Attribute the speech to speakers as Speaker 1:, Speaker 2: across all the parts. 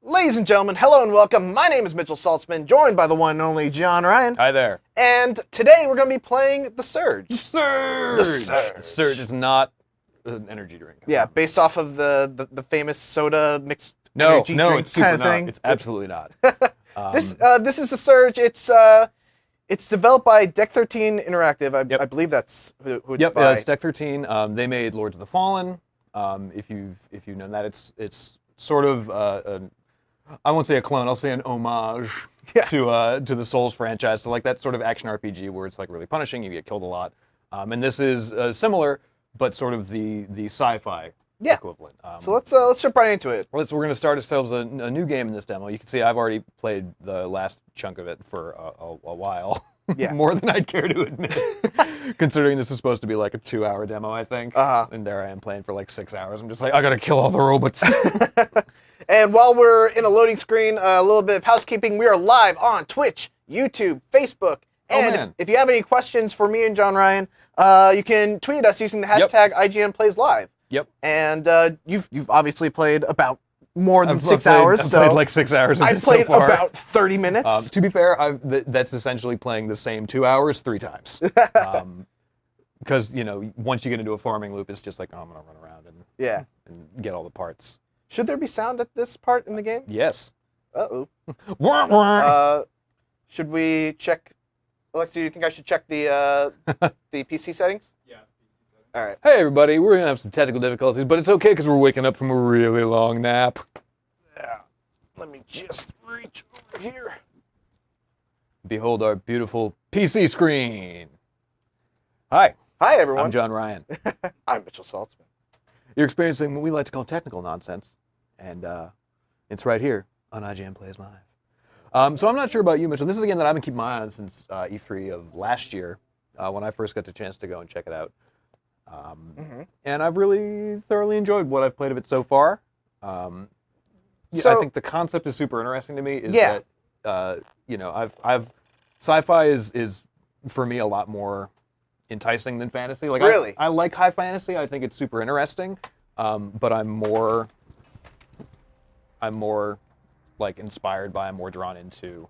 Speaker 1: Ladies and gentlemen, hello and welcome. My name is Mitchell Saltzman, joined by the one and only Jon Ryan.
Speaker 2: Hi there.
Speaker 1: And today we're going to be playing The Surge.
Speaker 2: The Surge is not an energy drink.
Speaker 1: Yeah, based off of the famous soda mixed energy drink
Speaker 2: it's super
Speaker 1: kind of
Speaker 2: not.
Speaker 1: thing.
Speaker 2: It's absolutely not.
Speaker 1: This is The Surge. It's developed by Deck 13 Interactive. I believe that's who it's by.
Speaker 2: Yeah, it's Deck 13. They made Lords of the Fallen. If you've known that, it's sort of I won't say a clone. I'll say an homage to the Souls franchise. So like that sort of action RPG where it's like really punishing. You get killed a lot. And this is similar, but sort of the Sci-Fi equivalent.
Speaker 1: So let's jump right into it.
Speaker 2: We're going to start ourselves a new game in this demo. You can see I've already played the last chunk of it for a while.
Speaker 1: Yeah.
Speaker 2: More than I'd care to admit, considering this is supposed to be like a 2-hour demo, I think. And there I am playing for like 6 hours. I'm just like, I gotta kill all the robots.
Speaker 1: And while we're in a loading screen, a little bit of housekeeping. We are live on Twitch, YouTube, Facebook. And if you have any questions for me and Jon Ryan, you can tweet us using the hashtag IGN Plays Live.
Speaker 2: Yep.
Speaker 1: And you've obviously played about more than
Speaker 2: I've
Speaker 1: 6 hours.
Speaker 2: I've played like 6 hours.
Speaker 1: I've played so about 30 minutes.
Speaker 2: To be fair, that's essentially playing the same 2 hours 3 times. Because once you get into a farming loop, it's just like, oh, I'm gonna run around and get all the parts.
Speaker 1: Should there be sound at this part in the game?
Speaker 2: Yes.
Speaker 1: Uh-oh. Should we check... Alexa, do you think I should check the the PC settings?
Speaker 3: Yeah.
Speaker 1: All right.
Speaker 2: Hey, everybody. We're going to have some technical difficulties, but it's okay because we're waking up from a really long nap.
Speaker 1: Yeah. Let me just reach over here.
Speaker 2: Behold our beautiful PC screen. Hi.
Speaker 1: Hi, everyone.
Speaker 2: I'm Jon Ryan.
Speaker 1: I'm Mitchell Saltzman.
Speaker 2: You're experiencing what we like to call technical nonsense, and it's right here on IGN Plays Live. So I'm not sure about you, Mitchell. This is a game that I've been keeping my eye on since E3 of last year, when I first got the chance to go and check it out. And I've really thoroughly enjoyed what I've played of it so far. I think the concept is super interesting to me. I've sci-fi is for me a lot more enticing than fantasy. Like
Speaker 1: really?
Speaker 2: I like high fantasy. I think it's super interesting. But I'm more like inspired by, I'm more drawn into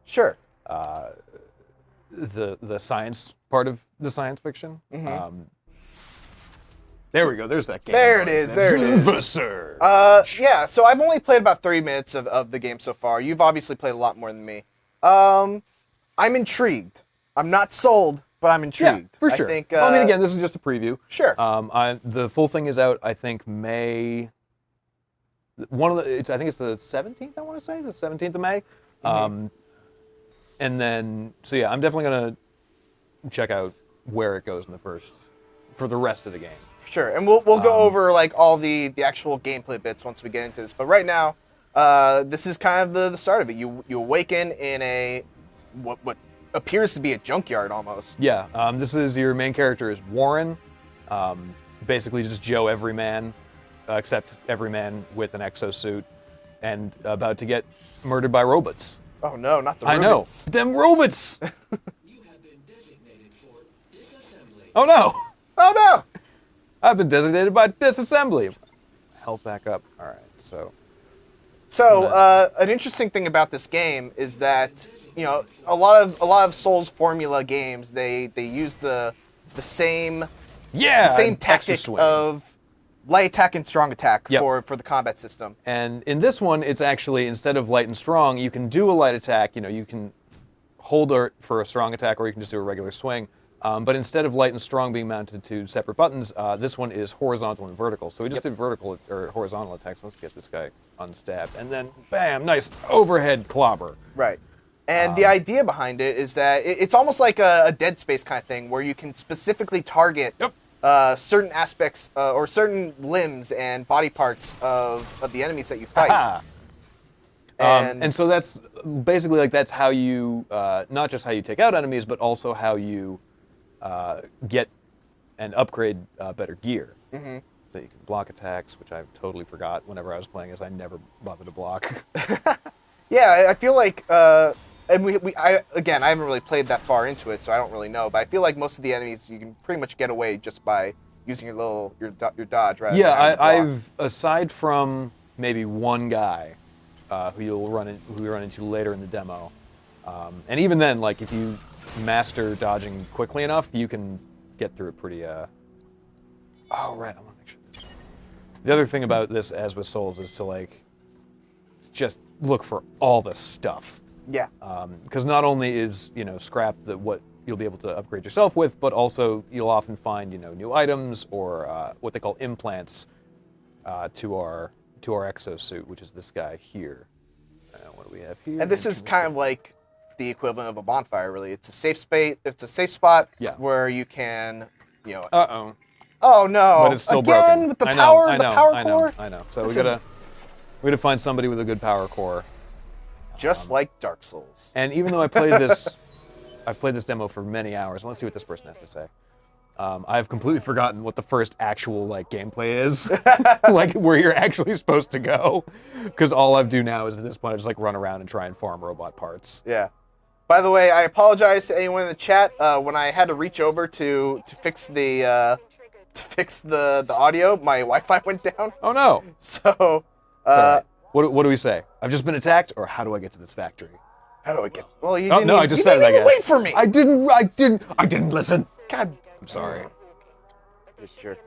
Speaker 2: the science part of the science fiction. There we go. There's that game.
Speaker 1: There it is.
Speaker 2: The Surge.
Speaker 1: Yeah, so I've only played about 30 minutes of the game so far. You've obviously played a lot more than me. I'm intrigued. I'm not sold, but I'm intrigued.
Speaker 2: Yeah, for sure.
Speaker 1: I think,
Speaker 2: I mean, again, this is just a preview.
Speaker 1: Sure.
Speaker 2: The full thing is out, I think, May. I think it's the 17th, I want to say. The 17th of May. And then, so yeah, I'm definitely going to check out where it goes for the rest of the game.
Speaker 1: Sure, and we'll go over like all the actual gameplay bits once we get into this. But right now, this is kind of the start of it. You awaken in a what appears to be a junkyard almost.
Speaker 2: Yeah, this is your main character is Warren, basically just Joe Everyman, except Everyman with an exosuit, and about to get murdered by robots.
Speaker 1: Oh no, not the
Speaker 2: I
Speaker 1: robots.
Speaker 2: know, them robots.
Speaker 3: You have been designated for disassembly.
Speaker 2: Oh no.
Speaker 1: Oh no!
Speaker 2: I've been designated by disassembly. Health back up. All right, so
Speaker 1: an interesting thing about this game is that a lot of Souls formula games they use the same tactic of light attack and strong attack for the combat system.
Speaker 2: And in this one, it's actually, instead of light and strong, you can do a light attack. You can hold it for a strong attack, or you can just do a regular swing. But instead of light and strong being mounted to separate buttons, this one is horizontal and vertical. So we just did vertical or horizontal attacks. Let's get this guy unstabbed. And then, bam, nice overhead clobber.
Speaker 1: Right. And the idea behind it is that it's almost like a Dead Space kind of thing, where you can specifically target certain aspects or certain limbs and body parts of the enemies that you fight.
Speaker 2: And so that's basically like that's how you, not just how you take out enemies, but also how you get and upgrade better gear. So you can block attacks, which I totally forgot whenever I was playing, as I never bothered to block.
Speaker 1: Yeah, I feel like, and I haven't really played that far into it, so I don't really know, but I feel like most of the enemies you can pretty much get away just by using your dodge, right?
Speaker 2: Yeah, I've aside from maybe one guy, who we run into later in the demo. And even then, like if you master dodging quickly enough, you can get through it pretty. Oh right, I want to make sure. The other thing about this, as with Souls, is to like just look for all the stuff.
Speaker 1: Yeah.
Speaker 2: Because not only is scrap what you'll be able to upgrade yourself with, but also you'll often find new items or what they call implants to our exosuit, which is this guy here. What do we have here?
Speaker 1: And this is kind of like the equivalent of a bonfire, really. It's a safe space. It's a safe spot where you can,
Speaker 2: Uh-oh.
Speaker 1: Oh no!
Speaker 2: But it's still
Speaker 1: Again
Speaker 2: broken.
Speaker 1: with the
Speaker 2: I
Speaker 1: power,
Speaker 2: know,
Speaker 1: the power core.
Speaker 2: I know. So we gotta find somebody with a good power core.
Speaker 1: Just like Dark Souls.
Speaker 2: And even though I played this, I've played this demo for many hours. Let's see what this person has to say. I've completely forgotten what the first actual gameplay is, like where you're actually supposed to go, because all I do now is at this point I just run around and try and farm robot parts.
Speaker 1: Yeah. By the way, I apologize to anyone in the chat when I had to reach over to fix the audio. My Wi-Fi went down.
Speaker 2: Oh no!
Speaker 1: So.
Speaker 2: Right. What do we say? I've just been attacked, or how do I get to this factory?
Speaker 1: How do I get? Well, you
Speaker 2: didn't.
Speaker 1: Oh no! I just said it. I guess. Wait for me.
Speaker 2: I didn't listen.
Speaker 1: God.
Speaker 2: I'm sorry.
Speaker 1: Sure.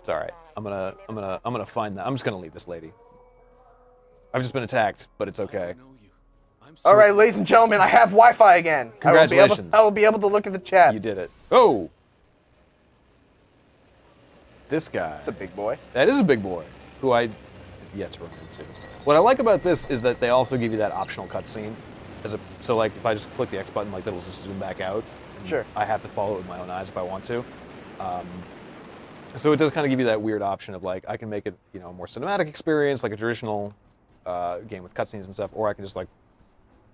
Speaker 2: It's all right. I'm gonna find that. I'm just gonna leave this lady. I've just been attacked, but it's okay.
Speaker 1: All right, ladies and gentlemen, I have Wi-Fi again.
Speaker 2: Congratulations.
Speaker 1: I will be able to look at the chat.
Speaker 2: You did it. Oh. This guy.
Speaker 1: That's a big boy.
Speaker 2: That is a big boy, who I have yet to run into. What I like about this is that they also give you that optional cutscene. So if I just click the X button, that'll just zoom back out.
Speaker 1: Sure.
Speaker 2: I have to follow it with my own eyes if I want to. So it does kind of give you that weird option of I can make it a more cinematic experience, like a traditional game with cutscenes and stuff, or I can just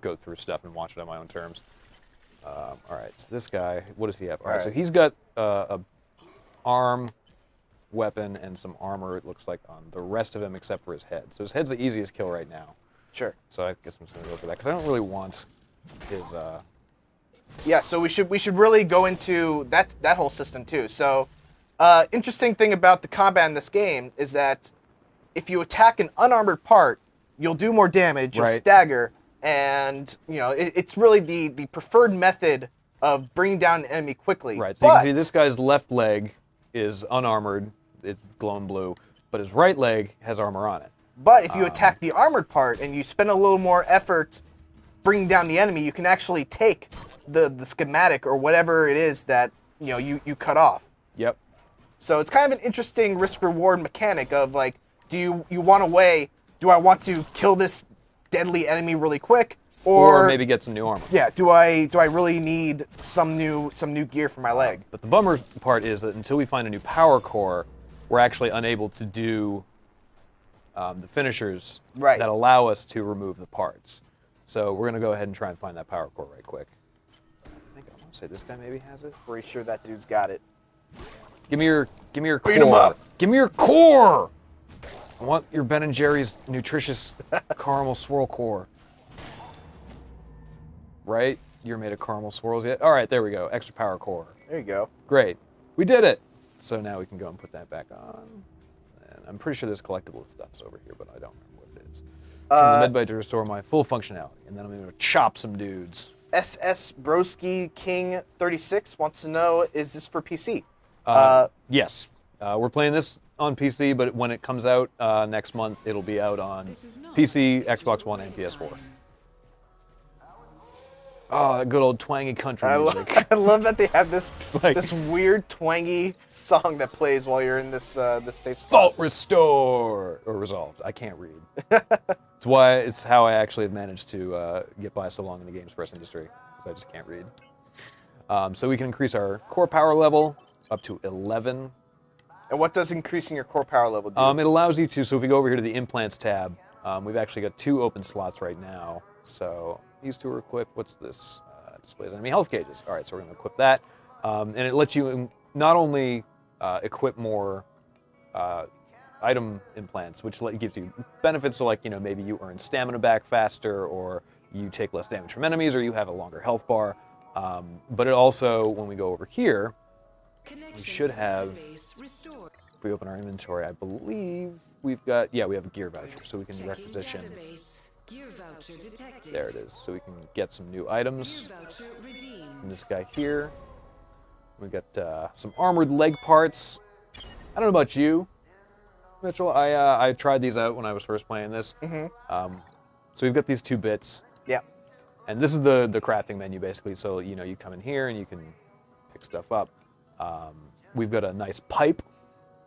Speaker 2: go through stuff and watch it on my own terms. All right, so this guy, what does he have? All right, so he's got a arm, weapon, and some armor, it looks like, on the rest of him except for his head. So his head's the easiest kill right now.
Speaker 1: Sure.
Speaker 2: So I guess I'm just going to go for that, because I don't really want his...
Speaker 1: Yeah, so we should really go into that whole system too. So, interesting thing about the combat in this game is that if you attack an unarmored part, you'll do more damage, you'll stagger, and it's really the preferred method of bringing down an enemy quickly.
Speaker 2: Right. So you can see this guy's left leg is unarmored, it's glowing blue, but his right leg has armor on it.
Speaker 1: But if you attack the armored part and you spend a little more effort bringing down the enemy, you can actually take the schematic or whatever it is that you cut off.
Speaker 2: Yep.
Speaker 1: So it's kind of an interesting risk-reward mechanic of do you want to weigh, do I want to kill this deadly enemy really quick, or
Speaker 2: maybe get some new armor?
Speaker 1: Yeah. Do I really need some new gear for my leg?
Speaker 2: But the bummer part is that until we find a new power core, we're actually unable to do the finishers that allow us to remove the parts. So we're gonna go ahead and try and find that power core right quick. I think I want to say this guy maybe has it.
Speaker 1: Pretty sure that dude's got it.
Speaker 2: Give me your core.
Speaker 1: Beat him up.
Speaker 2: Give me your core. I want your Ben & Jerry's nutritious caramel swirl core. Right? You're made of caramel swirls yet? All right, there we go. Extra power core.
Speaker 1: There you go.
Speaker 2: Great. We did it. So now we can go and put that back on. And I'm pretty sure there's collectible stuffs over here, but I don't remember what it is. Turn the medbite to restore my full functionality, and then I'm going to chop some dudes.
Speaker 1: SS Broski King 36 wants to know, is this for PC?
Speaker 2: Yes. We're playing this on PC, but when it comes out next month, it'll be out on PC, Xbox One, and PS4. Oh, that good old twangy country music.
Speaker 1: I love that they have this this weird twangy song that plays while you're in this safe spot.
Speaker 2: Fault restore or resolved. I can't read. It's how I actually have managed to get by so long in the games press industry, because I just can't read. So we can increase our core power level up to 11.
Speaker 1: And what does increasing your core power level do?
Speaker 2: It allows you to, so if we go over here to the implants tab, we've actually got 2 open slots right now. So these 2 are equipped. What's this? Displays enemy health gauges. All right, so we're going to equip that. And it lets you not only equip more item implants, which gives you benefits, so maybe you earn stamina back faster, or you take less damage from enemies, or you have a longer health bar. But it also, when we go over here, we should have, if we open our inventory, I believe we've got, we have a gear voucher, so we can requisition
Speaker 4: Gear voucher detected.
Speaker 2: There it is. So we can get some new items.
Speaker 4: Gear voucher redeemed.
Speaker 2: From this guy here. We got some armored leg parts. I don't know about you, Mitchell. I tried these out when I was first playing this. So we've got these 2 bits.
Speaker 1: Yeah.
Speaker 2: And this is the crafting menu, basically. So, you know, you come in here and you can pick stuff up. We've got a nice pipe,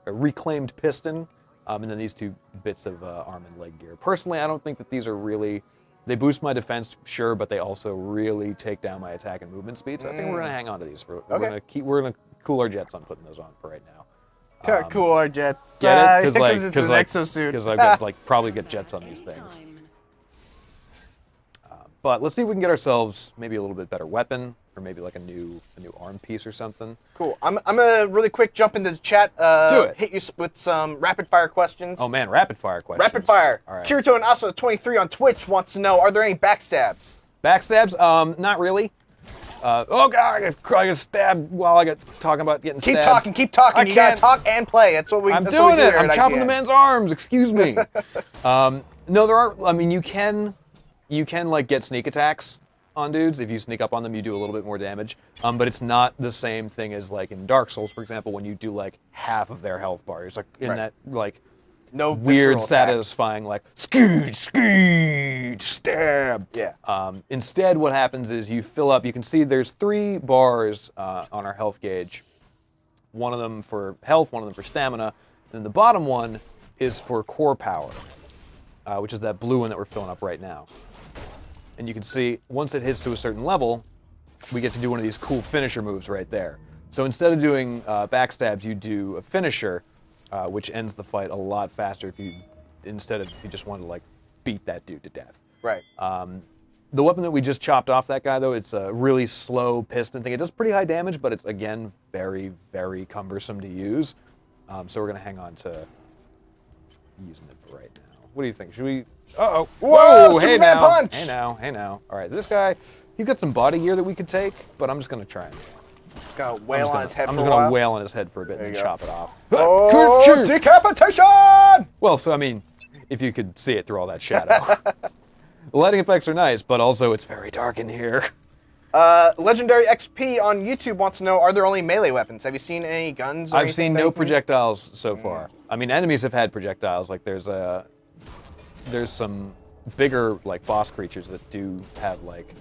Speaker 2: a reclaimed piston, and then these 2 bits of arm and leg gear. Personally, I don't think that these are really... They boost my defense, sure, but they also really take down my attack and movement speed. So I think we're going to hang on to these. We're going to cool our jets on putting those on for right now.
Speaker 1: Cool our jets.
Speaker 2: Get it?
Speaker 1: Because it's an exosuit.
Speaker 2: Because I've got probably get jets on these things.
Speaker 4: Anytime.
Speaker 2: But let's see if we can get ourselves maybe a little bit better weapon, or maybe like a new arm piece or something.
Speaker 1: Cool. I'm gonna really quick jump into the chat.
Speaker 2: Do it.
Speaker 1: Hit you with some rapid fire questions.
Speaker 2: Oh man, rapid fire questions.
Speaker 1: Rapid fire.
Speaker 2: All right.
Speaker 1: Kirito and Asa 23 on Twitch wants to know: are there any backstabs?
Speaker 2: Backstabs? Not really. Oh god, I got stabbed while I got talking about getting
Speaker 1: Keep
Speaker 2: stabbed.
Speaker 1: talking. Keep talking. You gotta talk and play. That's what we.
Speaker 2: I'm
Speaker 1: that's what
Speaker 2: doing
Speaker 1: we do
Speaker 2: it.
Speaker 1: here
Speaker 2: I'm
Speaker 1: at
Speaker 2: chopping
Speaker 1: IGN.
Speaker 2: the man's arms. Excuse me. No, there are. I mean, you can like get sneak attacks on dudes. If you sneak up on them, you do a little bit more damage. But it's not the same thing as like in Dark Souls, for example, when you do like half of their health bars, like in that like
Speaker 1: No
Speaker 2: weird,
Speaker 1: visceral attack.
Speaker 2: satisfying like skeet, stab.
Speaker 1: Yeah.
Speaker 2: Instead, what happens is you fill up. You can see there's 3 bars on our health gauge. One of them for health, one of them for stamina, and then the bottom one is for core power, which is that blue one that we're filling up right now. And you can see, once it hits to a certain level, we get to do one of these cool finisher moves right there. So instead of doing backstabs, you do a finisher, which ends the fight a lot faster if you just want to like beat that dude to death.
Speaker 1: Right.
Speaker 2: The weapon that we just chopped off that guy, though, it's a really slow piston thing. It does pretty high damage, but it's, again, very, very cumbersome to use. So we're going to hang on to using it for right now. What do you think? Should we... Uh-oh.
Speaker 1: Whoa,
Speaker 2: hey
Speaker 1: Superman
Speaker 2: now.
Speaker 1: punch!
Speaker 2: Hey now. All right, this guy, he's got some body gear that we could take, but I'm just going to try and...
Speaker 1: Just gonna wail on his head
Speaker 2: I'm
Speaker 1: for a
Speaker 2: just going
Speaker 1: while.
Speaker 2: to wail on his head for a bit and then
Speaker 1: you go.
Speaker 2: chop it off.
Speaker 1: Oh,
Speaker 2: Ka-choo!
Speaker 1: decapitation!
Speaker 2: Well, so, I mean, if you could see it through all that shadow. The lighting effects are nice, but also it's very dark in here.
Speaker 1: Legendary XP on YouTube wants to know: are there only melee weapons? Have you seen any guns? Or
Speaker 2: I've
Speaker 1: anything
Speaker 2: seen
Speaker 1: that
Speaker 2: no
Speaker 1: you can use?
Speaker 2: projectiles so far. I mean, enemies have had projectiles. Like there's some bigger like boss creatures that do have like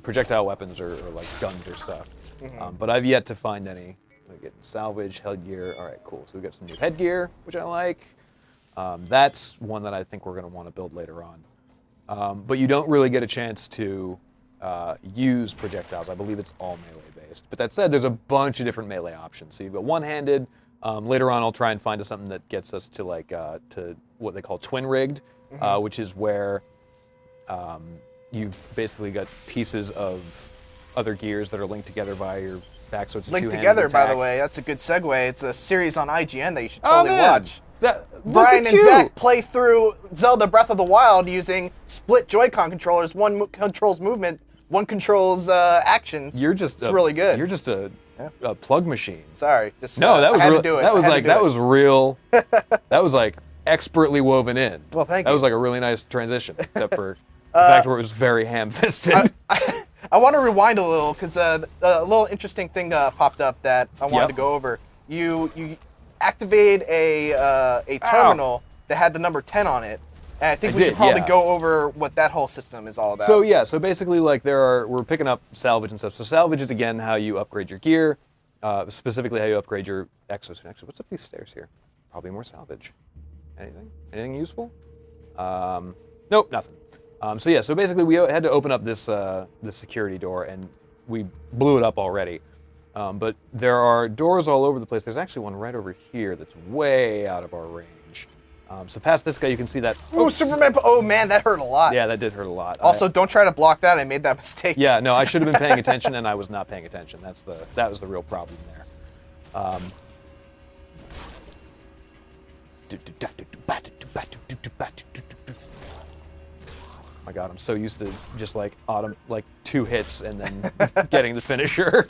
Speaker 2: projectile weapons or like guns or stuff. But I've yet to find any. We're getting salvage, headgear. All right, cool. So we got some new headgear, which I like. That's one that I think we're going to want to build later on. But you don't really get a chance to use projectiles. I believe it's all melee based. But that said, there's a bunch of different melee options. So you've got one-handed. Later on, I'll try and find something that gets us to like to what they call twin rigged, which is where you've basically got pieces of other gears that are linked together by your back. So it's a
Speaker 1: Linked
Speaker 2: two-handed
Speaker 1: together, by
Speaker 2: attack.
Speaker 1: the way. That's a good segue. It's a series on IGN that you should
Speaker 2: Oh,
Speaker 1: totally
Speaker 2: man.
Speaker 1: watch.
Speaker 2: Look
Speaker 1: Brian
Speaker 2: at
Speaker 1: and
Speaker 2: you.
Speaker 1: Zach play through Zelda Breath of the Wild using split Joy-Con controllers. One controls movement, one controls actions.
Speaker 2: You're just
Speaker 1: it's really good.
Speaker 2: You're just a plug machine.
Speaker 1: Sorry. Just,
Speaker 2: No, that was
Speaker 1: I had
Speaker 2: real,
Speaker 1: to do it.
Speaker 2: that was
Speaker 1: I had to
Speaker 2: like
Speaker 1: do
Speaker 2: that
Speaker 1: it.
Speaker 2: was real. That was like expertly woven in.
Speaker 1: Well, thank
Speaker 2: That
Speaker 1: you.
Speaker 2: was like a really nice transition, except for the fact where it was very ham-fisted.
Speaker 1: I want to rewind a little because a little interesting thing popped up that I wanted
Speaker 2: Yep.
Speaker 1: to go over. You activated a terminal that had the number 10 on it, and I think we should probably go over what that whole system is all about.
Speaker 2: So yeah, so basically like we're picking up salvage and stuff. So salvage is again how you upgrade your gear, specifically how you upgrade your exosuit. Actually, what's up these stairs here? Probably more salvage. Anything useful? Nope, nothing. So yeah, so basically we had to open up this security door and we blew it up already. But there are doors all over the place. There's actually one right over here that's way out of our range. So past this guy, you can see that.
Speaker 1: Ooh, Superman! Oh man, that hurt a lot.
Speaker 2: Yeah, that did hurt a lot.
Speaker 1: Also, don't try to block that. I made that mistake.
Speaker 2: Yeah, no, I should have been paying attention, and I was not paying attention. That was the real problem there. My God, I'm so used to just like two hits and then getting the finisher.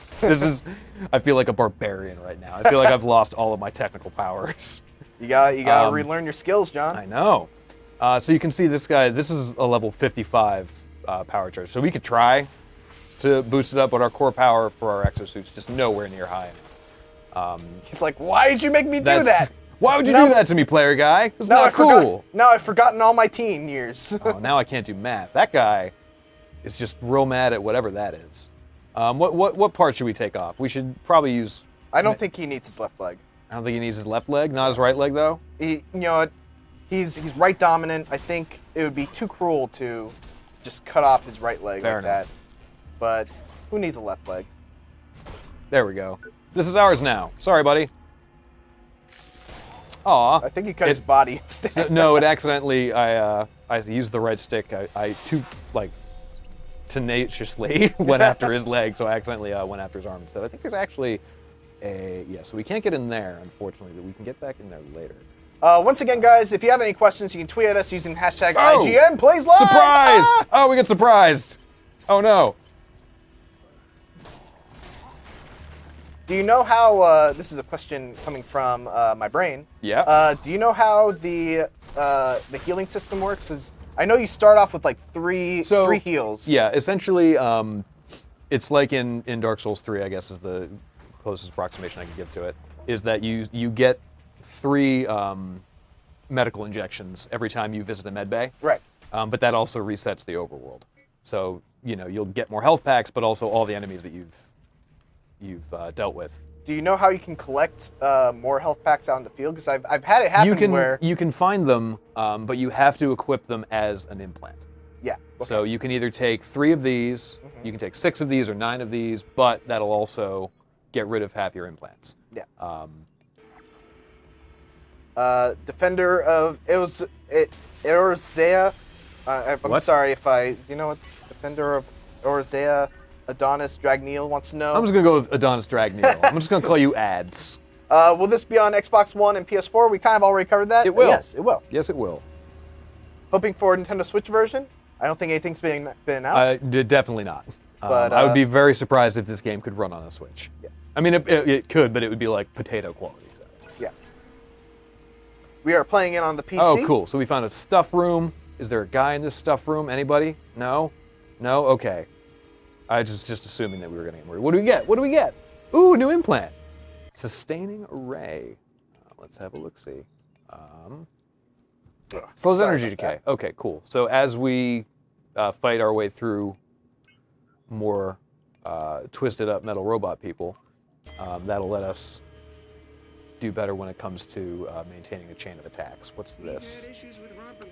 Speaker 2: I feel like a barbarian right now. I feel like I've lost all of my technical powers.
Speaker 1: You gotta relearn your skills, John.
Speaker 2: I know. So you can see this guy. This is a level 55 power charge. So we could try to boost it up, but our core power for our exosuit's just nowhere near high enough.
Speaker 1: He's like, why did you make me do that?
Speaker 2: Why would you do that to me, player guy? It's
Speaker 1: Now
Speaker 2: not cool.
Speaker 1: Now I've forgotten all my teen years.
Speaker 2: Oh, now I can't do math. That guy is just real mad at whatever that is. What part should we take off? We should probably use...
Speaker 1: I don't think he needs his left leg.
Speaker 2: I don't think he needs his left leg. Not his right leg, though?
Speaker 1: You know what? He's right dominant. I think it would be too cruel to just cut off his right leg
Speaker 2: Fair
Speaker 1: like
Speaker 2: enough.
Speaker 1: that. But who needs a left leg?
Speaker 2: There we go. This is ours now. Sorry, buddy. Aw.
Speaker 1: I think he cut his body instead.
Speaker 2: No, it accidentally, I used the right stick. I tenaciously went after his leg, so I accidentally went after his arm instead. I think there's actually so we can't get in there, unfortunately, but we can get back in there later.
Speaker 1: Once again, guys, if you have any questions, you can tweet at us using hashtag IGN Plays Live.
Speaker 2: Surprise!
Speaker 1: Ah!
Speaker 2: Oh, we get surprised. Oh, no.
Speaker 1: Do you know how, this is a question coming from my brain.
Speaker 2: Yeah.
Speaker 1: Do you know how the healing system works? I know you start off with like three heals.
Speaker 2: Yeah, essentially, it's like in Dark Souls 3, I guess is the closest approximation I can give to it, is that you get 3 medical injections every time you visit a med bay.
Speaker 1: Right.
Speaker 2: But that also resets the overworld. So, you know, you'll get more health packs, but also all the enemies that you've dealt with.
Speaker 1: Do you know how you can collect more health packs out in the field? Because I've had it happen where...
Speaker 2: You can find them, but you have to equip them as an implant.
Speaker 1: Yeah. Okay.
Speaker 2: So you can either take 3 of these, you can take 6 of these or 9 of these, but that'll also get rid of half your implants.
Speaker 1: Yeah. Defender of Eorzea. I'm sorry if I... You know what? Defender of Eorzea Adonis Dragneel wants to know.
Speaker 2: I'm just going to go with Adonis Dragneel. I'm just going to call you ads.
Speaker 1: Will this be on Xbox One and PS4? We kind of already covered that.
Speaker 2: It will.
Speaker 1: Yes, it will.
Speaker 2: Yes, it will.
Speaker 1: Hoping for a Nintendo Switch version? I don't think anything's been announced.
Speaker 2: Definitely not.
Speaker 1: But,
Speaker 2: I would be very surprised if this game could run on a Switch.
Speaker 1: Yeah.
Speaker 2: I mean, it could, but it would be like potato quality. So.
Speaker 1: Yeah. We are playing it on the PC.
Speaker 2: Oh, cool. So we found a stuff room. Is there a guy in this stuff room? Anybody? No? No? Okay. I was just assuming that we were going to get more. What do we get? What do we get? Ooh, new implant. Sustaining array. Let's have a look-see. Slows energy decay. Okay, cool. So as we fight our way through more twisted up metal robot people, that'll let us do better when it comes to maintaining a chain of attacks. What's this?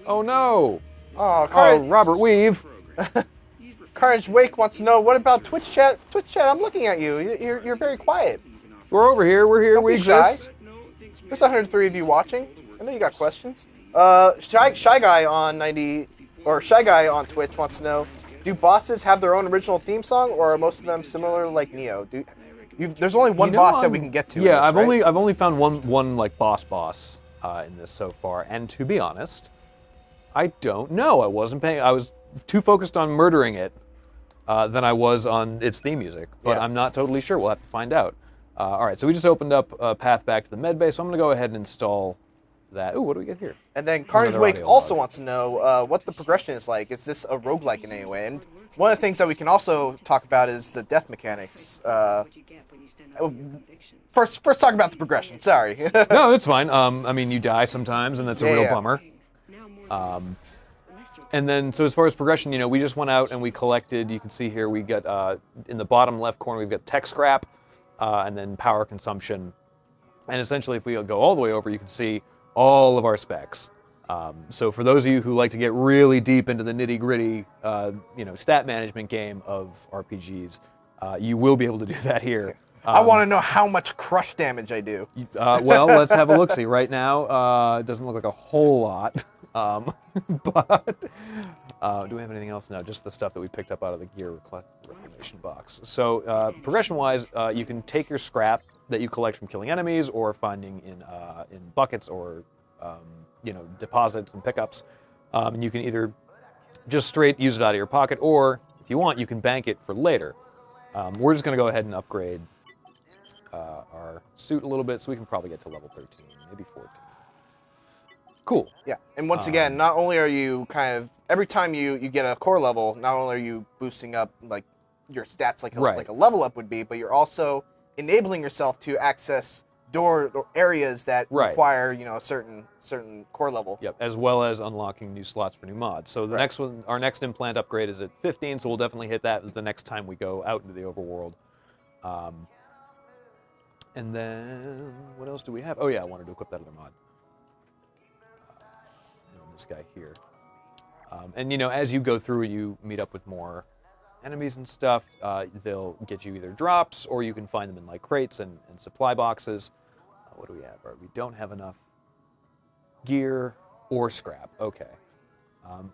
Speaker 2: Oh no!
Speaker 1: Oh,
Speaker 2: Robert Weave.
Speaker 1: Carnage Wake wants to know, what about Twitch chat? Twitch chat, I'm looking at you. You're very quiet.
Speaker 2: We're over here. We're here.
Speaker 1: Don't
Speaker 2: we
Speaker 1: be shy.
Speaker 2: exist.
Speaker 1: There's 103 of you watching. I know you got questions. Shy Guy on 90 or Shy Guy on Twitch wants to know, do bosses have their own original theme song, or are most of them similar like Neo? There's only one boss that we can get to.
Speaker 2: Yeah,
Speaker 1: in this,
Speaker 2: I've only found one like boss in this so far, and to be honest, I don't know. I was too focused on murdering it than I was on its theme music, but
Speaker 1: Yeah.
Speaker 2: I'm not totally sure. We'll have to find out. All right, so we just opened up a path back to the med bay, so I'm going to go ahead and install that. Ooh, what do we get here?
Speaker 1: And then Carnage
Speaker 2: Another
Speaker 1: Wake
Speaker 2: audio
Speaker 1: also
Speaker 2: log.
Speaker 1: wants to know what the progression is like. Is this a roguelike in any way? And one of the things that we can also talk about is the death mechanics. First talk about the progression. Sorry.
Speaker 2: No, it's fine. I mean, you die sometimes, and that's a real
Speaker 1: Yeah.
Speaker 2: bummer. And then, so as far as progression, you know, we just went out and we collected, you can see here, we got, in the bottom left corner, we've got tech scrap, and then power consumption. And essentially, if we go all the way over, you can see all of our specs. So for those of you who like to get really deep into the nitty-gritty, stat management game of RPGs, you will be able to do that here.
Speaker 1: I want to know how much crush damage I do.
Speaker 2: Well, let's have a look-see. Right now, it doesn't look like a whole lot. But do we have anything else? No, just the stuff that we picked up out of the gear reclamation box. So progression-wise, you can take your scrap that you collect from killing enemies or finding in buckets or deposits and pickups, and you can either just straight use it out of your pocket, or if you want, you can bank it for later. We're just going to go ahead and upgrade our suit a little bit, so we can probably get to level 13, maybe 14. Cool.
Speaker 1: Yeah, and once again, not only are you kind of every time you get a core level, not only are you boosting up like your stats like a level up would be, but you're also enabling yourself to access door or areas that require a certain core level.
Speaker 2: Yep, as well as unlocking new slots for new mods. So the next one, our next implant upgrade is at 15, so we'll definitely hit that the next time we go out into the overworld. And then what else do we have? Oh yeah, I wanted to equip that other mod. This guy here. And as you go through, you meet up with more enemies and stuff. They'll get you either drops, or you can find them in like crates and supply boxes. What do we have? We don't have enough gear or scrap. Okay.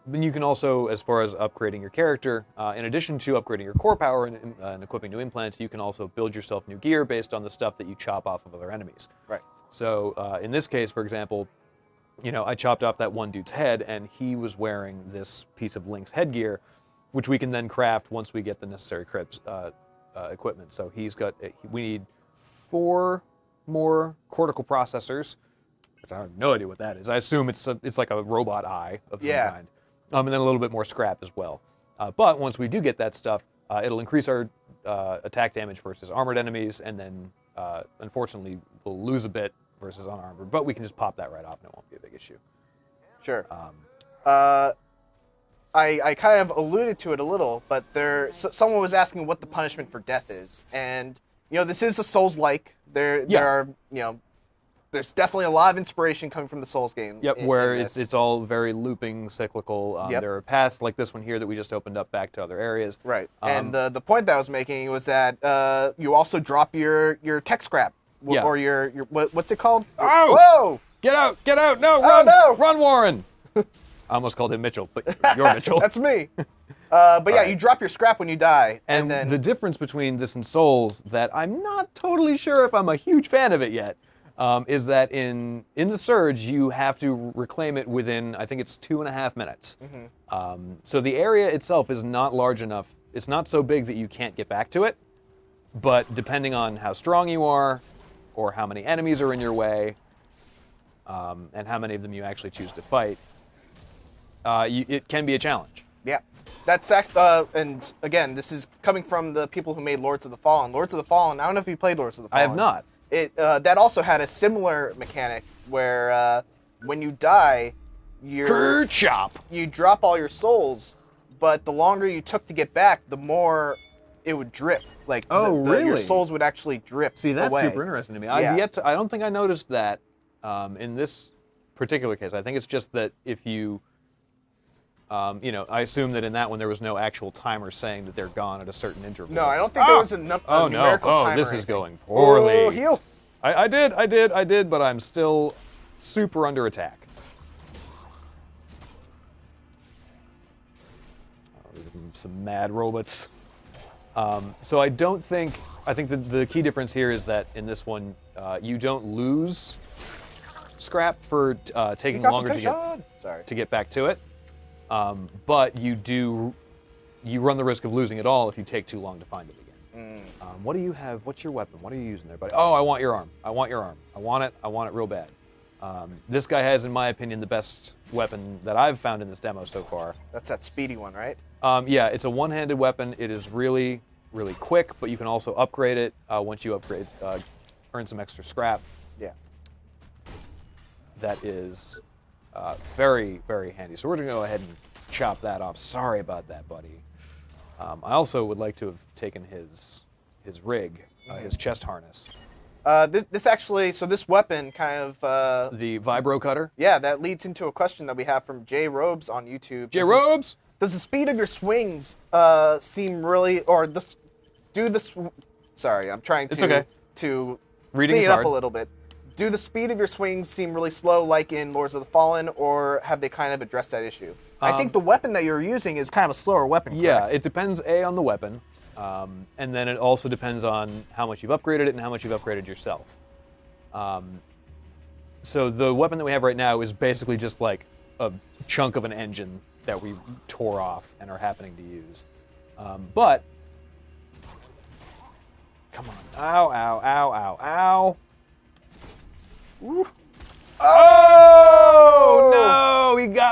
Speaker 2: Then you can also, as far as upgrading your character, in addition to upgrading your core power and equipping new implants, you can also build yourself new gear based on the stuff that you chop off of other enemies.
Speaker 1: Right.
Speaker 2: So in this case, for example, I chopped off that one dude's head, and he was wearing this piece of Link's headgear, which we can then craft once we get the necessary equipment. So we need 4 more cortical processors, which I have no idea what that is. I assume it's like a robot eye of some kind. And then a little bit more scrap as well. But once we do get that stuff, it'll increase our attack damage versus armored enemies, and then unfortunately we'll lose a bit versus unarmored, but we can just pop that right off and it won't be a big issue.
Speaker 1: Sure. I kind of alluded to it a little, but someone was asking what the punishment for death is, and this is a Souls-like. There are there's definitely a lot of inspiration coming from the Souls game.
Speaker 2: Yep, where it's all very looping, cyclical. There are paths like this one here that we just opened up back to other areas.
Speaker 1: Right, and the point that I was making was that you also drop your tech scrap. Or your what's it called?
Speaker 2: Oh!
Speaker 1: Whoa!
Speaker 2: Get out! No, run!
Speaker 1: No!
Speaker 2: Run, Warren! I almost called him Mitchell, but you're Mitchell.
Speaker 1: That's me. But you drop your scrap when you die.
Speaker 2: And then the difference between this and Souls that I'm not totally sure if I'm a huge fan of it yet, is that in the Surge, you have to reclaim it within, I think it's 2.5 minutes. Mm-hmm. So the area itself is not large enough. It's not so big that you can't get back to it, but depending on how strong you are, or how many enemies are in your way, and how many of them you actually choose to fight, it can be a challenge.
Speaker 1: Yeah. That's and again, this is coming from the people who made Lords of the Fallen. Lords of the Fallen, I don't know if you played Lords of the Fallen.
Speaker 2: I have not.
Speaker 1: That also had a similar mechanic where when you die, you drop all your souls, but the longer you took to get back, the more it would drip. Like
Speaker 2: really?
Speaker 1: Your souls would actually drip.
Speaker 2: See, that's
Speaker 1: away.
Speaker 2: super interesting to me. I don't think I noticed that in this particular case. I think it's just that if you, I assume that in that one there was no actual timer saying that they're gone at a certain interval.
Speaker 1: No, I don't think there was a numerical timer.
Speaker 2: Oh, this is going poorly.
Speaker 1: Oh, heal.
Speaker 2: I did, but I'm still super under attack. Oh, there's some mad robots. So I think the key difference here is that in this one, you don't lose scrap for taking longer to get back to it. But you run the risk of losing it all if you take too long to find it again. What do you have? What's your weapon? What are you using there, buddy? Oh, I want your arm. I want it real bad. This guy has, in my opinion, the best weapon that I've found in this demo so far.
Speaker 1: That's that speedy one, right?
Speaker 2: Yeah, it's a one-handed weapon. It is really, really quick, but you can also upgrade it. Once you upgrade, earn some extra scrap.
Speaker 1: Yeah.
Speaker 2: That is very, very handy. So we're going to go ahead and chop that off. Sorry about that, buddy. I also would like to have taken his rig, his chest harness.
Speaker 1: This weapon kind of...
Speaker 2: the vibro cutter?
Speaker 1: Yeah, that leads into a question that we have from Jay Robes on YouTube.
Speaker 2: Jay Robes!
Speaker 1: Does the speed of your swings seem really... Sorry, I'm trying to...
Speaker 2: It's okay.
Speaker 1: To
Speaker 2: Reading
Speaker 1: clean
Speaker 2: is
Speaker 1: it up
Speaker 2: hard.
Speaker 1: a little bit. Do the speed of your swings seem really slow like in Lords of the Fallen, or have they kind of addressed that issue? I think the weapon that you're using is kind of a slower weapon, correct?
Speaker 2: Yeah, it depends, on the weapon. And then it also depends on how much you've upgraded it and how much you've upgraded yourself. So the weapon that we have right now is basically just like a chunk of an engine that we tore off and are happening to use. But, come on. Ow, ow, ow, ow, ow.
Speaker 1: Oh,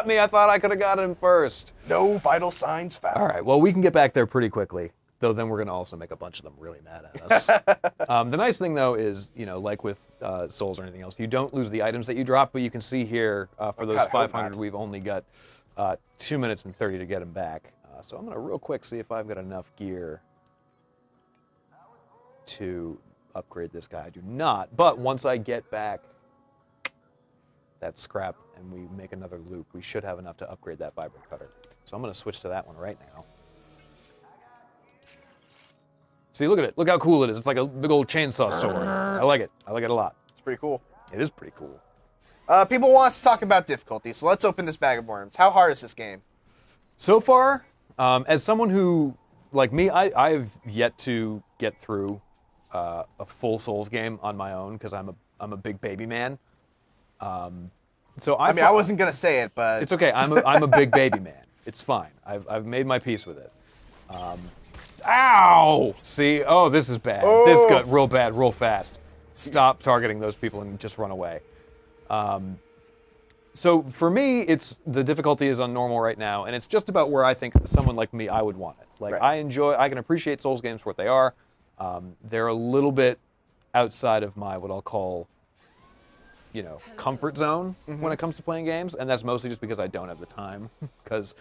Speaker 2: got me. I thought I could have got him first.
Speaker 1: No vital signs found.
Speaker 2: All right, well, we can get back there pretty quickly, though then we're going to also make a bunch of them really mad at us. The nice thing, though, is, like with Souls or anything else, you don't lose the items that you drop, but you can see here, for those 500, we've only got 2 minutes and 30 to get them back. So I'm going to real quick see if I've got enough gear to upgrade this guy. I do not, but once I get back that scrap and we make another loop, we should have enough to upgrade that vibro cutter. So I'm going to switch to that one right now. See, look at it. Look how cool it is. It's like a big old chainsaw sword. I like it. I like it a lot.
Speaker 1: It's pretty cool.
Speaker 2: It is pretty cool.
Speaker 1: People want us to talk about difficulty, so let's open this bag of worms. How hard is this game?
Speaker 2: So far, as someone who, like me, I've yet to get through a full Souls game on my own because I'm a big baby man. So
Speaker 1: I wasn't gonna say it, but
Speaker 2: it's okay. I'm a big baby man. It's fine. I've made my peace with it. Ow! See? Oh, this is bad.
Speaker 1: Oh.
Speaker 2: This got real bad real fast. Stop targeting those people and just run away. So for me, the difficulty is on normal right now, and it's just about where I think someone like me, I would want it. Like,
Speaker 1: right.
Speaker 2: I can appreciate Souls games for what they are. They're a little bit outside of my, what I'll call, comfort zone when it comes to playing games, and that's mostly just because I don't have the time. Because,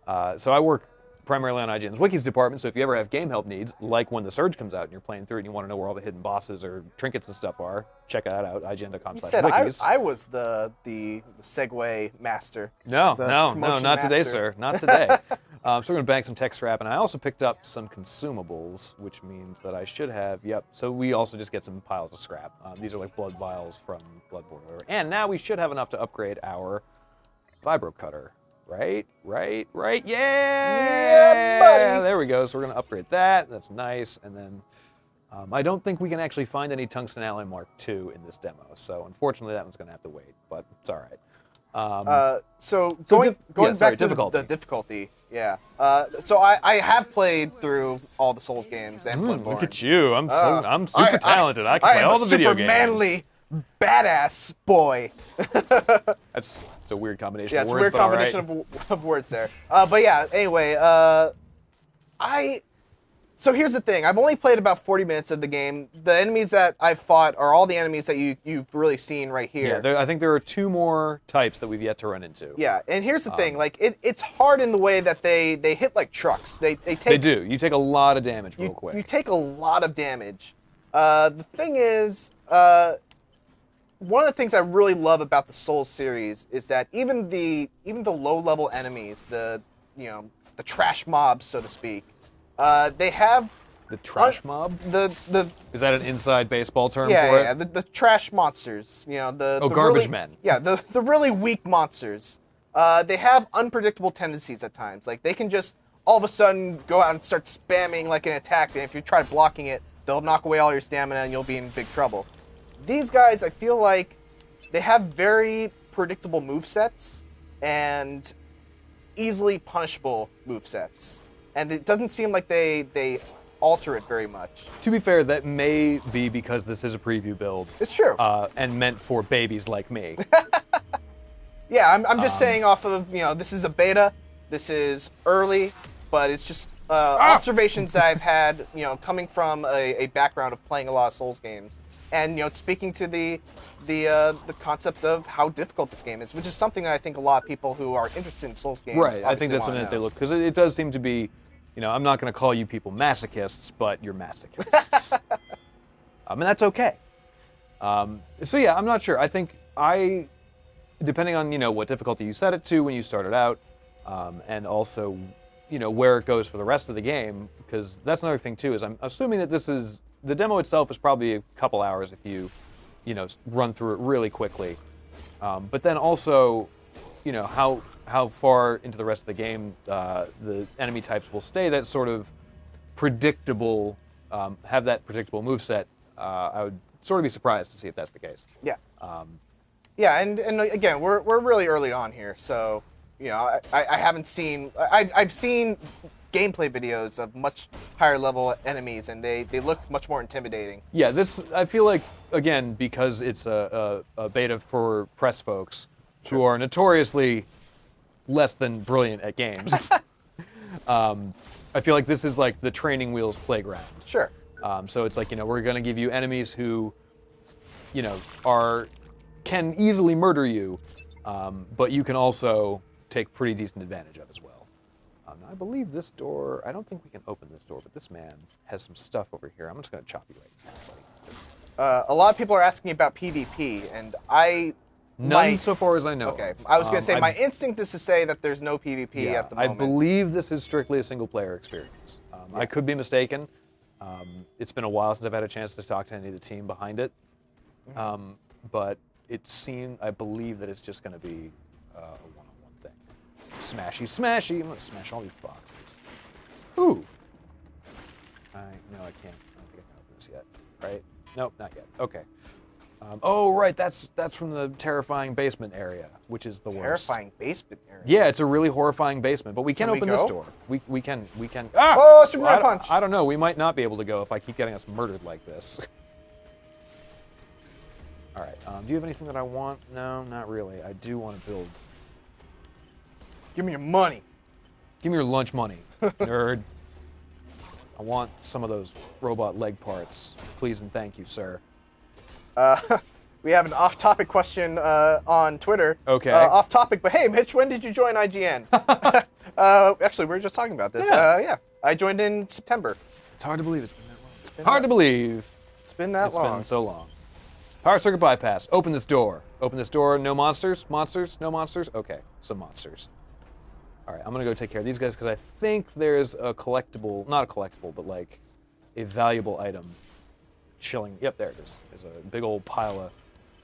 Speaker 2: so I work primarily on IGN's Wikis department, so if you ever have game help needs, like when The Surge comes out and you're playing through it and you want to know where all the hidden bosses or trinkets and stuff are, check that out, ign.com/wikis.
Speaker 1: I was the segue master.
Speaker 2: No, not
Speaker 1: master.
Speaker 2: today, sir. Not today. So we're going to bang some tech scrap, and I also picked up some consumables, which means that I should have, so we also just get some piles of scrap. These are like blood vials from Bloodborne or whatever. And now we should have enough to upgrade our vibro cutter. Right? Yeah!
Speaker 1: Yeah, buddy!
Speaker 2: There we go. So we're going to upgrade that. That's nice. And then I don't think we can actually find any Tungsten Alloy Mark II in this demo. So unfortunately, that one's going to have to wait, but it's all right.
Speaker 1: So going back to
Speaker 2: difficulty.
Speaker 1: the difficulty, yeah. So I have played through all the Souls games and Bloodborne.
Speaker 2: Look at you. I'm super talented. I can play all the video games.
Speaker 1: I am a super manly, badass boy.
Speaker 2: It's a weird combination
Speaker 1: Yeah,
Speaker 2: of
Speaker 1: it's
Speaker 2: words,
Speaker 1: a weird
Speaker 2: but all
Speaker 1: combination
Speaker 2: right.
Speaker 1: of words there. But yeah, anyway, So here's the thing. I've only played about 40 minutes of the game. The enemies that I've fought are all the enemies that you've really seen right here.
Speaker 2: Yeah, I think there are 2 more types that we've yet to run into.
Speaker 1: Yeah, and here's the thing. Like, it's hard in the way that they hit like trucks. They
Speaker 2: do. You take a lot of damage real quick.
Speaker 1: You take a lot of damage. The thing is, one of the things I really love about the Souls series is that even the low-level enemies, the trash mobs, so to speak, they have
Speaker 2: the trash mob. Is that an inside baseball term for it?
Speaker 1: Yeah, the trash monsters. The
Speaker 2: garbage
Speaker 1: really,
Speaker 2: men.
Speaker 1: Yeah, the really weak monsters. They have unpredictable tendencies at times. Like, they can just all of a sudden go out and start spamming like an attack, and if you try blocking it, they'll knock away all your stamina and you'll be in big trouble. These guys, I feel like they have very predictable movesets and easily punishable movesets. And it doesn't seem like they alter it very much.
Speaker 2: To be fair, that may be because this is a preview build.
Speaker 1: It's true.
Speaker 2: And meant for babies like me.
Speaker 1: Yeah, I'm just saying off of, this is a beta, this is early, but it's just observations that I've had, coming from a background of playing a lot of Souls games. And, speaking to the concept of how difficult this game is, which is something that I think a lot of people who are interested in Souls games
Speaker 2: Right, I think that's something that they look, because it does seem to be, I'm not going to call you people masochists, but you're masochists. And that's okay. So yeah, I'm not sure. I think depending on, what difficulty you set it to when you started out, and also, where it goes for the rest of the game, because that's another thing too, is I'm assuming that the demo itself is probably a couple hours if you, run through it really quickly. But then also, how far into the rest of the game the enemy types will stay that sort of predictable, have that predictable moveset. I would sort of be surprised to see if that's the case.
Speaker 1: Yeah. Yeah, and again, we're really early on here, so I haven't seen. I've seen gameplay videos of much higher level enemies, and they look much more intimidating.
Speaker 2: Yeah, I feel like, again, because it's a beta for press folks who are notoriously less than brilliant at games. I feel like this is like the training wheels playground.
Speaker 1: Sure.
Speaker 2: So it's like, we're going to give you enemies who, can easily murder you, but you can also take pretty decent advantage of as well. Now I believe this door, I don't think we can open this door, but this man has some stuff over here. I'm just going to chop you right now, buddy.
Speaker 1: A lot of people are asking about PvP, and
Speaker 2: None so far as I know.
Speaker 1: Okay, I was going to say, my instinct is to say that there's no PvP at the moment.
Speaker 2: I believe this is strictly a single-player experience. I could be mistaken. It's been a while since I've had a chance to talk to any of the team behind it. But I believe that it's just going to be a one-on-one thing. Smashy, smashy. I'm going to smash all these boxes. Ooh. No, I can't. I don't think I can open this yet. Right? Nope, not yet. Okay. Oh, right. That's from the terrifying basement area, which is the worst.
Speaker 1: Terrifying basement area?
Speaker 2: Yeah, it's a really horrifying basement. But we can open this
Speaker 1: go?
Speaker 2: door. We can. Ah!
Speaker 1: Oh, Superman punch!
Speaker 2: I don't know. We might not be able to go if I keep getting us murdered like this. All right. Do you have anything that I want? No, not really. I do want to build.
Speaker 1: Give me your money.
Speaker 2: Give me your lunch money, nerd. I want some of those robot leg parts. Please and thank you, sir.
Speaker 1: We have an off-topic question on Twitter.
Speaker 2: Okay.
Speaker 1: Off-topic, but hey, Mitch, when did you join IGN? Actually, we were just talking about this.
Speaker 2: Yeah.
Speaker 1: I joined in September.
Speaker 2: It's hard to believe it's been that long. Hard to believe.
Speaker 1: It's been that long.
Speaker 2: It's been so long. Power circuit bypass. Open this door. Open this door. No monsters? Monsters? No monsters? Okay, some monsters. All right, I'm going to go take care of these guys because I think there's a collectible, not a collectible, but like a valuable item chilling. Yep, there it is. There's a big old pile of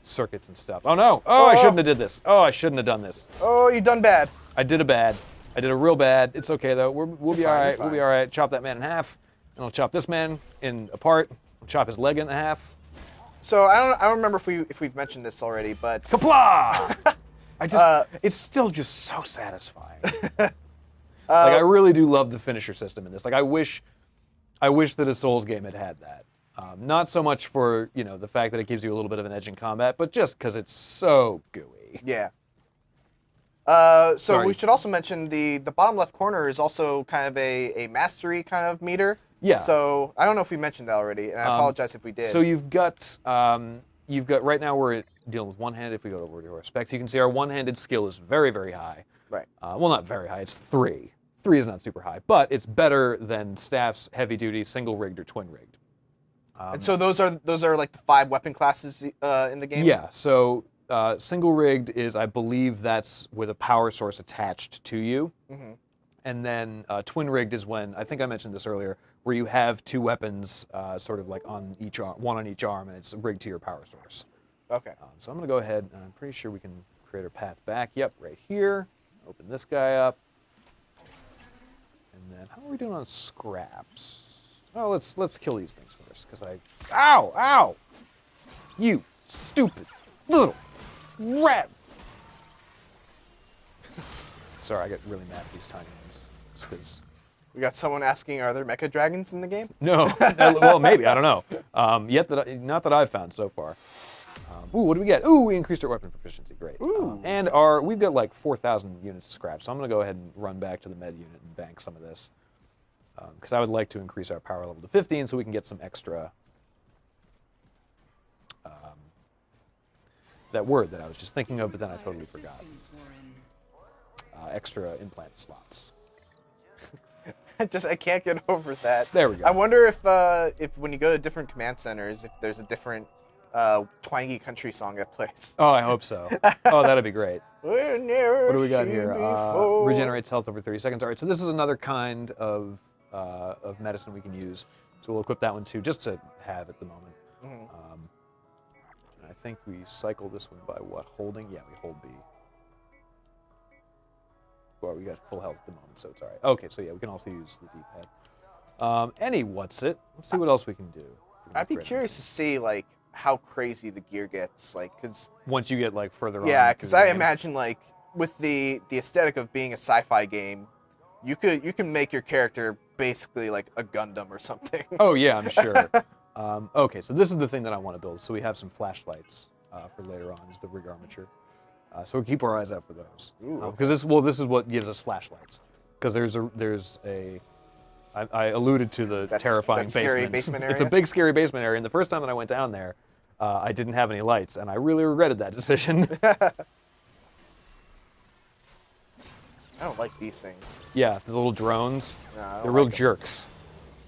Speaker 2: circuits and stuff. Oh, no. Oh, I shouldn't have did this. Oh, I shouldn't have done this.
Speaker 1: Oh, you done bad.
Speaker 2: I did a bad. I did a real bad. It's okay, though. We'll be all right.
Speaker 1: Fine.
Speaker 2: We'll be all right. Chop that man in half, and I'll chop this man apart. I'll chop his leg in half.
Speaker 1: So I don't remember if we've mentioned this already, but
Speaker 2: Kapla! It's still just so satisfying. I really do love the finisher system in this. Like I wish that a Souls game had that. Not so much for the fact that it gives you a little bit of an edge in combat, but just because it's so gooey.
Speaker 1: Yeah. So
Speaker 2: Sorry.
Speaker 1: we should also mention the bottom left corner is also kind of a mastery kind of meter.
Speaker 2: Yeah.
Speaker 1: So I don't know if we mentioned that already, and I apologize if we did.
Speaker 2: So you've got right now we're dealing with one hand. If we go over to our specs, you can see our one-handed skill is very, very high.
Speaker 1: Right.
Speaker 2: Well, not very high. It's 3. 3 is not super high, but it's better than staff's heavy duty, single rigged, or twin rigged.
Speaker 1: And so those are like the 5 weapon classes in the game.
Speaker 2: Yeah. So single rigged is, I believe, that's with a power source attached to you. Mm-hmm. And then twin rigged is when, I think I mentioned this earlier, where you have 2 weapons sort of like on each arm, one on each arm, and it's rigged to your power source.
Speaker 1: Okay.
Speaker 2: So I'm going to go ahead, and I'm pretty sure we can create our path back. Yep, right here. Open this guy up. And then, how are we doing on scraps? Oh, let's kill these things first, because Ow! You stupid little rat! Sorry, I get really mad at these tiny ones. Because
Speaker 1: We got someone asking, are there mecha dragons in the game?
Speaker 2: no, well, maybe, I don't know. Not that I've found so far. Ooh, what do we get? Ooh, we increased our weapon proficiency. Great. And we've got like 4,000 units of scrap, so I'm going to go ahead and run back to the med unit and bank some of this. Because I would like to increase our power level to 15 so we can get some extra... that word that I was just thinking of, but then I totally forgot. Extra implant slots.
Speaker 1: I can't get over that.
Speaker 2: There we go.
Speaker 1: I wonder if when you go to different command centers, if there's a different twangy country song that plays.
Speaker 2: Oh, I hope so. Oh, that'd be great.
Speaker 1: What
Speaker 2: What do we got here? Regenerates health over 30 seconds. All right, so this is another kind of medicine we can use. So we'll equip that one too, just to have at the moment.
Speaker 1: Mm-hmm.
Speaker 2: I think we cycle this one by what? Holding? Yeah, we hold B. Well, we got full health at the moment, so it's all right. Okay, so yeah, we can also use the D-pad. Let's see what else we can do.
Speaker 1: I'd be curious to see like how crazy the gear gets, like, because
Speaker 2: once you get like further on.
Speaker 1: Yeah, because I imagine like with the aesthetic of being a sci-fi game, you can make your character basically like a Gundam or something.
Speaker 2: Oh yeah, I'm sure. Okay, so this is the thing that I want to build. So we have some flashlights for later on, is the rig armature. So we'll keep our eyes out for those.
Speaker 1: Ooh.
Speaker 2: Because this is what gives us flashlights. Because I alluded to the terrifying
Speaker 1: that scary
Speaker 2: basement.
Speaker 1: basement
Speaker 2: It's a
Speaker 1: area?
Speaker 2: big scary basement area, and the first time that I went down there, I didn't have any lights, and I really regretted that decision.
Speaker 1: I don't like these things.
Speaker 2: Yeah, the little drones,
Speaker 1: No, I don't
Speaker 2: they're real
Speaker 1: like 'em.
Speaker 2: jerks.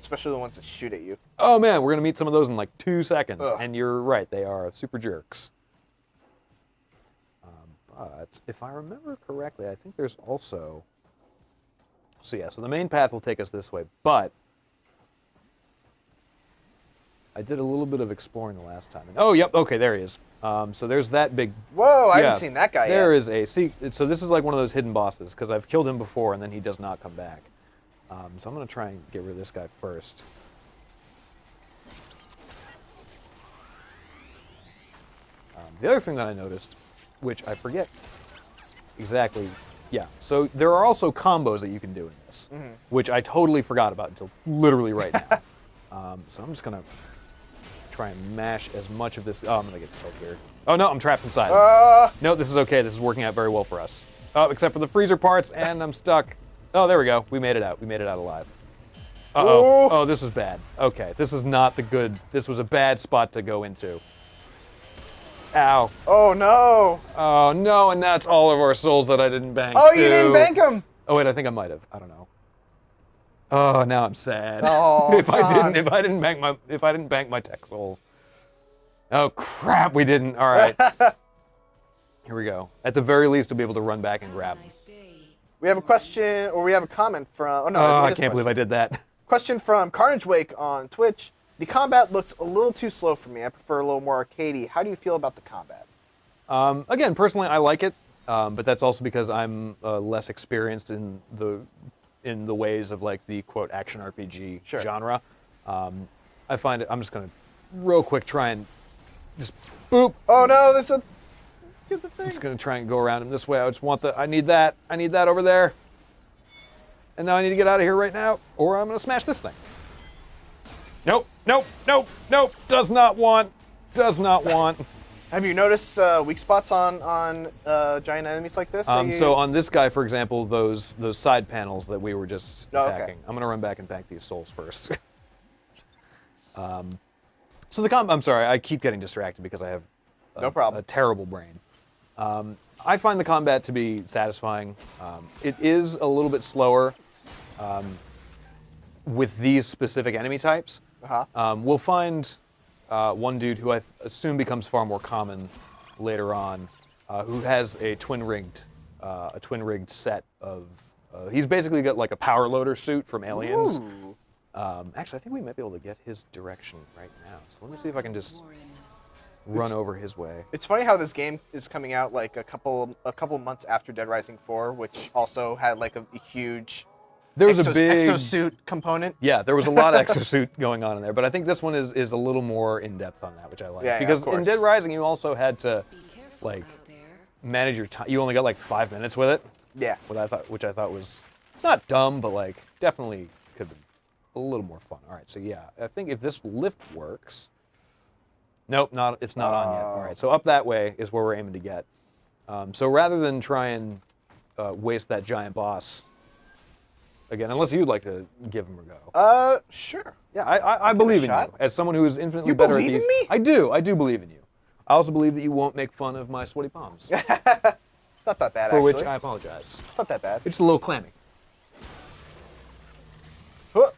Speaker 1: Especially the ones that shoot at you.
Speaker 2: Oh man, we're gonna meet some of those in like 2 seconds,
Speaker 1: Ugh.
Speaker 2: and you're right, they are super jerks. But if I remember correctly, I think there's also. So yeah, so the main path will take us this way, but I did a little bit of exploring the last time. Oh, yep, okay, there he is. So there's that big.
Speaker 1: Whoa, I
Speaker 2: yeah,
Speaker 1: haven't seen that guy
Speaker 2: There
Speaker 1: yet.
Speaker 2: is a. So this is like one of those hidden bosses because I've killed him before and then he does not come back. So I'm gonna try and get rid of this guy first. The other thing that I noticed, which I forget exactly, yeah. So there are also combos that you can do in this, which I totally forgot about until literally right now. So I'm just gonna try and mash as much of this. Oh, I'm gonna get killed here. Oh no, I'm trapped inside. No, this is okay. This is working out very well for us. Oh, except for the freezer parts, and I'm stuck. Oh, there we go. We made it out. We made it out alive. Uh-oh.
Speaker 1: Ooh.
Speaker 2: Oh, this was bad. Okay, this is not the good. This was a bad spot to go into. Ow.
Speaker 1: Oh no!
Speaker 2: Oh no, and that's all of our souls that I didn't bank.
Speaker 1: Oh, you
Speaker 2: too.
Speaker 1: didn't bank him!
Speaker 2: Oh wait, I think I might have. I don't know. Oh, now I'm sad.
Speaker 1: Oh,
Speaker 2: if
Speaker 1: John.
Speaker 2: I didn't bank my tech souls. Oh crap, we didn't. All right. Here we go. At the very least, we'll be able to run back and grab.
Speaker 4: Nice day.
Speaker 1: We have a question, or we have a comment from. Oh no!
Speaker 2: Oh,
Speaker 1: it
Speaker 2: I
Speaker 1: is a
Speaker 2: can't believe I
Speaker 1: question.
Speaker 2: did that.
Speaker 1: Question from Carnage Wake on Twitch. The combat looks a little too slow for me. I prefer a little more arcadey. How do you feel about the combat?
Speaker 2: Again, personally, I like it, but that's also because I'm less experienced in the ways of like the quote action RPG
Speaker 1: Sure.
Speaker 2: genre. I find it. I'm just gonna real quick try and just boop.
Speaker 1: Oh no! There's a. Get the thing.
Speaker 2: I'm just gonna try and go around him this way. I just want the. I need that. I need that over there. And now I need to get out of here right now, or I'm gonna smash this thing. Nope. Nope. Nope. Nope. Does not want. Does not want.
Speaker 1: Have you noticed weak spots on giant enemies like this? that you-
Speaker 2: So on this guy, for example, those side panels that we were just
Speaker 1: Oh, okay.
Speaker 2: attacking. I'm gonna run back and bank these souls first. So the I'm sorry, I keep getting distracted because I have
Speaker 1: No problem.
Speaker 2: a terrible brain. I find the combat to be satisfying. It is a little bit slower with these specific enemy types.
Speaker 1: Uh-huh.
Speaker 2: We'll find one dude who I assume becomes far more common later on, who has a twin-rigged set of. He's basically got like a power loader suit from Aliens.
Speaker 1: Ooh.
Speaker 2: Actually, I think we might be able to get his direction right now. So let me see if I can just
Speaker 4: Warren.
Speaker 2: run over his way.
Speaker 1: It's funny how this game is coming out like a couple months after Dead Rising 4, which also had like a huge
Speaker 2: There was a big
Speaker 1: exosuit component.
Speaker 2: Yeah, there was a lot of exosuit going on in there, but I think this one is a little more in depth on that, which I like.
Speaker 1: Yeah,
Speaker 2: because
Speaker 1: of course.
Speaker 2: in Dead Rising, you also had to
Speaker 4: Be careful
Speaker 2: like
Speaker 4: out there.
Speaker 2: manage your time. You only got like 5 minutes with it,
Speaker 1: Yeah.
Speaker 2: which I thought was not dumb, but like definitely could have been a little more fun. All right, so yeah, I think if this lift works. Nope, it's not on yet. All right, so up that way is where we're aiming to get. So rather than try and waste that giant boss, again, unless you'd like to give him a go.
Speaker 1: Sure.
Speaker 2: Yeah, I believe in
Speaker 1: shot.
Speaker 2: you. As someone who is infinitely
Speaker 1: You
Speaker 2: better at
Speaker 1: believe in
Speaker 2: these.
Speaker 1: me?
Speaker 2: I do believe in you. I also believe that you won't make fun of my sweaty palms,
Speaker 1: It's not that bad,
Speaker 2: for
Speaker 1: actually.
Speaker 2: which I apologize.
Speaker 1: It's not that bad.
Speaker 2: It's a little clammy.
Speaker 1: Huh.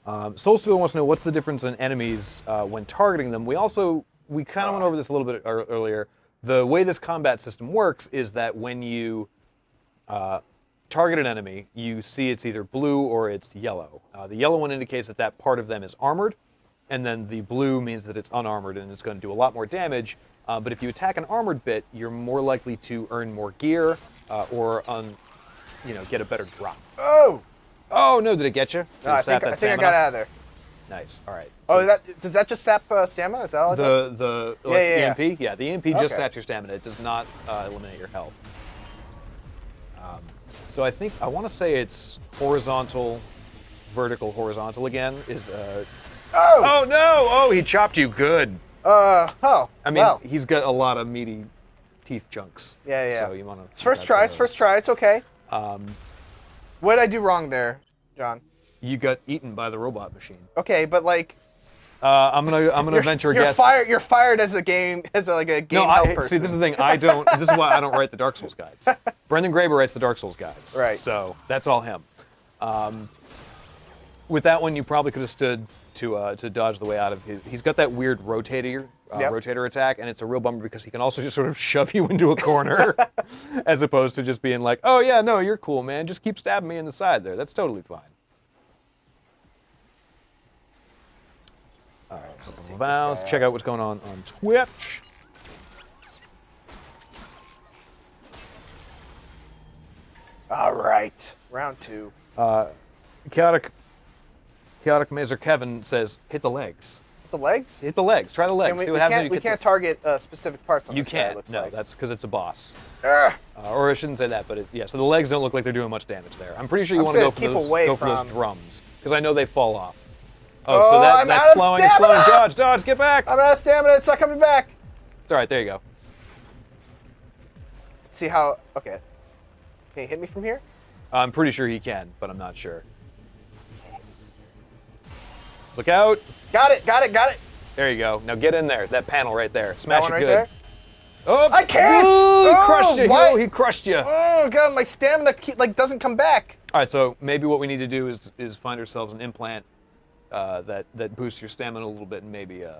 Speaker 2: Soulstealer wants to know what's the difference in enemies when targeting them. We kind of went over this a little bit earlier. The way this combat system works is that when you target an enemy, you see it's either blue or it's yellow. The yellow one indicates that that part of them is armored, and then the blue means that it's unarmored and it's going to do a lot more damage. But if you attack an armored bit, you're more likely to earn more gear or get a better drop.
Speaker 1: Oh!
Speaker 2: Oh no! Did it get you? Did
Speaker 1: No,
Speaker 2: it
Speaker 1: I
Speaker 2: sap
Speaker 1: think
Speaker 2: that
Speaker 1: I
Speaker 2: stamina?
Speaker 1: got out of there.
Speaker 2: Nice. All right.
Speaker 1: Oh, does that just sap stamina? Is that all it does?
Speaker 2: The
Speaker 1: Yeah.
Speaker 2: EMP? Yeah, the EMP just
Speaker 1: Okay.
Speaker 2: saps your stamina. It does not eliminate your health. So I want to say it's horizontal, vertical, horizontal again is.
Speaker 1: Oh!
Speaker 2: Oh no! Oh, he chopped you good.
Speaker 1: Oh.
Speaker 2: I mean,
Speaker 1: well.
Speaker 2: he's got a lot of meaty teeth chunks.
Speaker 1: Yeah.
Speaker 2: So you want to.
Speaker 1: It's first try. It's okay. What did I do wrong there, John?
Speaker 2: You got eaten by the robot machine.
Speaker 1: Okay, but like.
Speaker 2: I'm gonna venture a guess.
Speaker 1: You're fired as a game help person.
Speaker 2: See, this is the thing. This is why I don't write the Dark Souls guides. Brendan Graber writes the Dark Souls guides.
Speaker 1: Right.
Speaker 2: So that's all him. With that one, you probably could have stood to dodge the way out of his. He's got that weird rotator attack, and it's a real bummer because he can also just sort of shove you into a corner, as opposed to just being like, "Oh yeah, no, you're cool, man. Just keep stabbing me in the side there. That's totally fine." All right, let's check out what's going on Twitch.
Speaker 1: All right, round 2.
Speaker 2: Chaotic Mazer Kevin says, "Hit the legs."
Speaker 1: The legs?
Speaker 2: Hit the legs. Try the legs. See what happens.
Speaker 1: We can't target specific parts on
Speaker 2: You
Speaker 1: this guy, it
Speaker 2: can't.
Speaker 1: looks
Speaker 2: No,
Speaker 1: like.
Speaker 2: that's because it's a boss.
Speaker 1: Ugh.
Speaker 2: Or I shouldn't say that, but yeah. So the legs don't look like they're doing much damage there. I'm pretty sure you
Speaker 1: I'm
Speaker 2: want to
Speaker 1: saying
Speaker 2: go
Speaker 1: keep away
Speaker 2: for those
Speaker 1: from-
Speaker 2: drums because I know they fall off.
Speaker 1: Oh,
Speaker 2: So
Speaker 1: I'm
Speaker 2: that's
Speaker 1: out of
Speaker 2: slowing.
Speaker 1: stamina!
Speaker 2: It's slowing. Dodge, get back.
Speaker 1: I'm out of stamina. It's not coming back.
Speaker 2: It's all right. There you go.
Speaker 1: See how? Okay. Can you hit me from here?
Speaker 2: I'm pretty sure he can, but I'm not sure. Look out.
Speaker 1: Got it.
Speaker 2: There you go. Now get in there. That panel right there. Smash
Speaker 1: That one
Speaker 2: it
Speaker 1: right
Speaker 2: good.
Speaker 1: there?
Speaker 2: Oh,
Speaker 1: I can't!
Speaker 2: Ooh, he
Speaker 1: Oh,
Speaker 2: crushed you.
Speaker 1: what?
Speaker 2: He crushed you.
Speaker 1: Oh god, my stamina doesn't come back.
Speaker 2: All right, so maybe what we need to do is find ourselves an implant that boosts your stamina a little bit and maybe
Speaker 1: This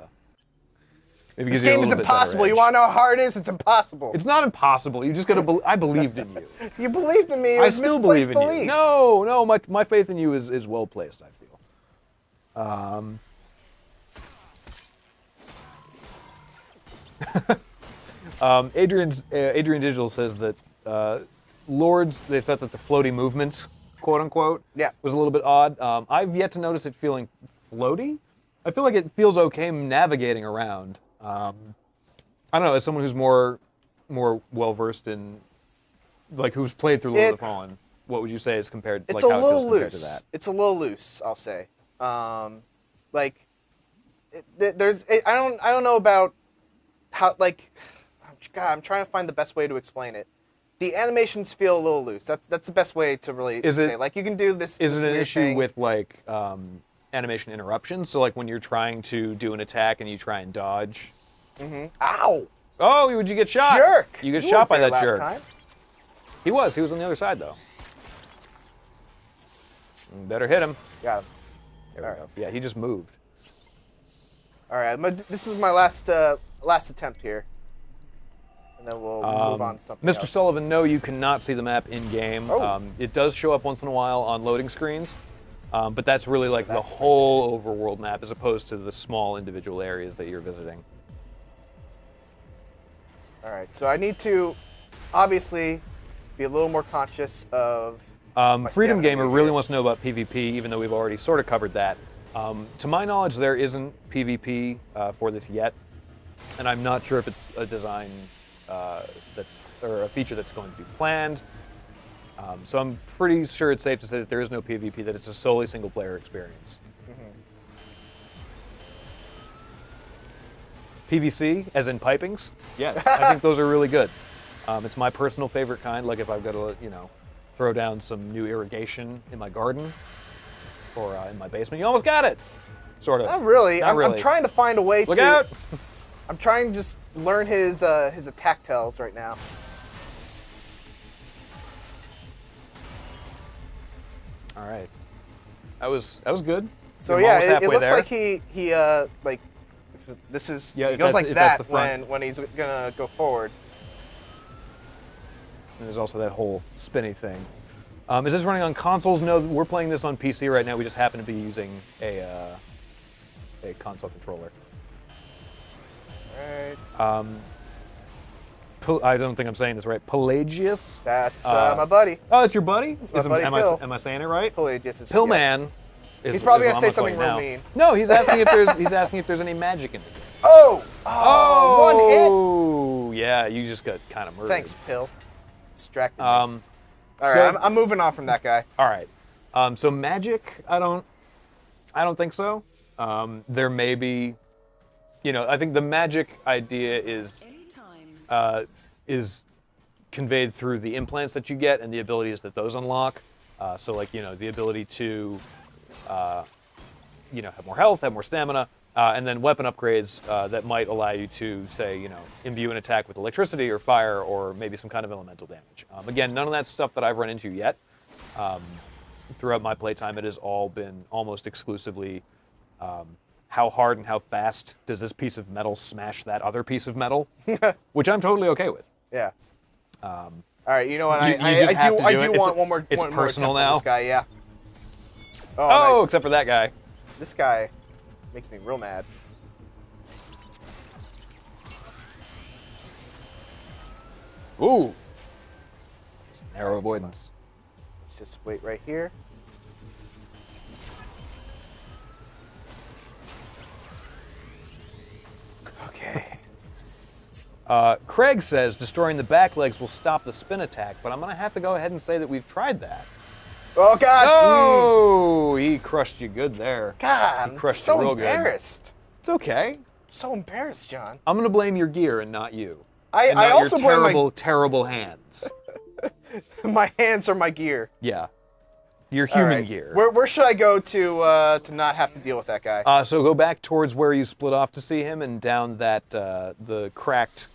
Speaker 2: gives you a
Speaker 1: game is
Speaker 2: little bit better
Speaker 1: impossible. You
Speaker 2: edge.
Speaker 1: want to know how hard it is? It's impossible.
Speaker 2: It's not impossible. You just gotta. I believed in you.
Speaker 1: You believed in me. It
Speaker 2: I
Speaker 1: was
Speaker 2: still believe
Speaker 1: misplaced
Speaker 2: in
Speaker 1: belief.
Speaker 2: you. No, my faith in you is well placed. I feel. Adrian Digital says that Lords, they thought that the floaty movement, quote unquote, was a little bit odd. I've yet to notice it feeling floaty. I feel like it feels okay navigating around. I don't know, as someone who's more well versed in, like, who's played through Lord of the Fallen, what would you say is compared?
Speaker 1: It's
Speaker 2: like,
Speaker 1: a
Speaker 2: how it
Speaker 1: little
Speaker 2: feels compared
Speaker 1: loose.
Speaker 2: to that?
Speaker 1: It's a little loose, I'll say. I don't know about how, like, God, I'm trying to find the best way to explain it. The animations feel a little loose. That's the best way to really say. Like, you can do this.
Speaker 2: Is
Speaker 1: this
Speaker 2: it an
Speaker 1: weird
Speaker 2: issue
Speaker 1: thing.
Speaker 2: with, like, animation interruptions? So, like, when you're trying to do an attack and you try and dodge.
Speaker 1: Ow!
Speaker 2: Oh, would you get shot?
Speaker 1: Jerk!
Speaker 2: You get
Speaker 1: You
Speaker 2: shot
Speaker 1: weren't
Speaker 2: by
Speaker 1: there
Speaker 2: that
Speaker 1: last
Speaker 2: jerk.
Speaker 1: time.
Speaker 2: He was on the other side, though. Better hit him.
Speaker 1: Got him.
Speaker 2: There we go. Yeah, he just moved.
Speaker 1: All right, this is my last attempt here, and then we'll move on to something
Speaker 2: Mr.
Speaker 1: else.
Speaker 2: Sullivan, no, you cannot see the map in game.
Speaker 1: Oh.
Speaker 2: It does show up once in a while on loading screens, but that's really like the whole overworld map as opposed to the small individual areas that you're visiting.
Speaker 1: All right, so I need to obviously be a little more conscious of. My
Speaker 2: Freedom
Speaker 1: stamina
Speaker 2: Gamer
Speaker 1: here.
Speaker 2: really wants to know about PvP, even though we've already sort of covered that. To my knowledge, there isn't PvP for this yet, and I'm not sure if it's a design or a feature that's going to be planned. So I'm pretty sure it's safe to say that there is no PvP, that it's a solely single-player experience. PvC, as in pipings, yes, I think those are really good. It's my personal favorite kind. Like if I've got to, throw down some new irrigation in my garden or in my basement. You almost got it, sort of.
Speaker 1: Not really.
Speaker 2: Not really.
Speaker 1: I'm trying to find a way
Speaker 2: Look
Speaker 1: to.
Speaker 2: out!
Speaker 1: I'm trying to just learn his attack tells right now.
Speaker 2: All right, that was good.
Speaker 1: So
Speaker 2: You're almost
Speaker 1: yeah, it
Speaker 2: halfway
Speaker 1: looks
Speaker 2: there.
Speaker 1: like he like if this is
Speaker 2: Yeah,
Speaker 1: he
Speaker 2: if
Speaker 1: goes
Speaker 2: that's-
Speaker 1: like
Speaker 2: if that's
Speaker 1: that
Speaker 2: the front.
Speaker 1: when he's gonna go forward.
Speaker 2: And there's also that whole spinny thing. Is this running on consoles? No, we're playing this on PC right now. We just happen to be using a console controller.
Speaker 1: All right.
Speaker 2: I don't think I'm saying this right. Pelagius?
Speaker 1: That's my buddy.
Speaker 2: Oh, it's your buddy?
Speaker 1: my buddy Pill.
Speaker 2: Am I saying it right?
Speaker 1: Pelagius is
Speaker 2: Pillman.
Speaker 1: He's probably
Speaker 2: is
Speaker 1: gonna
Speaker 2: what
Speaker 1: say
Speaker 2: I'm
Speaker 1: something
Speaker 2: calling
Speaker 1: real
Speaker 2: now.
Speaker 1: mean.
Speaker 2: No, he's asking if there's any magic in the game.
Speaker 1: Oh,
Speaker 2: Oh, yeah, you just got kind of
Speaker 1: one
Speaker 2: murdered.
Speaker 1: hit. Thanks, Pill. Distracted me.
Speaker 2: Um,
Speaker 1: All right,
Speaker 2: so-
Speaker 1: I'm moving on from that guy.
Speaker 2: all right. So magic, I don't think so. There may be, I think the magic idea is
Speaker 4: Anytime.
Speaker 2: is conveyed through the implants that you get and the abilities that those unlock. So like, the ability to, have more health, have more stamina, and then weapon upgrades that might allow you to, say, imbue an attack with electricity or fire or maybe some kind of elemental damage. Again, none of that stuff that I've run into yet. Throughout my playtime, it has all been almost exclusively how hard and how fast does this piece of metal smash that other piece of metal, which I'm totally okay with.
Speaker 1: Yeah. All right, you know what?
Speaker 2: I
Speaker 1: do want one more.
Speaker 2: It's
Speaker 1: one
Speaker 2: personal
Speaker 1: more attempt on
Speaker 2: now.
Speaker 1: this guy, yeah.
Speaker 2: Oh, except for that guy.
Speaker 1: This guy makes me real mad.
Speaker 2: Ooh. Arrow avoidance.
Speaker 1: Let's just wait right here. Okay.
Speaker 2: Craig says destroying the back legs will stop the spin attack, but I'm going to have to go ahead and say that we've tried that.
Speaker 1: Oh, God!
Speaker 2: Oh, he crushed you good there.
Speaker 1: God,
Speaker 2: he crushed
Speaker 1: I'm so
Speaker 2: you real good.
Speaker 1: embarrassed.
Speaker 2: It's okay.
Speaker 1: I'm so embarrassed, John.
Speaker 2: I'm going to blame your gear and not you.
Speaker 1: I also
Speaker 2: your
Speaker 1: blame my...
Speaker 2: terrible hands.
Speaker 1: My hands are my gear.
Speaker 2: Yeah. Your human
Speaker 1: right.
Speaker 2: gear.
Speaker 1: Where should I go to not have to deal with that guy?
Speaker 2: So go back towards where you split off to see him and down that the cracked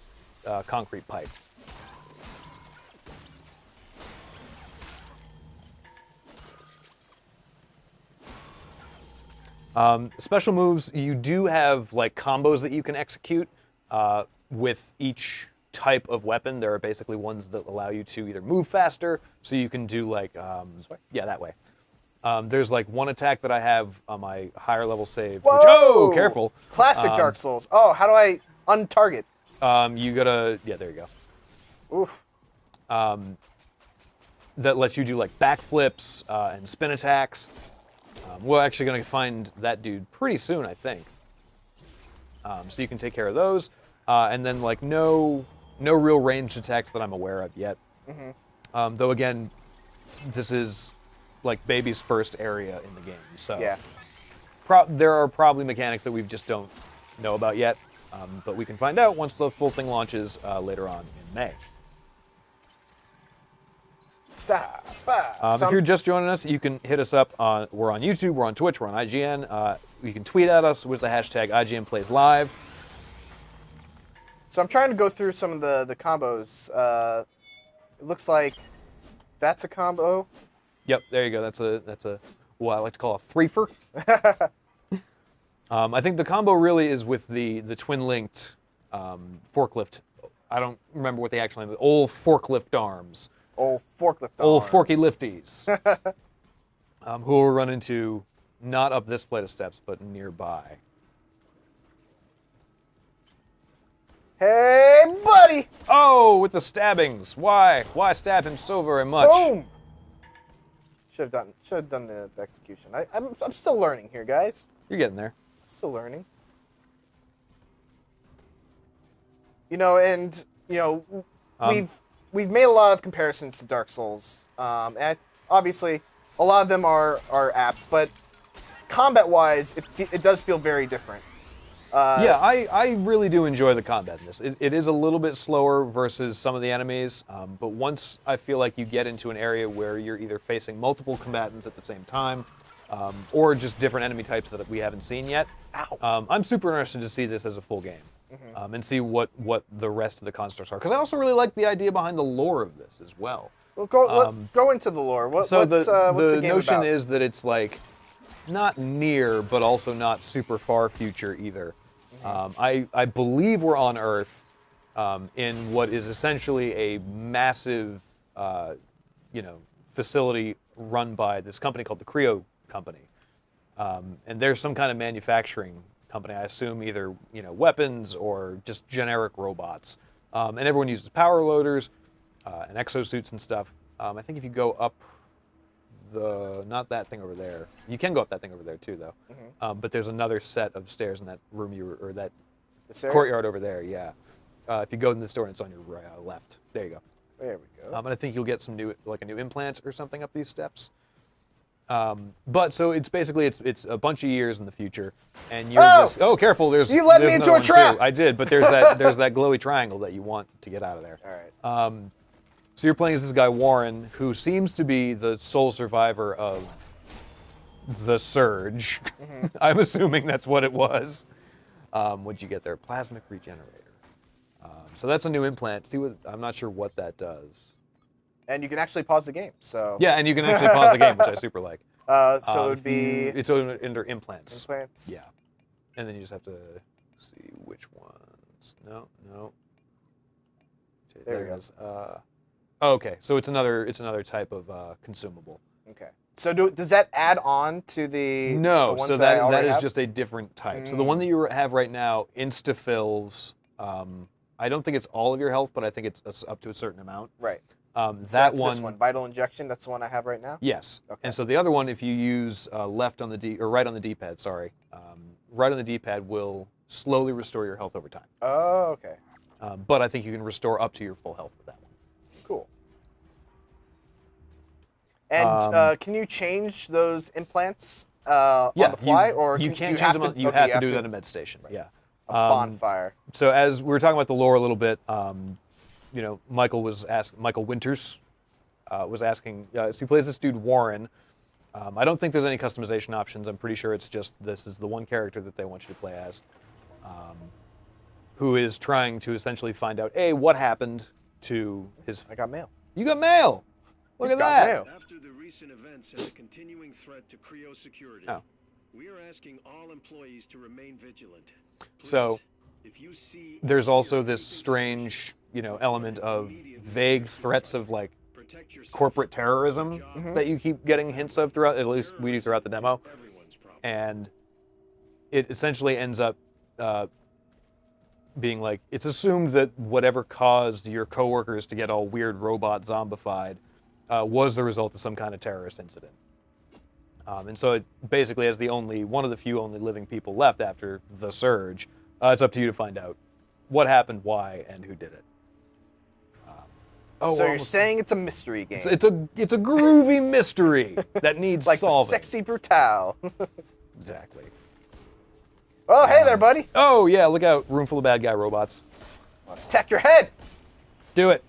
Speaker 2: concrete pipe. Special moves, you do have like combos that you can execute with each type of weapon. There are basically ones that allow you to either move faster, so you can do like, yeah, that way. There's like one attack that I have on my higher level save.
Speaker 1: Whoa!
Speaker 2: Which, oh, careful.
Speaker 1: Classic Dark Souls. Oh, how do I untarget?
Speaker 2: You gotta, yeah, there you go.
Speaker 1: Oof.
Speaker 2: That lets you do like backflips and spin attacks. We're actually going to find that dude pretty soon, I think. So you can take care of those. And then like no real ranged attacks that I'm aware of yet. Mm-hmm. Though again, this is like baby's first area in the game. So
Speaker 1: yeah.
Speaker 2: There are probably mechanics that we just don't know about yet. But we can find out once the full thing launches later on in May. If you're just joining us, you can hit us up we're on YouTube, we're on Twitch, we're on IGN. You can tweet at us with the hashtag IGNPlaysLive.
Speaker 1: So I'm trying to go through some of the combos. It looks like that's a combo.
Speaker 2: Yep, there you go. That's a what I like to call a threefer. I think the combo really is with the twin-linked forklift. I don't remember what the actual name is. Old forklift arms.
Speaker 1: Old forklift arms.
Speaker 2: Old forky lifties. Who will run into not up this flight of steps, but nearby.
Speaker 1: Hey, buddy!
Speaker 2: Oh, with the stabbings. Why? Why stab him so very much?
Speaker 1: Boom! Should have done the execution. I'm still learning here, guys.
Speaker 2: You're getting there.
Speaker 1: Still learning. And we've made a lot of comparisons to Dark Souls, and obviously a lot of them are apt, but combat-wise, it does feel very different.
Speaker 2: Yeah, I really do enjoy the combat in this. It is a little bit slower versus some of the enemies, but once I feel like you get into an area where you're either facing multiple combatants at the same time, or just different enemy types that we haven't seen yet, I'm super interested to see this as a full game. Mm-hmm. And see what the rest of the constructs are. Because I also really like the idea behind the lore of this as well.
Speaker 1: Well, go into the lore. What's the game
Speaker 2: notion
Speaker 1: about?
Speaker 2: is that it's like not near, but also not super far future either. Mm-hmm. I believe we're on Earth in what is essentially a massive, facility run by this company called the Creo Company, and there's some kind of manufacturing company, I assume either weapons or just generic robots, and everyone uses power loaders and exosuits and stuff. I think if you go up not that thing over there, you can go up that thing over there too though. Mm-hmm. But there's another set of stairs in that room or that courtyard over there. Yeah, if you go in this door and it's on your left, there you go.
Speaker 1: There we go.
Speaker 2: And I think you'll get some new a new implant or something up these steps. But so it's basically it's a bunch of years in the future, and you're careful.
Speaker 1: You led me
Speaker 2: there's
Speaker 1: into
Speaker 2: another
Speaker 1: a
Speaker 2: one,
Speaker 1: trap.
Speaker 2: too. I did, but there's that glowy triangle that you want to get out of there.
Speaker 1: All right.
Speaker 2: So you're playing as this guy Warren, who seems to be the sole survivor of the surge.
Speaker 1: Mm-hmm.
Speaker 2: I'm assuming that's what it was. What'd you get there? Plasmic regenerator. So that's a new implant. I'm not sure what that does.
Speaker 1: And you can actually pause the game. So
Speaker 2: Yeah, and you can actually pause the game, which I super like.
Speaker 1: So it would be
Speaker 2: It's under implants.
Speaker 1: implants.
Speaker 2: Yeah, and then you just have to see which ones. No.
Speaker 1: There we go.
Speaker 2: it is. Okay, so it's another type of consumable.
Speaker 1: Okay. So does that add on to the
Speaker 2: No,
Speaker 1: ones
Speaker 2: so
Speaker 1: that I
Speaker 2: that
Speaker 1: already
Speaker 2: is
Speaker 1: have?
Speaker 2: just a different type. So the one that you have right now insta-fills. I don't think it's all of your health, but I think it's up to a certain amount.
Speaker 1: Right. So
Speaker 2: That
Speaker 1: that's
Speaker 2: one.
Speaker 1: this one, vital injection. That's the one I have right now.
Speaker 2: Yes.
Speaker 1: Okay.
Speaker 2: And so the other one, if you use left on the right on the D-pad, right on the D-pad will slowly restore your health over time.
Speaker 1: Oh, okay.
Speaker 2: But I think you can restore up to your full health with that one.
Speaker 1: Cool. And can you change those implants on the fly, or
Speaker 2: you
Speaker 1: do
Speaker 2: can't
Speaker 1: you
Speaker 2: change
Speaker 1: have
Speaker 2: them.
Speaker 1: to,
Speaker 2: You
Speaker 1: okay,
Speaker 2: have to do it at a med station. Yeah.
Speaker 1: a bonfire?
Speaker 2: So as we were talking about the lore a little bit, Michael Winters was asking. So he plays this dude Warren. I don't think there's any customization options. I'm pretty sure it's just this is the one character that they want you to play as, who is trying to essentially find out what happened to his.
Speaker 1: I got mail.
Speaker 2: You got mail. Look
Speaker 1: You've
Speaker 2: at
Speaker 1: got
Speaker 2: that.
Speaker 1: mail.
Speaker 5: After the recent events and the continuing threat to Creo security,
Speaker 2: Oh.
Speaker 5: we are asking all employees to remain vigilant. Please,
Speaker 2: So,
Speaker 5: if you see
Speaker 2: There's
Speaker 5: or
Speaker 2: also
Speaker 5: hear
Speaker 2: this
Speaker 5: anything
Speaker 2: strange,
Speaker 5: suspicious,
Speaker 2: element of
Speaker 5: immediately
Speaker 2: vague
Speaker 5: report
Speaker 2: threats
Speaker 5: it.
Speaker 2: of like
Speaker 5: Protect yourself,
Speaker 2: corporate terrorism
Speaker 5: your
Speaker 2: that you keep getting hints of throughout. At least we do throughout the demo,
Speaker 5: everyone's problem.
Speaker 2: and it essentially ends up being like it's assumed that whatever caused your coworkers to get all weird robot zombified was the result of some kind of terrorist incident. And so it basically, as one of the few only living people left after the surge, it's up to you to find out what happened, why, and who did it.
Speaker 1: So you're saying it's a mystery game,
Speaker 2: it's a groovy mystery that needs
Speaker 1: like the
Speaker 2: solving.
Speaker 1: sexy brutal.
Speaker 2: Exactly.
Speaker 1: Oh, hey there, buddy.
Speaker 2: Oh yeah, look out! Room full of bad guy robots.
Speaker 1: Attack your head,
Speaker 2: Do it.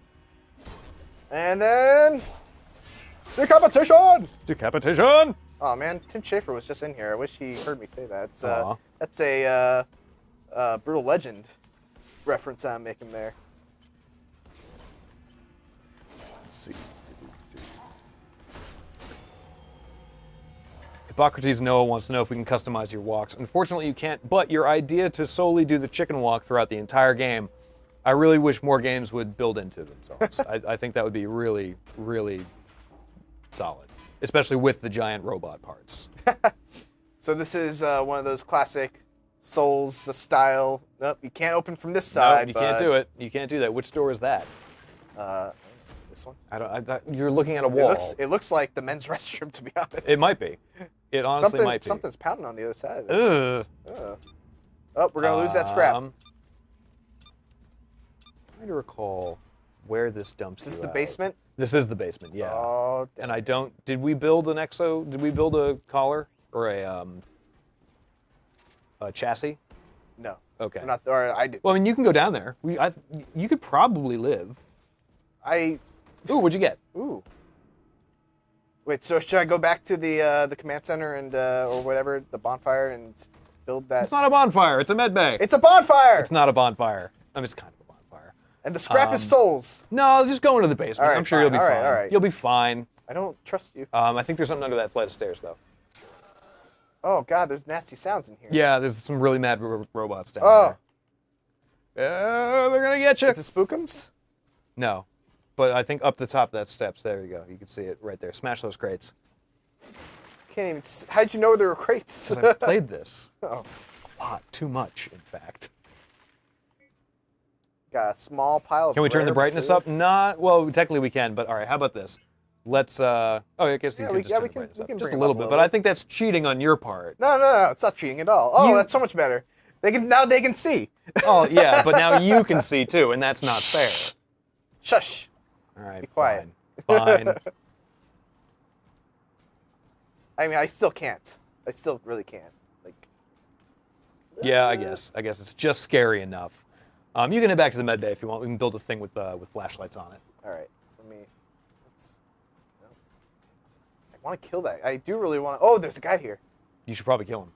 Speaker 1: and then decapitation.
Speaker 2: Decapitation.
Speaker 1: Oh man, Tim Schafer was just in here. I wish he heard me say that.
Speaker 2: Aw.
Speaker 1: That's a Brutal Legend reference I'm making there.
Speaker 2: Let's see. Hippocrates Noah wants to know if we can customize your walks. Unfortunately, you can't, but your idea to solely do the chicken walk throughout the entire game, I really wish more games would build into themselves. I think that would be really, really solid, especially with the giant robot parts.
Speaker 1: So this is one of those classic Souls style. Nope, you can't open from this side.
Speaker 2: No, you can't do it. You can't do that. Which door is that?
Speaker 1: This one.
Speaker 2: You're looking at a wall.
Speaker 1: It looks like the men's restroom, to be honest.
Speaker 2: It might be. It honestly might be.
Speaker 1: Something's pounding on the other side of it.
Speaker 2: Ugh.
Speaker 1: Oh, we're gonna lose that scrap.
Speaker 2: I'm trying to recall where this dumps
Speaker 1: Is this
Speaker 2: you
Speaker 1: the
Speaker 2: out.
Speaker 1: basement?
Speaker 2: This is the basement, yeah.
Speaker 1: Oh, damn.
Speaker 2: And I don't. Did we build an exo? Did we build a collar or a chassis?
Speaker 1: No.
Speaker 2: Okay.
Speaker 1: I'm not. Or I did.
Speaker 2: Well, I mean, you can go down there. You could probably live. Ooh, what'd you get?
Speaker 1: Ooh. Wait. So should I go back to the command center and or whatever, the bonfire, and build that?
Speaker 2: It's not a bonfire. It's a med bay.
Speaker 1: It's a bonfire.
Speaker 2: It's not a bonfire. I mean, it's kind of a bonfire.
Speaker 1: And the scrap is souls.
Speaker 2: No, just go into the basement.
Speaker 1: All right,
Speaker 2: I'm sure
Speaker 1: fine.
Speaker 2: you'll be
Speaker 1: All right,
Speaker 2: fine.
Speaker 1: all right.
Speaker 2: You'll be fine.
Speaker 1: I don't trust you.
Speaker 2: I think there's something under that flight of stairs, though.
Speaker 1: Oh God, there's nasty sounds in here.
Speaker 2: Yeah, there's some really mad robots down
Speaker 1: Oh.
Speaker 2: there. They're gonna get you.
Speaker 1: Is it Spookums?
Speaker 2: No, but I think up the top of that steps. There you go. You can see it right there. Smash those crates.
Speaker 1: Can't even. How'd you know there were crates?
Speaker 2: 'Cause I've played this
Speaker 1: Oh.
Speaker 2: a lot, too much, in fact.
Speaker 1: Got a small pile of.
Speaker 2: Can we turn the
Speaker 1: rare
Speaker 2: brightness
Speaker 1: material.
Speaker 2: up? Not well. Technically we can, but all right. How about this? Let's. Oh, I guess you
Speaker 1: Yeah,
Speaker 2: can
Speaker 1: we-
Speaker 2: just
Speaker 1: yeah,
Speaker 2: turn
Speaker 1: we
Speaker 2: the
Speaker 1: can-
Speaker 2: brightness
Speaker 1: we
Speaker 2: up
Speaker 1: can
Speaker 2: just
Speaker 1: bring
Speaker 2: a
Speaker 1: it
Speaker 2: little
Speaker 1: up a
Speaker 2: bit.
Speaker 1: little
Speaker 2: But I
Speaker 1: bit.
Speaker 2: think that's cheating on your part.
Speaker 1: No, it's not cheating at all. Oh,
Speaker 2: You-
Speaker 1: that's so much better. Now they can see.
Speaker 2: Oh yeah, but now you can see too, and that's not fair.
Speaker 1: Shush.
Speaker 2: All right.
Speaker 1: Be quiet.
Speaker 2: Fine.
Speaker 1: I mean, I still can't. I still really can't. Like.
Speaker 2: Yeah, I guess it's just scary enough. You can head back to the med bay if you want. We can build a thing with flashlights on it.
Speaker 1: All right. Let's. No. I want to kill that. I do really want to. Oh, there's a guy here.
Speaker 2: You should probably kill him.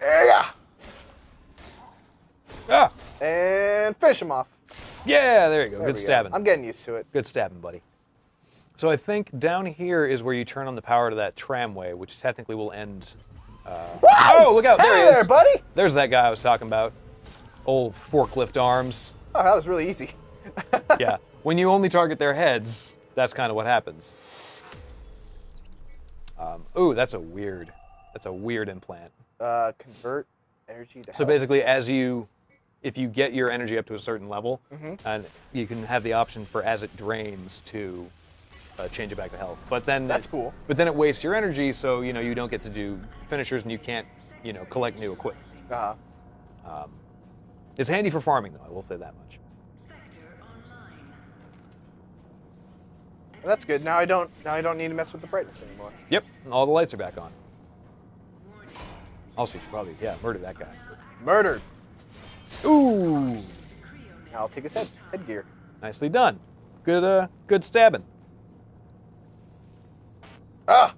Speaker 1: Yeah.
Speaker 2: Ah!
Speaker 1: And finish him off.
Speaker 2: Yeah, there you go.
Speaker 1: There
Speaker 2: Good
Speaker 1: we go.
Speaker 2: stabbing.
Speaker 1: I'm getting used to it.
Speaker 2: Good stabbing, buddy. So I think down here is where you turn on the power to that tramway, which technically will end. Oh, look out! There
Speaker 1: Hey
Speaker 2: he is.
Speaker 1: there, buddy.
Speaker 2: There's that guy I was talking about. Old forklift arms.
Speaker 1: Oh, that was really easy.
Speaker 2: Yeah. When you only target their heads, that's kind of what happens. Ooh, that's a weird implant.
Speaker 1: Convert energy to
Speaker 2: So
Speaker 1: health.
Speaker 2: basically, if you get your energy up to a certain level, and you can have the option for as it drains to change it back to health. But then
Speaker 1: That's cool.
Speaker 2: But then it wastes your energy, so you don't get to do finishers, and you can't collect new equipment.
Speaker 1: Uh-huh.
Speaker 2: It's handy for farming, though. I will say that much.
Speaker 1: Well, that's good. Now I don't need to mess with the brightness anymore.
Speaker 2: Yep, all the lights are back on. Also, you should probably murder that guy.
Speaker 1: Murdered.
Speaker 2: Ooh,
Speaker 1: I'll take his headgear.
Speaker 2: nicely done. Good stabbing.
Speaker 1: Ah!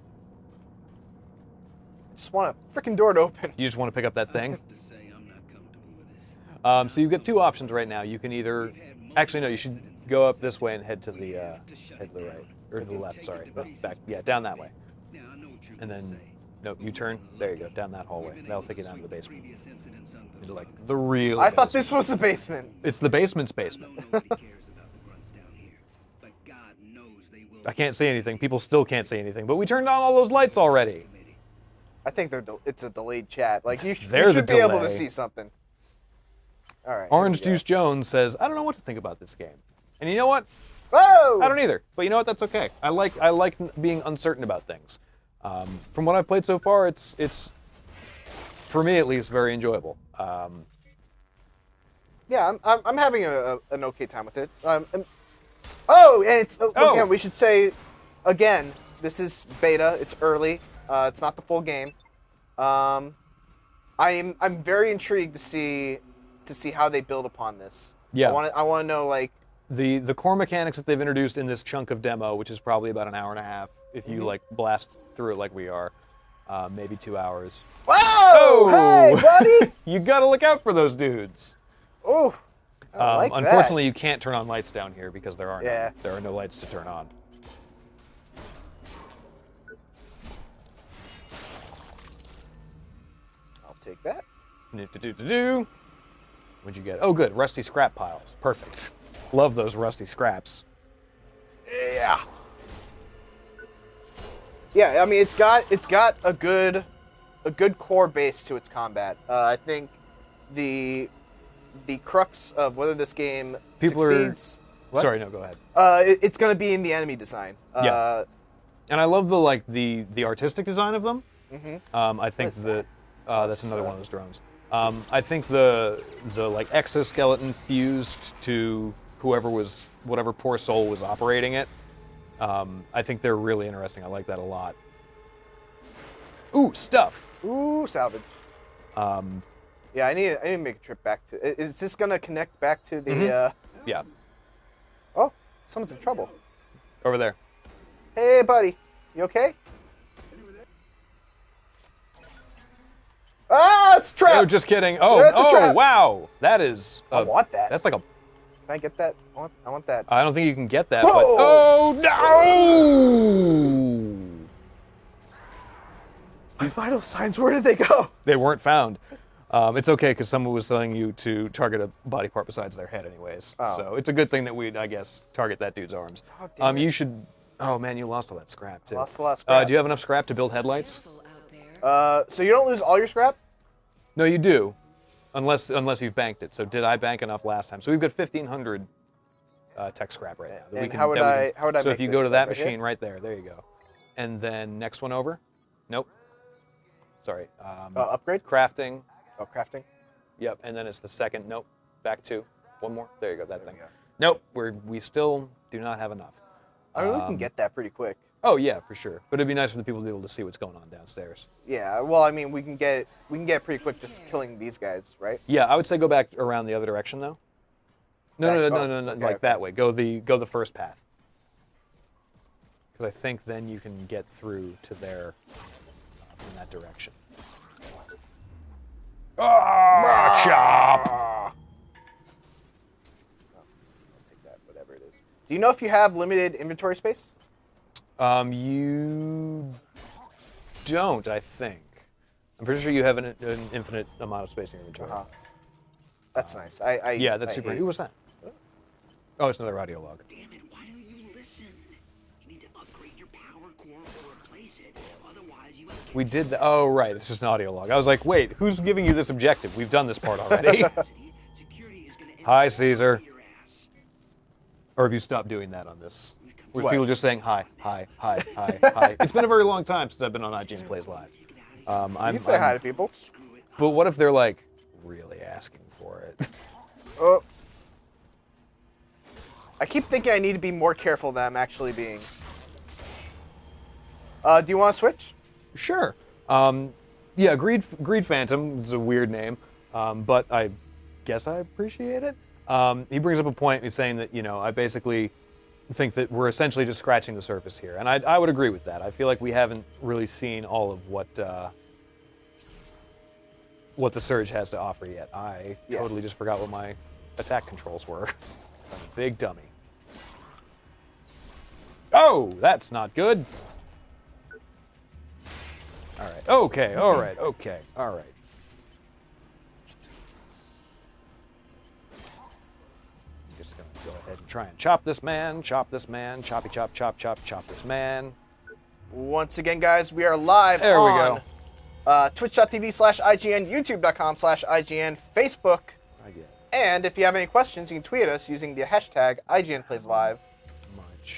Speaker 1: I just want a freaking door to open.
Speaker 2: You just want to pick up that thing.
Speaker 5: To say I'm not comfortable with this.
Speaker 2: So you've got two options right now. You can either, actually no, you should go up this way and head to the right or to the left. Sorry, back. Yeah, down that way.
Speaker 5: Now, I know what you're
Speaker 2: And
Speaker 5: gonna
Speaker 2: then,
Speaker 5: say.
Speaker 2: nope, you turn. There you go, down that hallway. That'll take you down to the basement.
Speaker 5: Previous incidents unfold.
Speaker 2: Into like the real.
Speaker 1: I thought
Speaker 2: basement.
Speaker 1: this was the basement.
Speaker 2: It's the basement's
Speaker 5: No,
Speaker 2: basement.
Speaker 5: nobody cares about the grunts down here. But God knows they will.
Speaker 2: I can't say anything. People still can't say anything. But we turned on all those lights already.
Speaker 1: I think it's a delayed chat. Like you
Speaker 2: They're the
Speaker 1: should be able to
Speaker 2: delay.
Speaker 1: see something. All right.
Speaker 2: Orange
Speaker 1: here we
Speaker 2: Juice Jones says, "I don't know what to think about this game." And you know what?
Speaker 1: go. Whoa!
Speaker 2: I don't either. But you know what? That's okay. I like being uncertain about things. From what I've played so far, it's for me at least very enjoyable.
Speaker 1: Yeah, I'm having an okay time with it. And it's
Speaker 2: Oh.
Speaker 1: again. We should say again. This is beta. It's early. It's not the full game. I'm very intrigued to see how they build upon this.
Speaker 2: Yeah.
Speaker 1: I want to know like
Speaker 2: The core mechanics that they've introduced in this chunk of demo, which is probably about an hour and a half, if you like blast through it like we are, maybe 2 hours.
Speaker 1: whoa! Hey, buddy!
Speaker 2: You gotta look out for those dudes.
Speaker 1: Oh, I like that.
Speaker 2: Unfortunately, you can't turn on lights down here because there are
Speaker 1: Yeah.
Speaker 2: no lights to turn on.
Speaker 1: I'll take that.
Speaker 2: Do-do-do-do-do. What'd you get? Oh, good. Rusty scrap piles. Perfect. Love those rusty scraps.
Speaker 1: Yeah. Yeah, I mean it's got a good core base to its combat. I think the crux of whether this game
Speaker 2: People
Speaker 1: succeeds.
Speaker 2: are. Sorry, no, go ahead.
Speaker 1: It's going to be in the enemy design.
Speaker 2: Yeah. And I love the artistic design of them. I think
Speaker 1: is
Speaker 2: that that's another one of those drones. I think the like exoskeleton fused to whatever poor soul was operating it. I think they're really interesting. I like that a lot. Ooh, stuff.
Speaker 1: Ooh, salvage. Yeah, I need to make a trip back to. Is this going to connect back to the?
Speaker 2: Yeah,
Speaker 1: Oh, someone's in trouble.
Speaker 2: over there.
Speaker 1: Hey, buddy, you okay? Ah, it's a trap.
Speaker 2: Oh, just kidding. Oh,
Speaker 1: That's a trap.
Speaker 2: Wow. That is.
Speaker 1: I want that.
Speaker 2: That's like a.
Speaker 1: Can I get that? I want that.
Speaker 2: I don't think you can get that.
Speaker 1: Whoa!
Speaker 2: But oh no!
Speaker 1: My vital signs. Where did they go?
Speaker 2: They weren't found. It's okay because someone was telling you to target a body part besides their head, anyways.
Speaker 1: Oh.
Speaker 2: So it's a good thing that we'd, I guess, target that dude's arms.
Speaker 1: Oh, damn it.
Speaker 2: You should. Oh man, you lost all that scrap too.
Speaker 1: Lost a lot of scrap.
Speaker 2: Do you have enough scrap to build headlights?
Speaker 4: Careful out there.
Speaker 1: So you don't lose all your scrap?
Speaker 2: No, you do, unless you've banked it. So did I bank enough last time? So we've got 1,500 tech scrap right now. that we
Speaker 1: And
Speaker 2: can-
Speaker 1: how would
Speaker 2: that we can-
Speaker 1: I- how would I
Speaker 2: So if
Speaker 1: make
Speaker 2: you
Speaker 1: this
Speaker 2: go to that
Speaker 1: right here?
Speaker 2: machine right there, there you go, and then next one over. Nope. Sorry.
Speaker 1: Upgrade?
Speaker 2: Crafting.
Speaker 1: Oh, crafting.
Speaker 2: Yep. And then it's the second. Nope. Back two. One more. There you go. That thing.
Speaker 1: we go.
Speaker 2: Nope. We still do not have enough.
Speaker 1: I mean, we can get that pretty quick.
Speaker 2: Oh yeah, for sure. But it'd be nice for the people to be able to see what's going on downstairs.
Speaker 1: Yeah, well, I mean, we can get it pretty quick just killing these guys, right?
Speaker 2: Yeah, I would say go back around the other direction though. No,
Speaker 1: Okay,
Speaker 2: like
Speaker 1: okay.
Speaker 2: that way. Go the first path. Because I think then you can get through to there in that direction. Ah, chop!
Speaker 1: Take that, whatever it is. Do you know if you have limited inventory space?
Speaker 2: You don't, I think. I'm pretty sure you have an infinite amount of space in your inventory.
Speaker 1: That's nice.
Speaker 2: Yeah, that's
Speaker 1: I
Speaker 2: super.
Speaker 1: hate-
Speaker 2: Who was that? Oh, it's another audio log.
Speaker 3: Damn it, why don't you listen? You need to upgrade your power core or replace it. Otherwise, you have to
Speaker 2: We did the. Oh, right. It's just an audio log. I was like, wait, who's giving you this objective? We've done this part already.
Speaker 3: security is gonna
Speaker 2: Hi, Caesar.
Speaker 3: your ass.
Speaker 2: Or have you stopped doing that on this? With
Speaker 1: What?
Speaker 2: people just saying hi, hi, hi, hi, hi. It's been a very long time since I've been on IGN Plays Live.
Speaker 1: You can say hi to people.
Speaker 2: But what if they're like really asking for it?
Speaker 1: Oh. I keep thinking I need to be more careful than I'm actually being. Do you want to switch?
Speaker 2: Sure. Yeah, Greed Phantom is a weird name, but I guess I appreciate it. He brings up a point. He's saying that, I basically think that we're essentially just scratching the surface here. And I would agree with that. I feel like we haven't really seen all of what the Surge has to offer yet. I totally just forgot what my attack controls were. I'm a big dummy. Oh, that's not good. All right. Okay. All right. Okay. All right. I'm just going to go ahead and try and chop this man, choppy chop, chop, chop, chop this man.
Speaker 1: Once again, guys, we are live
Speaker 2: There we
Speaker 1: on
Speaker 2: go.
Speaker 1: twitch.tv/IGN, youtube.com/IGN, Facebook.
Speaker 2: I get
Speaker 1: And if you have any questions, you can tweet us using the hashtag IGNPlaysLive.
Speaker 2: much.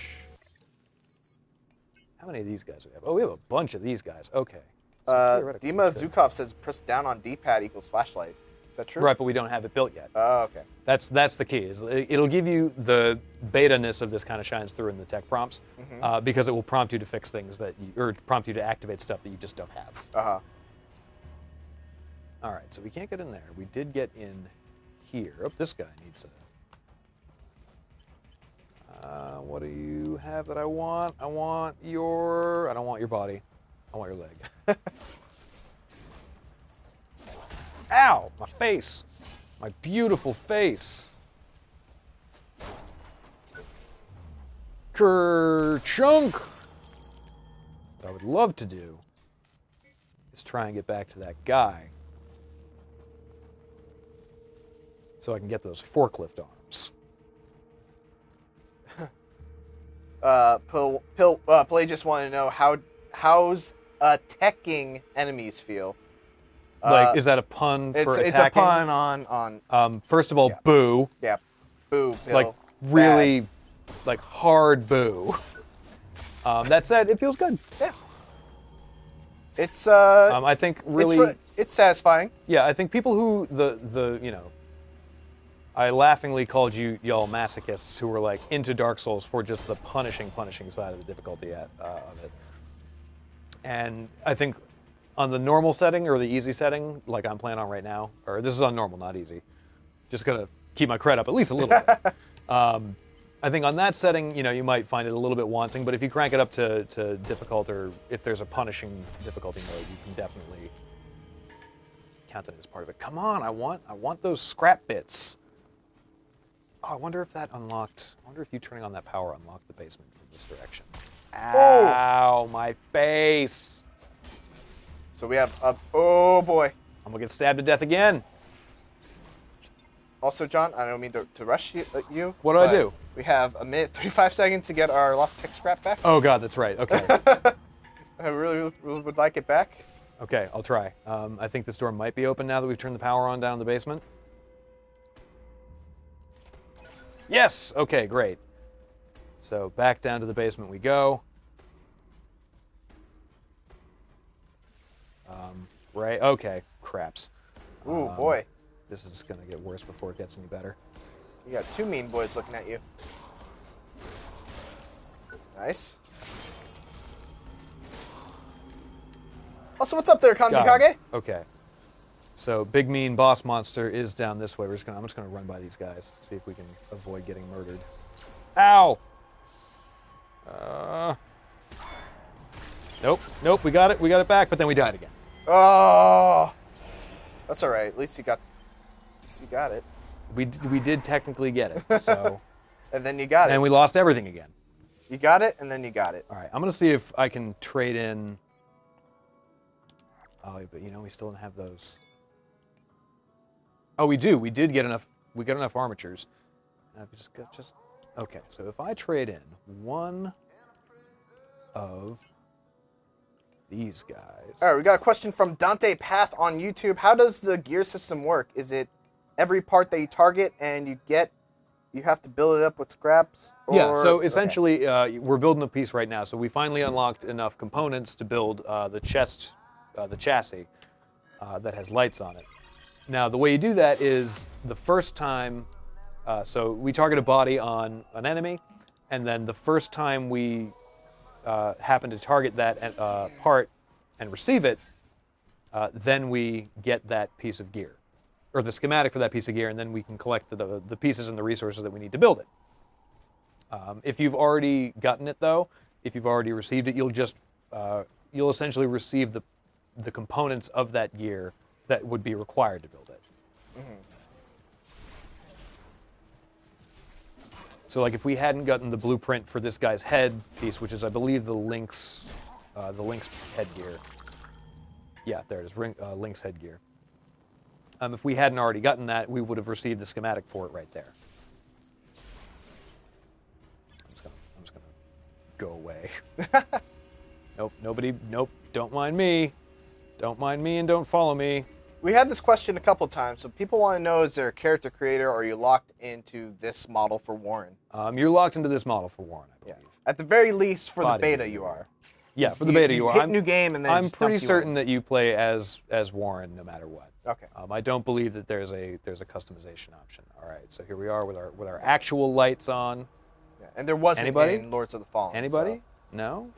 Speaker 2: How many of these guys do we have? Oh, we have a bunch of these guys. Okay. Theoretically,
Speaker 1: Dima
Speaker 2: we could.
Speaker 1: Zukov says press down on D-pad equals flashlight. Is that true?
Speaker 2: Right, but we don't have it built yet.
Speaker 1: Oh, okay.
Speaker 2: That's the key. Is it'll give you the beta-ness of this kind of shines through in the tech prompts because it will prompt you to fix things or prompt you to activate stuff that you just don't have.
Speaker 1: Uh-huh.
Speaker 2: All right, so we can't get in there. We did get in here. Oh, this guy needs a. What do you have that I want? I don't want your body. I want your leg. Ow! My face. My beautiful face. Kerchunk! What I would love to do is try and get back to that guy so I can get those forklift arms.
Speaker 1: Play just wanted to know how's teching enemies feel.
Speaker 2: Like, is that a pun for attacking?
Speaker 1: It's a pun on
Speaker 2: First of all,
Speaker 1: Yeah.
Speaker 2: boo.
Speaker 1: yeah, boo, Pill.
Speaker 2: Like, really, like, hard boo. That said, it feels good.
Speaker 1: Bad. Yeah. It's
Speaker 2: I think really,
Speaker 1: it's satisfying.
Speaker 2: yeah, I think people who I laughingly called y'all masochists who were like into Dark Souls for just the punishing side of the difficulty of it. And I think on the normal setting or the easy setting, like I'm playing on right now, or this is on normal, not easy. Just gonna keep my cred up at least a little bit. I think on that setting, you might find it a little bit wanting, but if you crank it up to difficult, or if there's a punishing difficulty mode, you can definitely count it as part of it. Come on, I want those scrap bits. Oh, I wonder if that unlocked. I wonder if you turning on that power unlocked the basement from this direction. Ow, my face.
Speaker 1: So we have oh boy.
Speaker 2: I'm gonna get stabbed to death again.
Speaker 1: Also, John, I don't mean to rush you.
Speaker 2: What do I
Speaker 1: but
Speaker 2: do?
Speaker 1: We have a minute 35 seconds to get our lost tech scrap back.
Speaker 2: Oh God, that's right. Okay.
Speaker 1: I really would like it back.
Speaker 2: Okay, I'll try. I think this door might be open now that we've turned the power on down in the basement. Yes! Okay, great. So back down to the basement we go. Right, okay, craps.
Speaker 1: Ooh, boy.
Speaker 2: This is gonna get worse before it gets any better.
Speaker 1: You got two mean boys looking at you. Nice. Also, what's up there, Kanzukage?
Speaker 2: Okay. So big mean boss monster is down this way. I'm just gonna run by these guys, see if we can avoid getting murdered. Ow! Nope. We got it back, but then we died again.
Speaker 1: Oh, that's all right. At least you got it.
Speaker 2: We did technically get it. So.
Speaker 1: And then you got it.
Speaker 2: And we lost everything again.
Speaker 1: You got it, and then you got it.
Speaker 2: All right. I'm gonna see if I can trade in. Oh, but we still don't have those. Oh, we do. We did get enough. We got enough armatures. Just okay. So if I trade in one of these guys.
Speaker 1: All right, we got a question from Dante Path on YouTube. How does the gear system work? Is it every part that you target and you have to build it up with scraps? Or...
Speaker 2: Yeah, so essentially we're building a piece right now. So we finally unlocked enough components to build the chassis that has lights on it. Now, the way you do that is the first time, so we target a body on an enemy, and then the first time we happen to target that part and receive it, then we get that piece of gear, or the schematic for that piece of gear, and then we can collect the pieces and the resources that we need to build it. If you've already gotten it, though, if you've already received it, you'll essentially receive the components of that gear that would be required to build it. Mm-hmm. So, like, if we hadn't gotten the blueprint for this guy's head piece, which is, I believe, the Lynx headgear. Yeah, there it is, Lynx headgear. If we hadn't already gotten that, we would have received the schematic for it right there. I'm just gonna go away. Nope, don't mind me. Don't mind me and don't follow me.
Speaker 1: We had this question a couple times, so people want to know, is there a character creator, or are you locked into this model for Warren?
Speaker 2: You're locked into this model for Warren, I believe.
Speaker 1: Yeah. At the very least, for the beta, you are.
Speaker 2: Yeah, for the beta, you are.
Speaker 1: Hit new game, and then
Speaker 2: I'm pretty certain that you play as Warren no matter what.
Speaker 1: Okay.
Speaker 2: I don't believe that there's a customization option. All right, so here we are with our actual lights on.
Speaker 1: Yeah, and there wasn't in Lords of the Fallen.
Speaker 2: Anybody?
Speaker 1: So.
Speaker 2: No?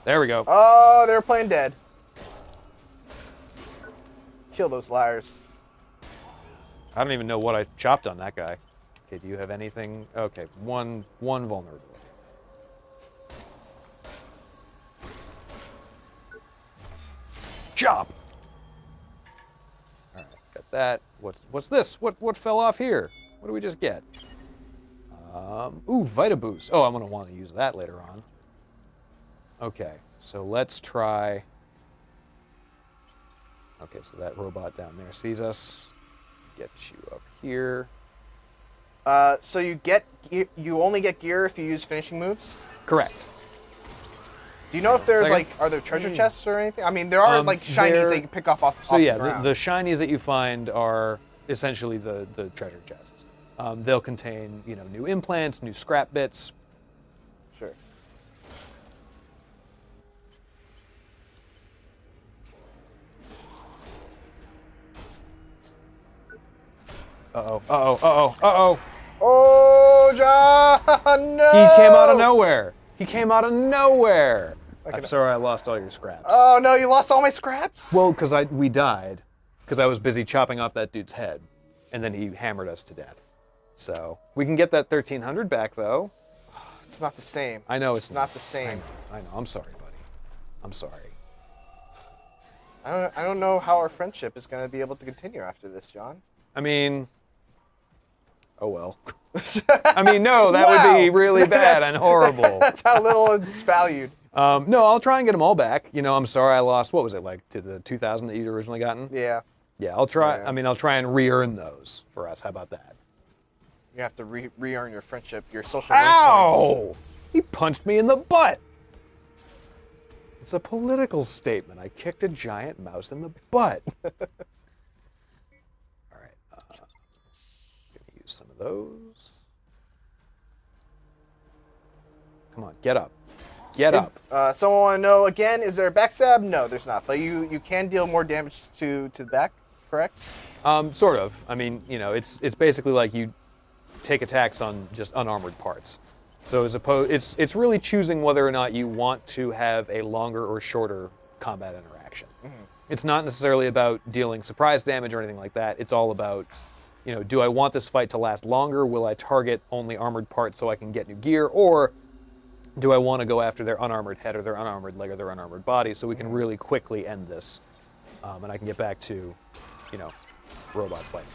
Speaker 2: There we go.
Speaker 1: Oh, they were playing dead. Kill those liars.
Speaker 2: I don't even know what I chopped on that guy. Okay, do you have anything? Okay, one vulnerability. Chop! Alright, got that. What's this? What fell off here? What do we just get? Ooh, Vita Boost. Oh, I'm gonna want to use that later on. Okay, so let's try. Okay, so that robot down there sees us. Get you up here.
Speaker 1: So you only get gear if you use finishing moves?
Speaker 2: Correct.
Speaker 1: Do you know if there's are there treasure chests or anything? I mean, there are like shinies that you can pick off
Speaker 2: So yeah,
Speaker 1: the ground.
Speaker 2: the shinies that you find are essentially the treasure chests. They'll contain new implants, new scrap bits.
Speaker 1: Sure.
Speaker 2: Uh-oh.
Speaker 1: Oh, John, no!
Speaker 2: He came out of nowhere. I'm sorry I lost all your scraps.
Speaker 1: Oh, no, you lost all my scraps?
Speaker 2: Well, because we died. Because I was busy chopping off that dude's head. And then he hammered us to death. So, we can get that 1,300 back, though.
Speaker 1: It's not the same.
Speaker 2: I know
Speaker 1: it's not the same.
Speaker 2: I know. I'm sorry, buddy. I'm sorry.
Speaker 1: I don't know how our friendship is going to be able to continue after this, John.
Speaker 2: I mean... Oh, well. I mean, no, that would be really bad and horrible.
Speaker 1: That's how little it's valued.
Speaker 2: No, I'll try and get them all back. I'm sorry I lost, what was it, like to the 2,000 that you'd originally gotten?
Speaker 1: Yeah.
Speaker 2: Yeah, I'll try.
Speaker 1: Yeah.
Speaker 2: I mean, I'll try and re-earn those for us. How about that?
Speaker 1: You have to re-earn your friendship, your social link
Speaker 2: Ow!
Speaker 1: points.
Speaker 2: He punched me in the butt. It's a political statement. I kicked a giant mouse in the butt. All right. Gonna use some of those. Come on, get up. Get up.
Speaker 1: Someone want to know again? Is there a backstab? No, there's not. But you can deal more damage to the back, correct?
Speaker 2: Sort of. I mean, it's basically like you take attacks on just unarmored parts. So as opposed, it's really choosing whether or not you want to have a longer or shorter combat interaction. It's not necessarily about dealing surprise damage or anything like that. It's all about, do I want this fight to last longer? Will I target only armored parts so I can get new gear? Or do I want to go after their unarmored head or their unarmored leg or their unarmored body so we can really quickly end this and I can get back to, robot fighting?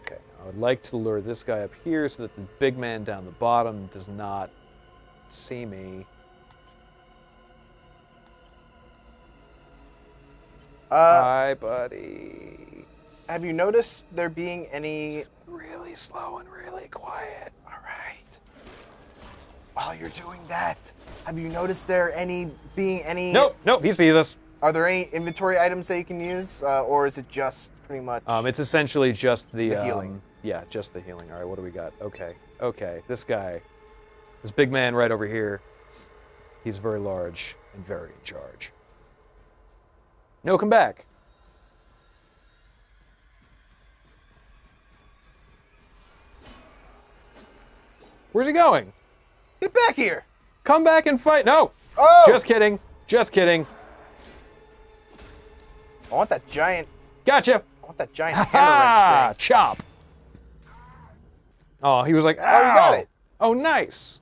Speaker 2: Okay, I would like to lure this guy up here so that the big man down the bottom does not see me. Hi, buddy.
Speaker 1: Have you noticed there being any...
Speaker 2: Really slow and really quiet.
Speaker 1: All right. While you're doing that, have you noticed there being any...
Speaker 2: Nope, he sees us.
Speaker 1: Are there any inventory items that you can use, or is it just pretty much...
Speaker 2: It's essentially just the
Speaker 1: healing.
Speaker 2: Yeah, just the healing. All right, what do we got? Okay. This guy, this big man right over here, he's very large and very in charge. No, come back. Where's he going?
Speaker 1: Get back here!
Speaker 2: Come back and fight. No!
Speaker 1: Oh!
Speaker 2: Just kidding.
Speaker 1: I want that giant...
Speaker 2: Gotcha.
Speaker 1: I want that giant hammer wrench thing.
Speaker 2: Chop. Oh, he was like,
Speaker 1: Oh, you got it.
Speaker 2: Oh, nice.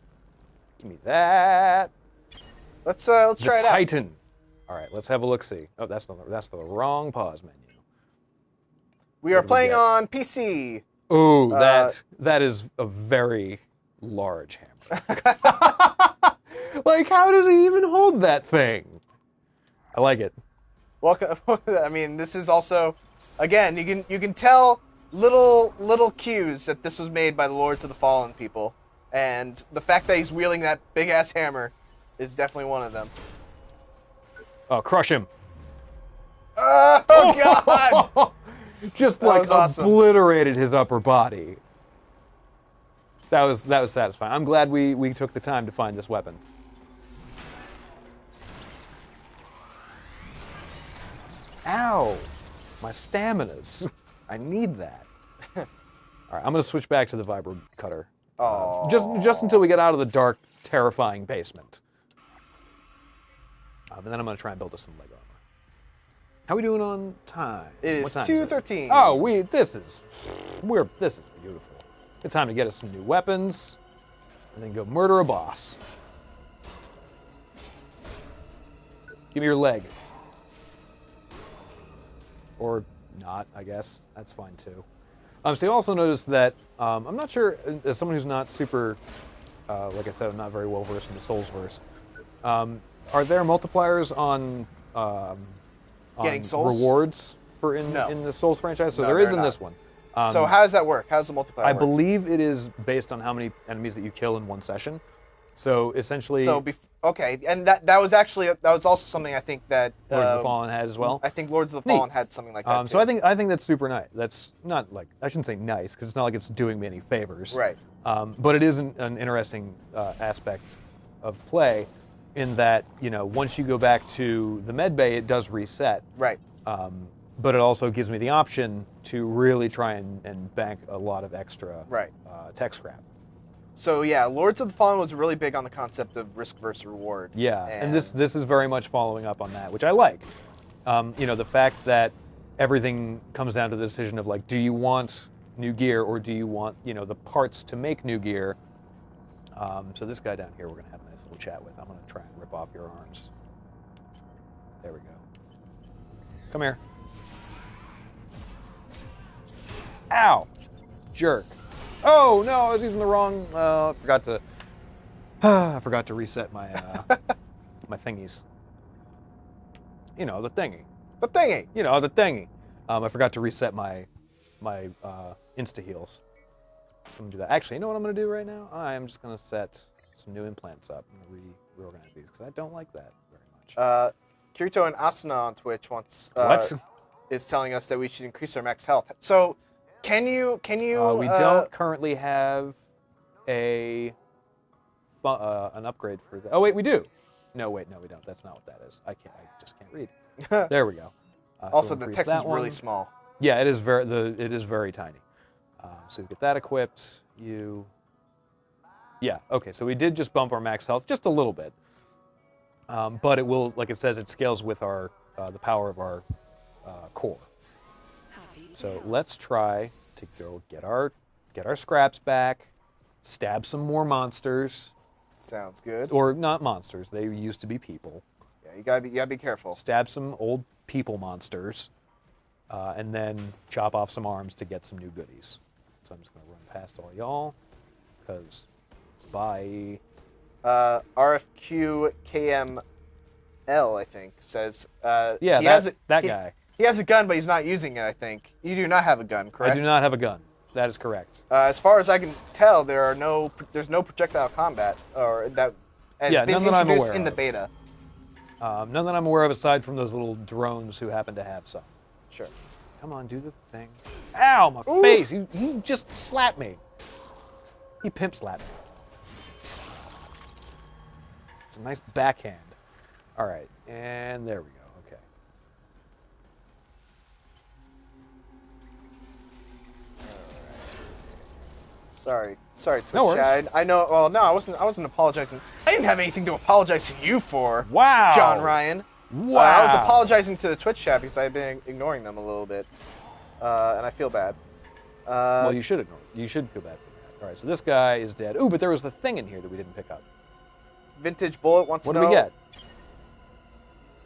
Speaker 2: Give me that.
Speaker 1: Let's try it out.
Speaker 2: Titan. All right, let's have a look-see. Oh, that's the wrong pause menu.
Speaker 1: We are playing on PC.
Speaker 2: Ooh, that is a very large hammer. Like, how does he even hold that thing? I like it.
Speaker 1: Welcome. I mean, this is also, again, you can tell little cues that this was made by the Lords of the Fallen people, and the fact that he's wielding that big ass hammer is definitely one of them.
Speaker 2: Oh, crush him!
Speaker 1: Oh God!
Speaker 2: Just
Speaker 1: That
Speaker 2: like
Speaker 1: was awesome.
Speaker 2: obliterated his upper body. That was satisfying. I'm glad we took the time to find this weapon. Ow! My stamina's. I need that. All right, I'm gonna switch back to the vibro cutter.
Speaker 1: Oh.
Speaker 2: Just until we get out of the dark, terrifying basement. And then I'm gonna try and build us some Lego armor. How are we doing on time?
Speaker 1: It is
Speaker 2: What time
Speaker 1: 2:13.
Speaker 2: Oh, this is beautiful. Good time to get us some new weapons, and then go murder a boss. Give me your leg. Or not, I guess. That's fine too. So you also notice that, I'm not sure, as someone who's not super, like I said, I'm not very well versed in the Souls-verse, are there multipliers on
Speaker 1: Getting souls?
Speaker 2: rewards for
Speaker 1: No.
Speaker 2: in the Souls franchise? So
Speaker 1: No,
Speaker 2: there is
Speaker 1: they're
Speaker 2: in
Speaker 1: not.
Speaker 2: this one.
Speaker 1: So how does that work? How does the multiplier
Speaker 2: I
Speaker 1: work?
Speaker 2: believe it is based on how many enemies that you kill in one session. So essentially,
Speaker 1: So okay, and that was also something I think that
Speaker 2: Lords of the Fallen had as well.
Speaker 1: I think Lords of the
Speaker 2: Neat.
Speaker 1: Fallen had something like that too.
Speaker 2: So I think that's super nice. That's not like, I shouldn't say nice, because it's not like it's doing me any favors.
Speaker 1: Right.
Speaker 2: But it is an interesting aspect of play, in that once you go back to the med bay, it does reset.
Speaker 1: Right.
Speaker 2: But it also gives me the option to really try and bank a lot of extra
Speaker 1: Right.
Speaker 2: tech scrap.
Speaker 1: So yeah, Lords of the Fallen was really big on the concept of risk versus reward.
Speaker 2: Yeah, and this is very much following up on that, which I like. The fact that everything comes down to the decision of, like, do you want new gear or do you want the parts to make new gear? So this guy down here, we're gonna have a nice little chat with. I'm gonna try and rip off your arms. There we go. Come here. Ow! Jerk. Oh no, I was using the wrong. I forgot to reset my my thingies. The thingy.
Speaker 1: The thingy.
Speaker 2: The thingy. I forgot to reset my insta heals. So I'm gonna do that. Actually, you know what I'm gonna do right now? I am just gonna set some new implants up. I'm gonna reorganize these because I don't like that very much.
Speaker 1: Kirito and Asuna on Twitch
Speaker 2: What?
Speaker 1: is telling us that we should increase our max health. So can you?
Speaker 2: We don't currently have an upgrade for that. Oh wait, we do. No, wait, no, we don't. That's not what that is. I just can't read. There we go.
Speaker 1: Also,
Speaker 2: So
Speaker 1: the
Speaker 2: increase
Speaker 1: text
Speaker 2: that
Speaker 1: is really
Speaker 2: one.
Speaker 1: small.
Speaker 2: Yeah, it is very tiny. So you get that equipped. Yeah. Okay. So we did just bump our max health just a little bit, but it will, like it says, it scales with our the power of our core. So let's try to go get our scraps back, stab some more monsters.
Speaker 1: Sounds good.
Speaker 2: Or not monsters. They used to be people.
Speaker 1: Yeah, you gotta be careful.
Speaker 2: Stab some old people monsters, and then chop off some arms to get some new goodies. So I'm just gonna run past all y'all, cause bye.
Speaker 1: RFQKML, I think, says.
Speaker 2: Yeah, that guy.
Speaker 1: He has a gun, but he's not using it, I think. You do not have a gun, correct?
Speaker 2: I do not have a gun. That is correct.
Speaker 1: As far as I can tell, there's no projectile combat, or that has been
Speaker 2: none that I'm
Speaker 1: introduced
Speaker 2: aware
Speaker 1: in the
Speaker 2: of.
Speaker 1: beta.
Speaker 2: None that I'm aware of aside from those little drones who happen to have some.
Speaker 1: Sure.
Speaker 2: Come on, do the thing. Ow, my face! He just slapped me. He pimp slapped me. It's a nice backhand. All right, and there we go. Okay.
Speaker 1: Sorry, Twitch
Speaker 2: No worries.
Speaker 1: chat. I know. Well, no, I wasn't apologizing. I didn't have anything to apologize to you for.
Speaker 2: Wow.
Speaker 1: Jon Ryan.
Speaker 2: Wow.
Speaker 1: I was apologizing to the Twitch chat because I've been ignoring them a little bit, and I feel bad.
Speaker 2: Well, you should ignore it. You should feel bad for that. All right, so this guy is dead. Ooh, but there was the thing in here that we didn't pick up.
Speaker 1: Vintage Bullet wants
Speaker 2: What
Speaker 1: to
Speaker 2: do
Speaker 1: know.
Speaker 2: we get?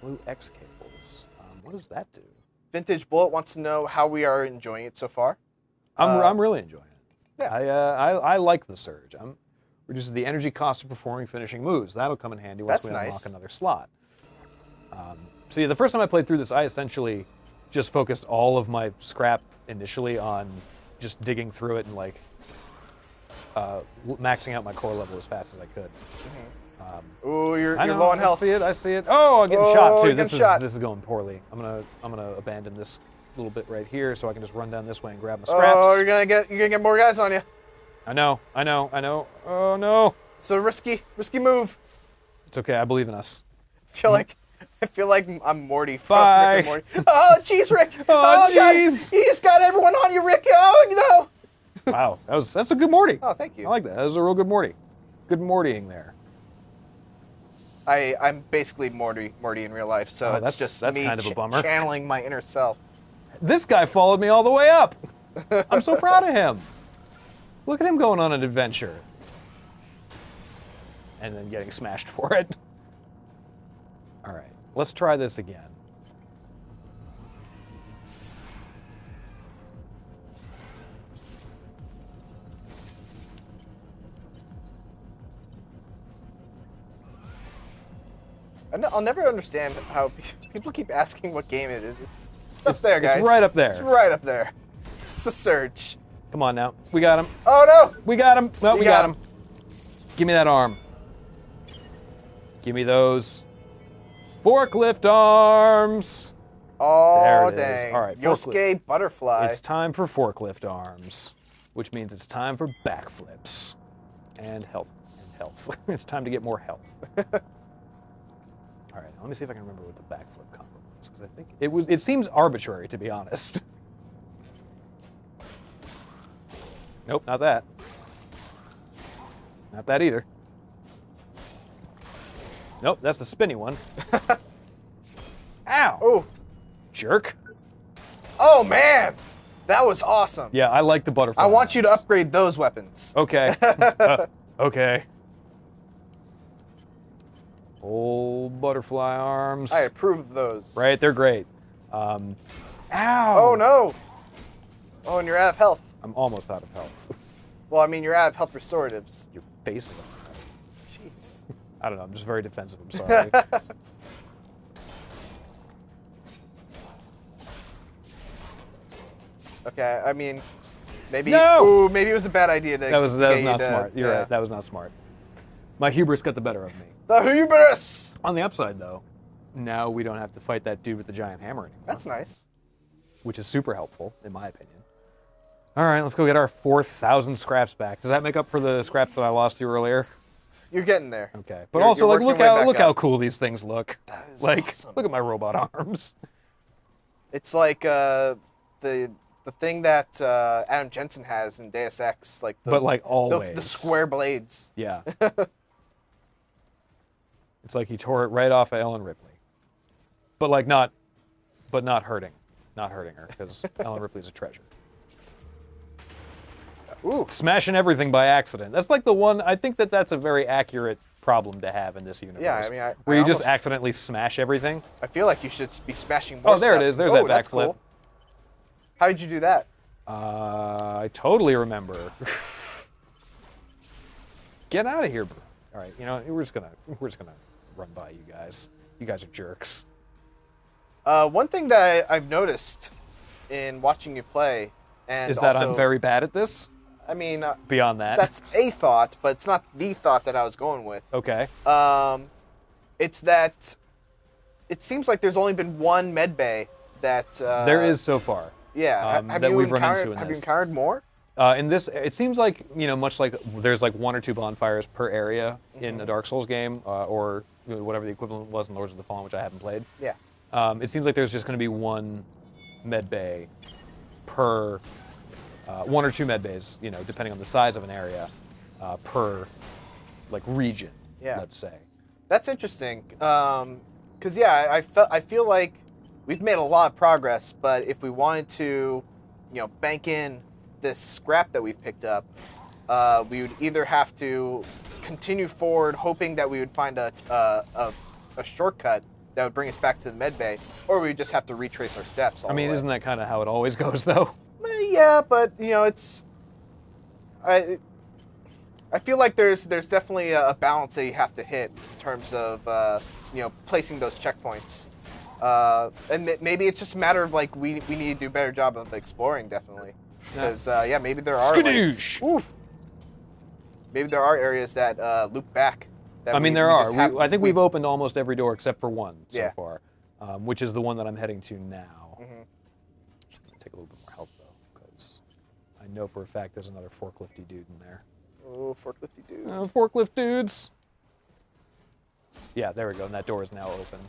Speaker 2: Blue X cables. What does that do?
Speaker 1: Vintage Bullet wants to know how we are enjoying it so far.
Speaker 2: I'm really enjoying it.
Speaker 1: Yeah.
Speaker 2: I like the surge. Reduces the energy cost of performing finishing moves. That'll come in handy once
Speaker 1: That's
Speaker 2: we unlock
Speaker 1: nice.
Speaker 2: another slot. So yeah, the first time I played through this, I essentially just focused all of my scrap initially on just digging through it and like maxing out my core level as fast as I could.
Speaker 1: Ooh, you're
Speaker 2: I know,
Speaker 1: low on health.
Speaker 2: I see it. Oh, I'm getting
Speaker 1: Oh,
Speaker 2: shot too.
Speaker 1: you're
Speaker 2: This
Speaker 1: getting shot.
Speaker 2: is going poorly. I'm gonna abandon this little bit right here so I can just run down this way and grab my scraps.
Speaker 1: Oh, you're gonna get more guys on you.
Speaker 2: I know. Oh no.
Speaker 1: So risky move.
Speaker 2: It's okay. I believe in us.
Speaker 1: I feel like I'm Morty from
Speaker 2: Bye.
Speaker 1: Rick and Morty. Oh, jeez, Rick.
Speaker 2: Oh,
Speaker 1: God.
Speaker 2: jeez.
Speaker 1: He's got everyone on you, Rick. Oh, no.
Speaker 2: Wow, that's a good Morty.
Speaker 1: Oh, thank you.
Speaker 2: I like that. That was a real good Morty. Good Mortying there.
Speaker 1: I'm basically Morty in real life, so
Speaker 2: Oh,
Speaker 1: it's just
Speaker 2: that's
Speaker 1: me
Speaker 2: kind of a bummer.
Speaker 1: channeling my inner self.
Speaker 2: This guy followed me all the way up. I'm so proud of him. Look at him going on an adventure. And then getting smashed for it. All right, let's try this again.
Speaker 1: I'll never understand how people keep asking what game it is. It's up there, guys.
Speaker 2: It's right up there.
Speaker 1: It's right up there. It's a surge.
Speaker 2: Come on now. We got him.
Speaker 1: Oh, no.
Speaker 2: We got him. No, we
Speaker 1: got
Speaker 2: got him. Give me that arm. Give me those forklift arms.
Speaker 1: Oh,
Speaker 2: There it is.
Speaker 1: dang.
Speaker 2: All right,
Speaker 1: Yosuke Butterfly.
Speaker 2: It's time for forklift arms, which means it's time for backflips and health. It's time to get more health. All right, let me see if I can remember what the backflip combo was, because I think it seems arbitrary, to be honest. Nope, not that. Not that either. Nope, that's the spinny one. Ow!
Speaker 1: Oh.
Speaker 2: Jerk.
Speaker 1: Oh, man. That was awesome.
Speaker 2: Yeah, I like the butterfly.
Speaker 1: I want you to
Speaker 2: arms.
Speaker 1: upgrade those weapons.
Speaker 2: Okay. Okay. Old butterfly arms.
Speaker 1: I approve of those.
Speaker 2: Right, they're great. Ow!
Speaker 1: Oh, no. Oh, and you're out of health.
Speaker 2: I'm almost out of health.
Speaker 1: Well, I mean, you're out of health restoratives.
Speaker 2: Your face is out of health.
Speaker 1: Jeez.
Speaker 2: I don't know, I'm just very defensive, I'm sorry.
Speaker 1: Okay, I mean, maybe.
Speaker 2: No!
Speaker 1: Ooh, maybe it was a bad idea to.
Speaker 2: That was
Speaker 1: to get
Speaker 2: not
Speaker 1: you to-
Speaker 2: smart. You're
Speaker 1: yeah.
Speaker 2: right, that was not smart. My hubris got the better of me.
Speaker 1: The hubris.
Speaker 2: On the upside, though, now we don't have to fight that dude with the giant hammer anymore.
Speaker 1: That's nice.
Speaker 2: Which is super helpful, in my opinion. All right, let's go get our 4,000 scraps back. Does that make up for the scraps that I lost to you earlier?
Speaker 1: You're getting there.
Speaker 2: Okay, but
Speaker 1: You're-
Speaker 2: also,
Speaker 1: you're
Speaker 2: like,
Speaker 1: working
Speaker 2: look
Speaker 1: your way back
Speaker 2: how
Speaker 1: up.
Speaker 2: cool these things look.
Speaker 1: That is
Speaker 2: Like,
Speaker 1: awesome.
Speaker 2: look at my robot arms.
Speaker 1: It's like the thing that Adam Jensen has in Deus Ex, like
Speaker 2: But like always.
Speaker 1: the square blades.
Speaker 2: Yeah. It's like he tore it right off of Ellen Ripley. But like not hurting. Not hurting her, because Ellen Ripley's a treasure.
Speaker 1: Ooh.
Speaker 2: Smashing everything by accident. That's like the one, I think that's a very accurate problem to have in this universe.
Speaker 1: Yeah, I mean,
Speaker 2: where you just
Speaker 1: almost-
Speaker 2: accidentally smash everything.
Speaker 1: I feel like you should be smashing more
Speaker 2: Oh, there it
Speaker 1: stuff.
Speaker 2: is. There's
Speaker 1: Oh,
Speaker 2: that
Speaker 1: that's
Speaker 2: backflip.
Speaker 1: cool. How did you do that?
Speaker 2: I totally remember. Get out of here, bro. All right, you know, we're just gonna run by you guys. You guys are jerks.
Speaker 1: One thing that I've noticed in watching you play, and
Speaker 2: Is that
Speaker 1: also,
Speaker 2: I'm very bad at this?
Speaker 1: I mean,
Speaker 2: Beyond that.
Speaker 1: that's a thought, but it's not the thought that I was going with.
Speaker 2: Okay.
Speaker 1: It's that it seems like there's only been one med bay that
Speaker 2: There is so far.
Speaker 1: Yeah. Have
Speaker 2: that
Speaker 1: you
Speaker 2: we've run
Speaker 1: encountered?
Speaker 2: into in
Speaker 1: Have you
Speaker 2: this.
Speaker 1: encountered more?
Speaker 2: In this, it seems like, you know, much like there's like 1 or 2 bonfires per area in a Dark Souls game, or whatever the equivalent was in Lords of the Fallen, which I haven't played.
Speaker 1: Yeah.
Speaker 2: It seems like there's just going to be 1 med bay per 1 or 2 med bays, you know, depending on the size of an area, per like region.
Speaker 1: Yeah.
Speaker 2: Let's say.
Speaker 1: That's interesting. Because yeah, I feel like we've made a lot of progress, but if we wanted to, you know, bank in this scrap that we've picked up, we would either have to continue forward, hoping that we would find a shortcut that would bring us back to the med bay, or we would just have to retrace our steps.
Speaker 2: I mean, isn't that kind of how it always goes, though?
Speaker 1: Yeah, but you know, it's I feel like there's definitely a balance that you have to hit in terms of you know, placing those checkpoints, and maybe it's just a matter of like we need to do a better job of exploring, definitely, because yeah, maybe there are
Speaker 2: Skadoosh!
Speaker 1: like, maybe there are areas that loop back. That
Speaker 2: I mean,
Speaker 1: we
Speaker 2: there
Speaker 1: just
Speaker 2: are.
Speaker 1: have-
Speaker 2: I think we've opened almost every door except for 1 so
Speaker 1: Yeah.
Speaker 2: far, which is the one that I'm heading to now.
Speaker 1: Mm-hmm.
Speaker 2: Take a little bit more help, though, because I know for a fact there's another forklifty dude in there.
Speaker 1: Oh, forklifty dude.
Speaker 2: Forklift dudes! Yeah, there we go, and that door is now open.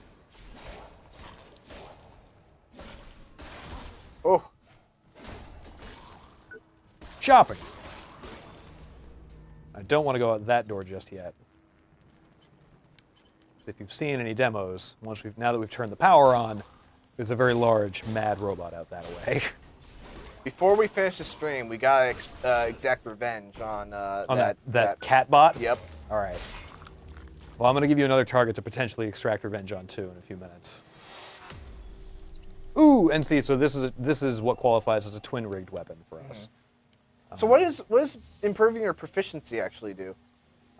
Speaker 1: Oh,
Speaker 2: Shopping! I don't want to go out that door just yet. If you've seen any demos, now that we've turned the power on, there's a very large, mad robot out that way.
Speaker 1: before we finish the stream, we gotta exact revenge on
Speaker 2: On that cat bot?
Speaker 1: Yep.
Speaker 2: All right. Well, I'm going to give you another target to potentially extract revenge on, too, in a few minutes. Ooh, and see, so this is what qualifies as a twin-rigged weapon for us.
Speaker 1: So what does improving your proficiency actually do?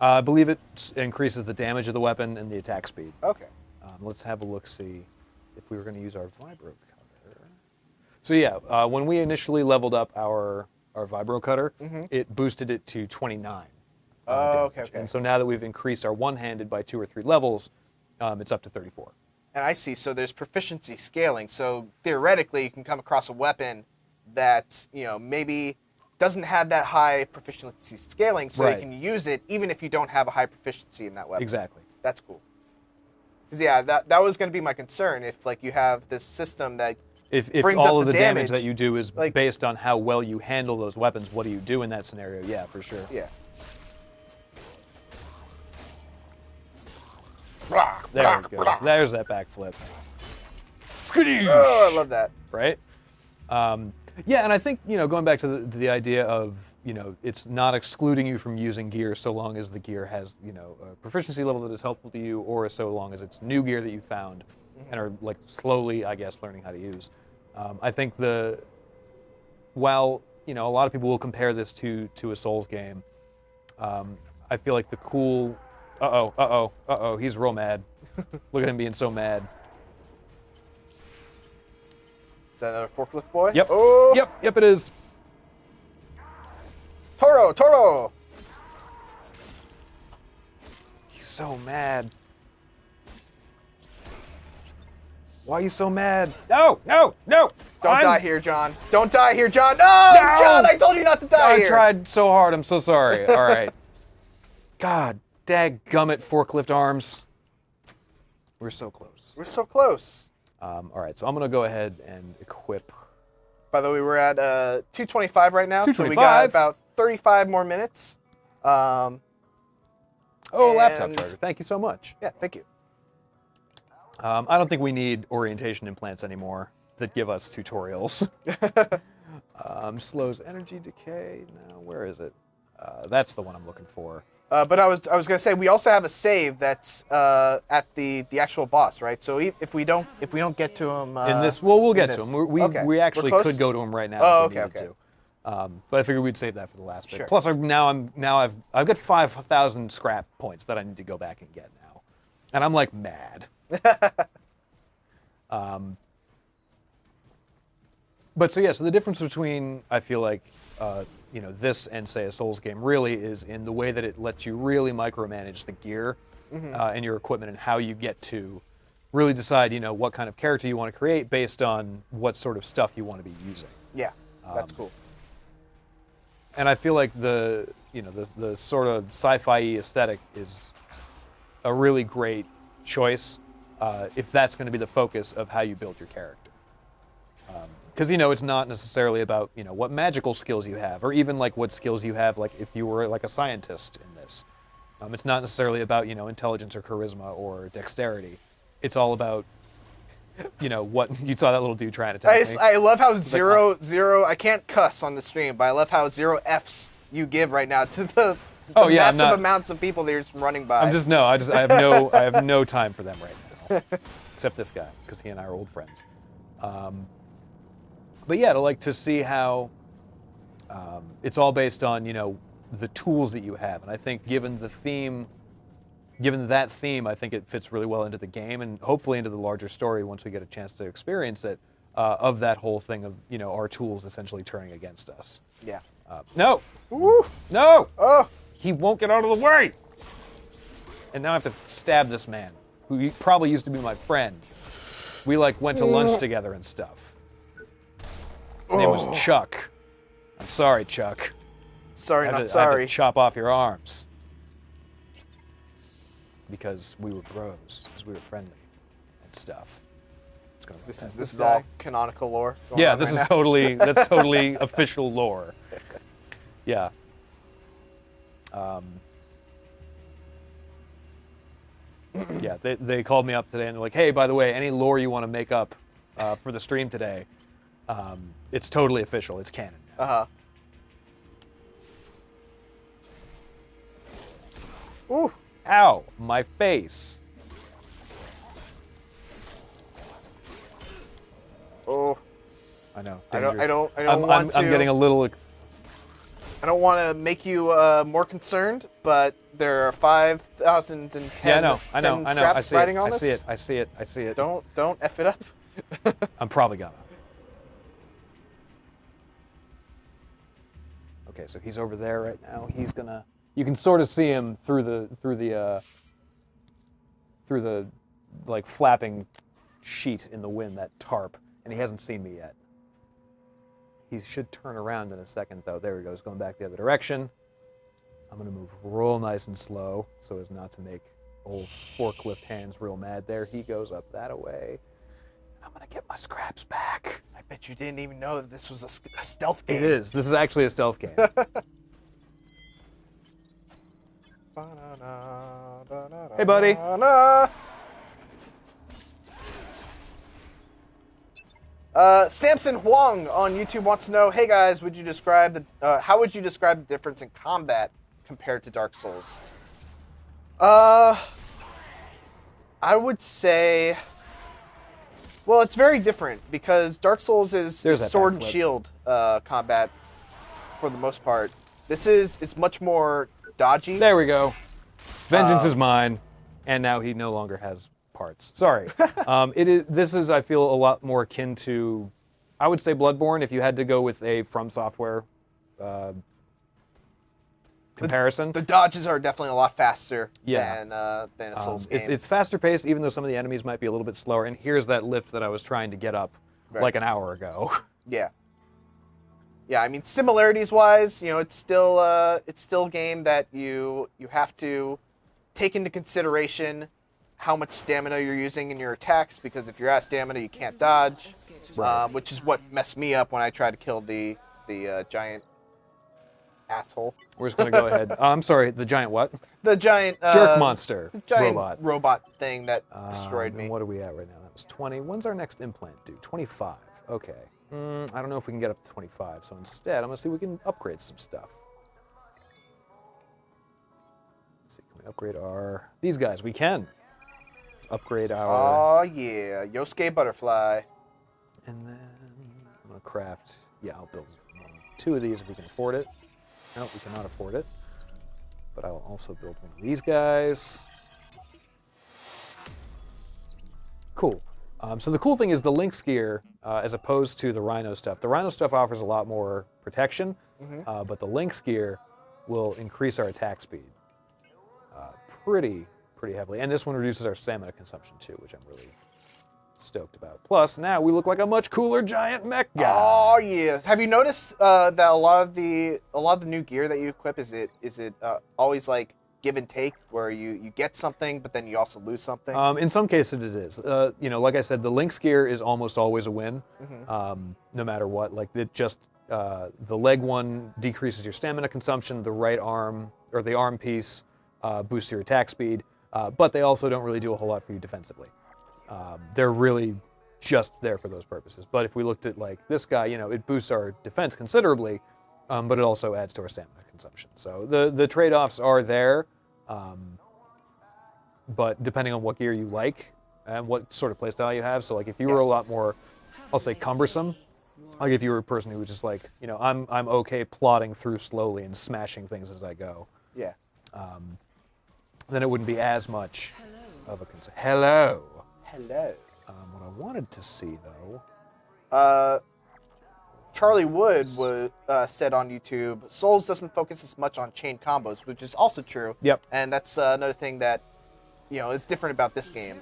Speaker 2: I believe it increases the damage of the weapon and the attack speed.
Speaker 1: Okay.
Speaker 2: Let's have a look-see if we were going to use our vibro cutter. So yeah, when we initially leveled up our vibro cutter, it boosted it to 29.
Speaker 1: Oh, okay.
Speaker 2: And so now that we've increased our one-handed by 2 or 3 levels, it's up to 34.
Speaker 1: And I see. So there's proficiency scaling. So theoretically, you can come across a weapon that, you know, maybe doesn't have that high proficiency scaling, so
Speaker 2: Right.
Speaker 1: you can use it even if you don't have a high proficiency in that weapon.
Speaker 2: Exactly.
Speaker 1: That's cool. Because yeah, that was going to be my concern. If like you have this system that
Speaker 2: If
Speaker 1: brings
Speaker 2: all
Speaker 1: up
Speaker 2: of
Speaker 1: the
Speaker 2: the damage that
Speaker 1: damage,
Speaker 2: you do is
Speaker 1: like-
Speaker 2: based on how well you handle those weapons, what do you do in that scenario? Yeah, for sure.
Speaker 1: yeah.
Speaker 2: There it goes. There's that backflip.
Speaker 1: Oh, I love that.
Speaker 2: Right? Yeah, and I think, you know, going back to the idea of, you know, it's not excluding you from using gear so long as the gear has, you know, a proficiency level that is helpful to you, or so long as it's new gear that you found and are, like, slowly, I guess, learning how to use. I think while, you know, a lot of people will compare this to a Souls game, I feel like the cool... Uh-oh, he's real mad. Look at him being so mad.
Speaker 1: Is that another forklift boy?
Speaker 2: Yep.
Speaker 1: Oh.
Speaker 2: Yep, it is.
Speaker 1: Toro.
Speaker 2: He's so mad. Why are you so mad? No!
Speaker 1: Don't die here, John. Don't die here, John. No,
Speaker 2: No!
Speaker 1: John, I told you not to die
Speaker 2: I
Speaker 1: here.
Speaker 2: tried so hard. I'm so sorry. All right. God, dadgummit, forklift arms. We're so close.
Speaker 1: We're so close.
Speaker 2: All right, so I'm going to go ahead and equip
Speaker 1: By the way, we're at 2:25 right now, so we
Speaker 2: 2:25?
Speaker 1: got about 35 more minutes.
Speaker 2: Oh, laptop
Speaker 1: and-
Speaker 2: charger. Thank you so much.
Speaker 1: Yeah, thank you.
Speaker 2: I don't think we need orientation implants anymore that give us tutorials. Slows energy decay. No, where is it? That's the one I'm looking for.
Speaker 1: But I was gonna say we also have a save that's at the actual boss, right? So if we don't get to him
Speaker 2: In this, well, we'll get
Speaker 1: in
Speaker 2: to
Speaker 1: this-
Speaker 2: him. We
Speaker 1: okay.
Speaker 2: actually
Speaker 1: We're close?
Speaker 2: could go to him right now
Speaker 1: Oh,
Speaker 2: if we
Speaker 1: okay,
Speaker 2: needed to. But I figured we'd save that for the last bit.
Speaker 1: Sure.
Speaker 2: Plus, I've got 5,000 scrap points that I need to go back and get now, and I'm like mad. But so yeah, so the difference between I feel like this and say a Souls game really is in the way that it lets you really micromanage the gear and your equipment and how you get to really decide what kind of character you want to create based on what sort of stuff you want to be using.
Speaker 1: Yeah, that's cool.
Speaker 2: And I feel like the sort of sci-fi aesthetic is a really great choice if that's going to be the focus of how you build your character. Because it's not necessarily about what magical skills you have, or even like what skills you have, like if you were like a scientist in this. It's not necessarily about intelligence or charisma or dexterity. It's all about what you saw that little dude trying to attack me.
Speaker 1: I love how zero. I can't cuss on the stream, but I love how 0 Fs you give right now to the massive amounts of people that you're just running by.
Speaker 2: I have no time for them right now, except this guy because he and I are old friends. But yeah, to see how it's all based on the tools that you have, and I think given that theme, I think it fits really well into the game and hopefully into the larger story once we get a chance to experience it of that whole thing of our tools essentially turning against us.
Speaker 1: Yeah.
Speaker 2: No,
Speaker 1: Woo!
Speaker 2: no,
Speaker 1: Oh,
Speaker 2: he won't get out of the way, and now I have to stab this man who probably used to be my friend. We went to lunch together and stuff. His name was Chuck. I'm sorry, Chuck.
Speaker 1: sorry,
Speaker 2: I
Speaker 1: not
Speaker 2: have to
Speaker 1: sorry.
Speaker 2: chop off your arms. Because we were bros. Because we were friendly and stuff.
Speaker 1: This is all canonical lore. going
Speaker 2: Yeah,
Speaker 1: on
Speaker 2: this
Speaker 1: right
Speaker 2: is
Speaker 1: now.
Speaker 2: that's totally official lore. Yeah. Yeah, they called me up today and they're like, hey, by the way, any lore you want to make up for the stream today, it's totally official. It's canon now.
Speaker 1: Uh-huh. Ooh.
Speaker 2: Ow, my face.
Speaker 1: Oh.
Speaker 2: I know.
Speaker 1: I don't
Speaker 2: I'm
Speaker 1: want to.
Speaker 2: I'm getting a little.
Speaker 1: I don't want to make you more concerned, but there are 5,010
Speaker 2: Yeah, I know. I
Speaker 1: straps
Speaker 2: see
Speaker 1: riding
Speaker 2: it.
Speaker 1: on
Speaker 2: I
Speaker 1: this.
Speaker 2: see it.
Speaker 1: Don't F it up.
Speaker 2: I'm probably gonna. Okay, so he's over there right now. He's gonna. You can sort of see him through the flapping sheet in the wind, that tarp, and he hasn't seen me yet. He should turn around in a second, though. There he goes, going back the other direction. I'm gonna move real nice and slow so as not to make old forklift hands real mad. There he goes up that way. I'm gonna get my scraps back.
Speaker 1: I bet you didn't even know that this was a stealth game.
Speaker 2: It is. This is actually a stealth game. Hey, buddy.
Speaker 1: Samson Huang on YouTube wants to know, hey guys, how would you describe the difference in combat compared to Dark Souls? I would say, well, it's very different because Dark Souls is
Speaker 2: There's that
Speaker 1: sword and
Speaker 2: backflip.
Speaker 1: shield combat for the most part. It's much more dodgy.
Speaker 2: There we go. Vengeance is mine, and now he no longer has parts. Sorry. This is, I feel, a lot more akin to, I would say, Bloodborne. If you had to go with a From Software comparison,
Speaker 1: The dodges are definitely a lot faster
Speaker 2: Yeah.
Speaker 1: than a Souls game.
Speaker 2: it's faster paced, even though some of the enemies might be a little bit slower. And here's that lift that I was trying to get up
Speaker 1: Right.
Speaker 2: like an hour ago.
Speaker 1: Yeah. Yeah, I mean, similarities-wise, it's still a game that you have to take into consideration how much stamina you're using in your attacks, because if you're out of stamina, you can't dodge.
Speaker 2: Right.
Speaker 1: which is what messed me up when I tried to kill the giant asshole.
Speaker 2: We're just gonna go ahead. I'm sorry, the giant what?
Speaker 1: The giant
Speaker 2: Jerk monster
Speaker 1: the giant
Speaker 2: robot.
Speaker 1: thing that destroyed me.
Speaker 2: And what are we at right now? That was 20. When's our next implant due? 25. Okay. I don't know if we can get up to 25. So instead, I'm gonna see if we can upgrade some stuff. Let's see, can we upgrade these guys? We can. Let's upgrade our.
Speaker 1: Oh yeah, Yosuke Butterfly.
Speaker 2: And then I'm gonna craft. Yeah, I'll build 2 of these if we can afford it. No, we cannot afford it. But I will also build one of these guys. Cool. So the cool thing is the Lynx gear, as opposed to the Rhino stuff. The Rhino stuff offers a lot more protection, but the Lynx gear will increase our attack speed pretty heavily. And this one reduces our stamina consumption too, which I'm really stoked about. Plus, now we look like a much cooler giant mech guy.
Speaker 1: Oh yeah. Have you noticed that a lot of the new gear that you equip is it always like give and take, where you get something but then you also lose something?
Speaker 2: In some cases it is. Like I said, the Lynx gear is almost always a win, no matter what. Like it just the leg one decreases your stamina consumption. The right arm or the arm piece boosts your attack speed, but they also don't really do a whole lot for you defensively. They're really just there for those purposes. But if we looked at like this guy, it boosts our defense considerably, but it also adds to our stamina consumption. So the trade-offs are there, but depending on what gear you like and what sort of playstyle you have. So like if you were a lot more, I'll say cumbersome, like if you were a person who was just like, I'm okay plodding through slowly and smashing things as I go.
Speaker 1: Yeah.
Speaker 2: Then it wouldn't be as much of a concern. Hello.
Speaker 1: Hello.
Speaker 2: What I wanted to see, though...
Speaker 1: Charlie Wood said on YouTube, Souls doesn't focus as much on chain combos, which is also true.
Speaker 2: Yep.
Speaker 1: And that's another thing that, is different about this game.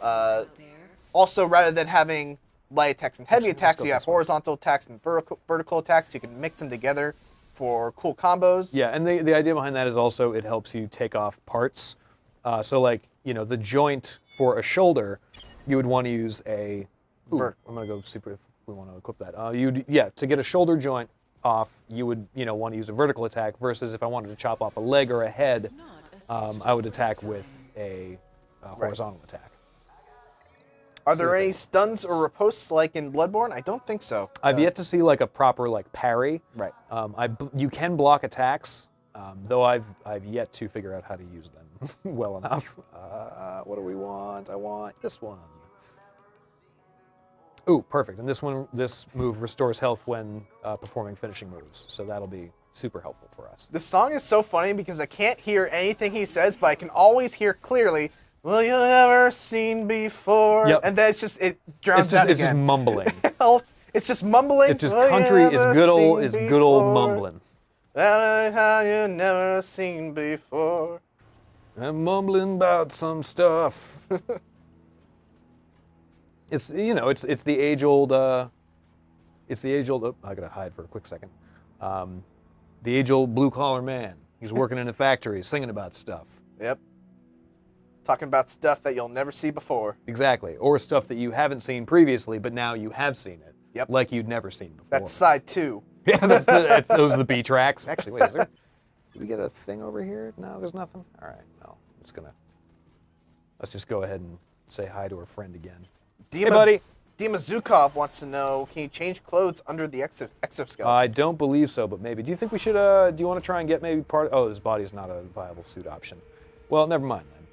Speaker 1: Also, rather than having light attacks and heavy attacks, you have horizontal attacks and vertical attacks. You can mix them together for cool combos.
Speaker 2: Yeah, and the idea behind that is also it helps you take off parts. So like, the joint for a shoulder, you would want to use a... I'm going to go super if we want to equip that. To get a shoulder joint off, you would want to use a vertical attack, versus if I wanted to chop off a leg or a head, I would attack with a horizontal attack.
Speaker 1: Are there any stuns or riposts like in Bloodborne? I don't think so.
Speaker 2: I've yet to see like a proper like parry.
Speaker 1: Right.
Speaker 2: You can block attacks, though I've yet to figure out how to use them well enough. What do we want? I want this one. Ooh, perfect. And this move restores health when performing finishing moves, so that'll be super helpful for us.
Speaker 1: The song is so funny because I can't hear anything he says, but I can always hear clearly, "Will you ever seen before?"
Speaker 2: Yep.
Speaker 1: And then it drowns out
Speaker 2: It's
Speaker 1: again.
Speaker 2: just mumbling.
Speaker 1: It's just mumbling.
Speaker 2: It's just
Speaker 1: "Will you
Speaker 2: country. It's
Speaker 1: ever
Speaker 2: good
Speaker 1: seen
Speaker 2: old
Speaker 1: before?
Speaker 2: mumbling.
Speaker 1: How you never seen before."
Speaker 2: I'm mumbling about some stuff. It's the age old. It's the age old. Oh, I gotta hide for a quick second. The age old blue collar man. He's working in a factory, singing about stuff.
Speaker 1: Yep. Talking about stuff that you'll never see before.
Speaker 2: Exactly, or stuff that you haven't seen previously, but now you have seen it.
Speaker 1: Yep.
Speaker 2: Like you'd never seen before.
Speaker 1: That's side 2.
Speaker 2: Yeah, those are the B tracks. Actually, wait, did we get a thing over here? No, there's nothing. All right, no, let's just go ahead and say hi to our friend again. Hey, buddy.
Speaker 1: Dima Zukov wants to know, can you change clothes under the exoskeleton?
Speaker 2: I don't believe so, but maybe. Do you think we should, do you want to try and get maybe oh, his body's not a viable suit option. Well, never mind then.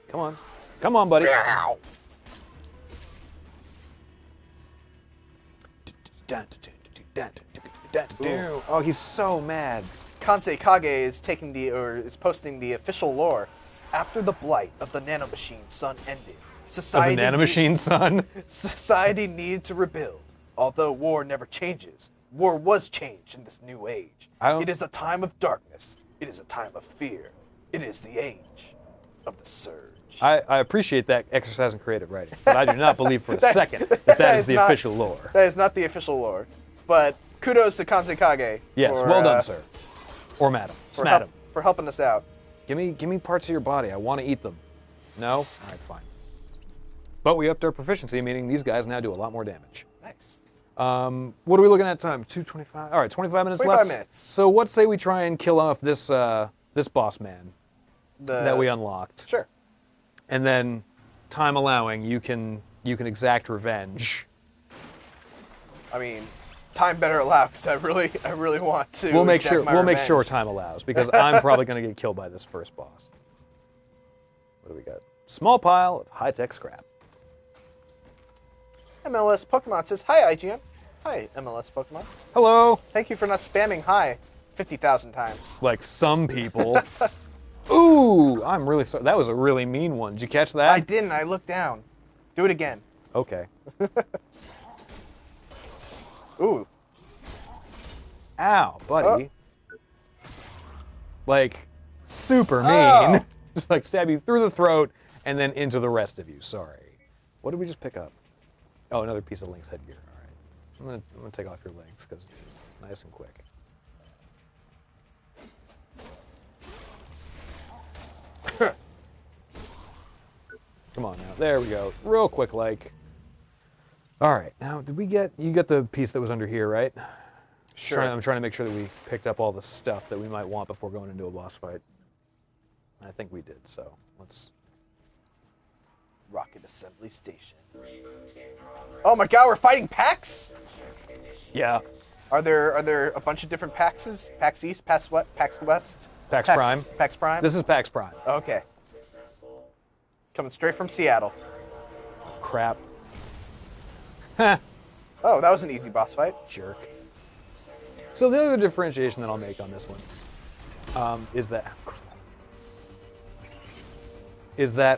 Speaker 2: Come on. Come on, buddy. Oh, he's so mad.
Speaker 1: Kansei Kage is posting the official lore. After the blight of the nanomachine sun ended, society needed to rebuild. Although war never changes, war was changed in this new age. It is a time of darkness. It is a time of fear. It is the age of the surge.
Speaker 2: I appreciate that exercise in creative writing, but I do not believe for a second that is the official lore.
Speaker 1: That is not the official lore. But kudos to Kansei Kage.
Speaker 2: Yes, well done, sir. Or madam.
Speaker 1: For helping us out.
Speaker 2: Give me parts of your body. I want to eat them. No? All right, fine. But we upped our proficiency, meaning these guys now do a lot more damage.
Speaker 1: Nice.
Speaker 2: What are we looking at time? 2:25. All right, 25 minutes
Speaker 1: 25
Speaker 2: left.
Speaker 1: minutes.
Speaker 2: So what say we try and kill off this this boss man that we unlocked,
Speaker 1: Sure.
Speaker 2: and then, time allowing, you can exact revenge.
Speaker 1: I mean, time better allow because I really want to.
Speaker 2: We'll make
Speaker 1: exact
Speaker 2: sure
Speaker 1: my
Speaker 2: we'll make
Speaker 1: revenge.
Speaker 2: sure time allows because I'm probably going to get killed by this first boss. What do we got? Small pile of high-tech scrap.
Speaker 1: MLS Pokemon says, "Hi, IGN." Hi, MLS Pokemon.
Speaker 2: Hello.
Speaker 1: Thank you for not spamming hi 50,000 times.
Speaker 2: Like some people. Ooh, I'm really sorry. That was a really mean one. Did you catch that?
Speaker 1: I didn't. I looked down. Do it again.
Speaker 2: Okay.
Speaker 1: Ooh.
Speaker 2: Ow, buddy. Like, super mean.
Speaker 1: Oh.
Speaker 2: Just like stab you through the throat and then into the rest of you. Sorry. What did we just pick up? Oh, another piece of Link's headgear. All right. I'm gonna take off your Links because it's nice and quick. Come on now. There we go. Real quick, like. All right. Now, did we get... You got the piece that was under here, right?
Speaker 1: Sure.
Speaker 2: I'm trying to make sure that we picked up all the stuff that we might want before going into a boss fight. I think we did, so let's...
Speaker 1: Rocket Assembly Station. Oh my God, we're fighting PAX?
Speaker 2: Yeah.
Speaker 1: Are there a bunch of different PAXs? PAX East, PAX what? PAX West?
Speaker 2: PAX Prime.
Speaker 1: PAX Prime?
Speaker 2: This is PAX Prime.
Speaker 1: Okay. Coming straight from Seattle.
Speaker 2: Crap. Heh.
Speaker 1: Oh, that was an easy boss fight.
Speaker 2: Jerk. So the other differentiation that I'll make on this one is that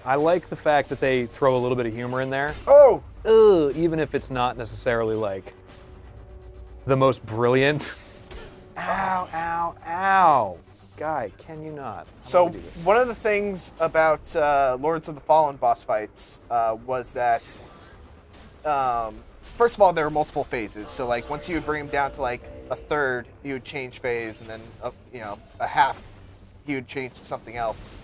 Speaker 2: I like the fact that they throw a little bit of humor in there.
Speaker 1: Oh!
Speaker 2: Even if it's not necessarily like the most brilliant. Ow, ow, ow. Guy, can you not?
Speaker 1: So one of the things about Lords of the Fallen boss fights was that, first of all, there were multiple phases. So like once you would bring him down to like a third, he would change phase, and then a half, he would change to something else.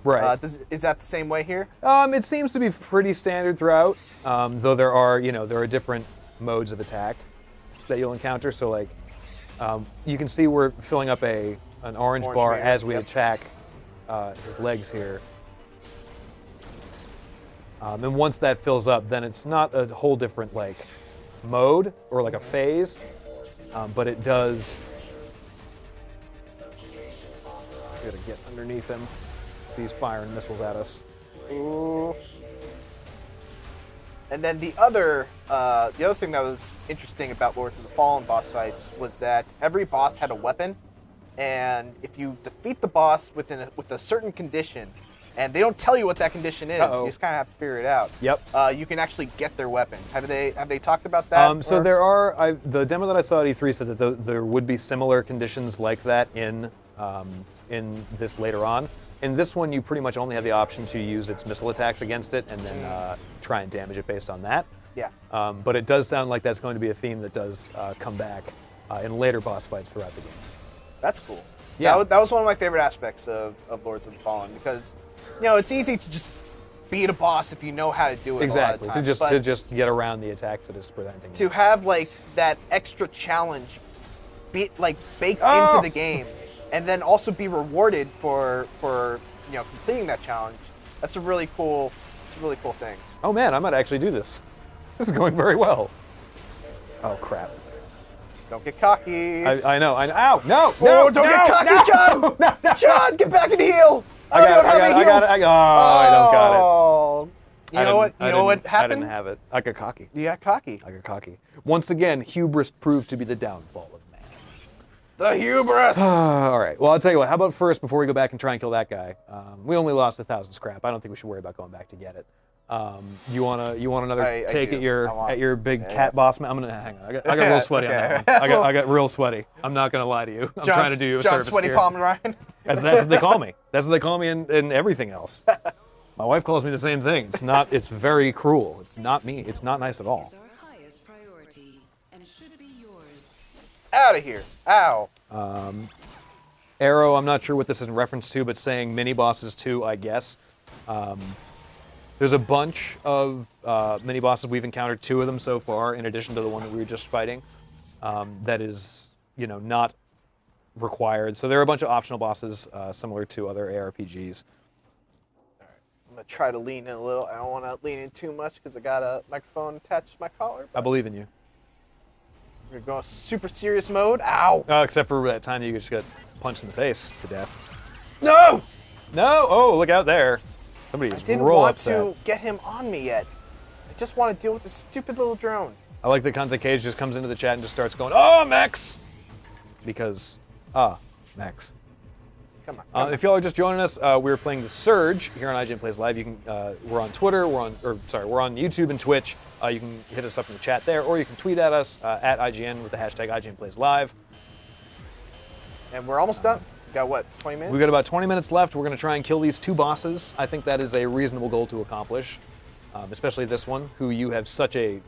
Speaker 2: Right.
Speaker 1: Is that the same way here?
Speaker 2: It seems to be pretty standard throughout, though there are different modes of attack that you'll encounter. So like, you can see we're filling up an orange bar
Speaker 1: meter,
Speaker 2: as we
Speaker 1: yep.
Speaker 2: attack his legs here. And once that fills up, then it's not a whole different like mode or like a phase, but it does. Gotta get underneath him. He's firing missiles at us.
Speaker 1: Ooh. And then the other thing that was interesting about Lords of the Fallen boss fights was that every boss had a weapon, and if you defeat the boss with a certain condition, and they don't tell you what that condition is, you just kind of have to figure it out.
Speaker 2: Yep.
Speaker 1: You can actually get their weapon. Have they talked about that?
Speaker 2: So there are the demo that I saw at E3 said that there would be similar conditions like that in this later on. In this one, you pretty much only have the option to use its missile attacks against it and then try and damage it based on that.
Speaker 1: Yeah.
Speaker 2: But it does sound like that's going to be a theme that does come back in later boss fights throughout the game.
Speaker 1: That's cool.
Speaker 2: Yeah.
Speaker 1: That was one of my favorite aspects of Lords of the Fallen because, it's easy to just beat a boss if you know how to do it.
Speaker 2: Exactly.
Speaker 1: A lot of times,
Speaker 2: to just get around the attacks that it's presenting.
Speaker 1: To have like that extra challenge, baked into the game, and then also be rewarded for completing that challenge. That's a really cool thing.
Speaker 2: Oh man, I might actually do this. This is going very well. Oh crap.
Speaker 1: Don't get cocky.
Speaker 2: I know. Ow! No!
Speaker 1: Oh, don't get cocky, John!
Speaker 2: No.
Speaker 1: John, get back and heal!
Speaker 2: I don't got it.
Speaker 1: You know what happened?
Speaker 2: I didn't have it. I got cocky.
Speaker 1: You got cocky.
Speaker 2: I got cocky. Once again, hubris proved to be the downfall of man.
Speaker 1: The hubris!
Speaker 2: All right. Well, I'll tell you what. How about first, before we go back and try and kill that guy, we only lost 1,000 scrap. I don't think we should worry about going back to get it. You want another take at your big cat boss man? I'm gonna hang on. I got real sweaty on that one. I got real sweaty. I'm not gonna lie to you. I'm trying to do you a service
Speaker 1: Sweaty
Speaker 2: here.
Speaker 1: Palm Ryan.
Speaker 2: That's what they call me. That's what they call me in everything else. My wife calls me the same thing. It's not. It's very cruel. It's not me. It's not nice at all.
Speaker 4: Is our highest priority and should be yours.
Speaker 1: Out of here. Ow.
Speaker 2: Arrow, I'm not sure what this is in reference to, but saying mini bosses too, I guess. There's a bunch of mini bosses. We've encountered 2 of them so far, in addition to the one that we were just fighting. That is, not required. So there are a bunch of optional bosses similar to other ARPGs.
Speaker 1: I'm going to try to lean in a little. I don't want to lean in too much because I got a microphone attached to my collar.
Speaker 2: I believe in you.
Speaker 1: We're going super serious mode. Ow!
Speaker 2: Except for that time you just got punched in the face to death.
Speaker 1: No!
Speaker 2: No! Oh, look out there. Somebody
Speaker 1: I
Speaker 2: is
Speaker 1: didn't
Speaker 2: real
Speaker 1: want
Speaker 2: upset.
Speaker 1: to get him on me yet. I just want to deal with this stupid little drone.
Speaker 2: I like that Kanze Cage just comes into the chat and just starts going, "Oh, Max!" Because, Max.
Speaker 1: Come on.
Speaker 2: If y'all are just joining us, we're playing The Surge here on IGN Plays Live. You can, we're on Twitter, we're on YouTube and Twitch. You can hit us up in the chat there, or you can tweet at us at IGN with the hashtag IGN Plays Live.
Speaker 1: And we're almost done. We got what, 20 minutes?
Speaker 2: We've got about 20 minutes left. We're going to try and kill these 2 bosses. I think that is a reasonable goal to accomplish, especially this one, who you have such a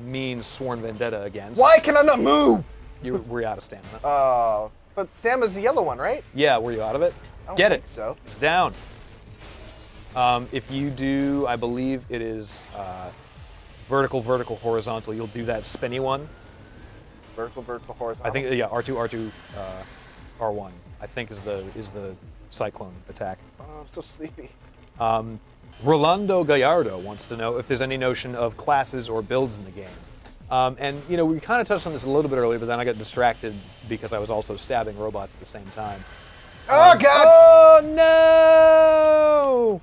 Speaker 2: mean sworn vendetta against.
Speaker 1: Why can I not move?
Speaker 2: We're out of stamina.
Speaker 1: But stamina's the yellow one, right?
Speaker 2: Yeah, were you out of it?
Speaker 1: I don't
Speaker 2: Get
Speaker 1: think
Speaker 2: it.
Speaker 1: so.
Speaker 2: It's down. If you do, I believe it is vertical, horizontal. You'll do that spinny one.
Speaker 1: Vertical, horizontal.
Speaker 2: I think, yeah, R2, R1. I think is the cyclone attack.
Speaker 1: Oh, I'm so sleepy.
Speaker 2: Rolando Gallardo wants to know if there's any notion of classes or builds in the game. And we kind of touched on this a little bit earlier, but then I got distracted because I was also stabbing robots at the same time.
Speaker 1: Oh, God!
Speaker 2: Oh, no!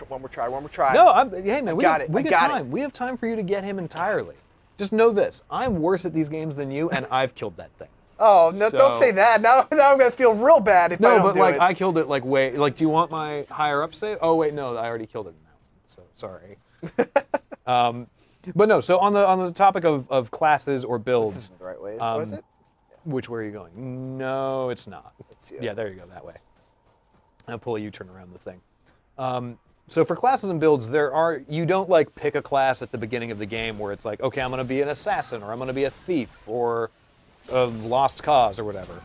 Speaker 1: One more try.
Speaker 2: No, hey, man, we got time.
Speaker 1: it.
Speaker 2: We have time for you to get him entirely. Just know this. I'm worse at these games than you, and I've killed that thing.
Speaker 1: Oh, no, don't say that. Now I'm going to feel real bad if I don't do it.
Speaker 2: No, but I killed it way, do you want my higher up save? Oh, wait, no, I already killed it in that one, so sorry. But no, so on the topic of classes or builds.
Speaker 1: This isn't the right way, is it?
Speaker 2: Which way are you going? No, it's not.
Speaker 1: Let's see.
Speaker 2: Yeah, there you go, that way. I'll pull a U-turn around the thing. So for classes and builds, you don't pick a class at the beginning of the game where it's like, okay, I'm going to be an assassin, or I'm going to be a thief, or a lost cause, or whatever.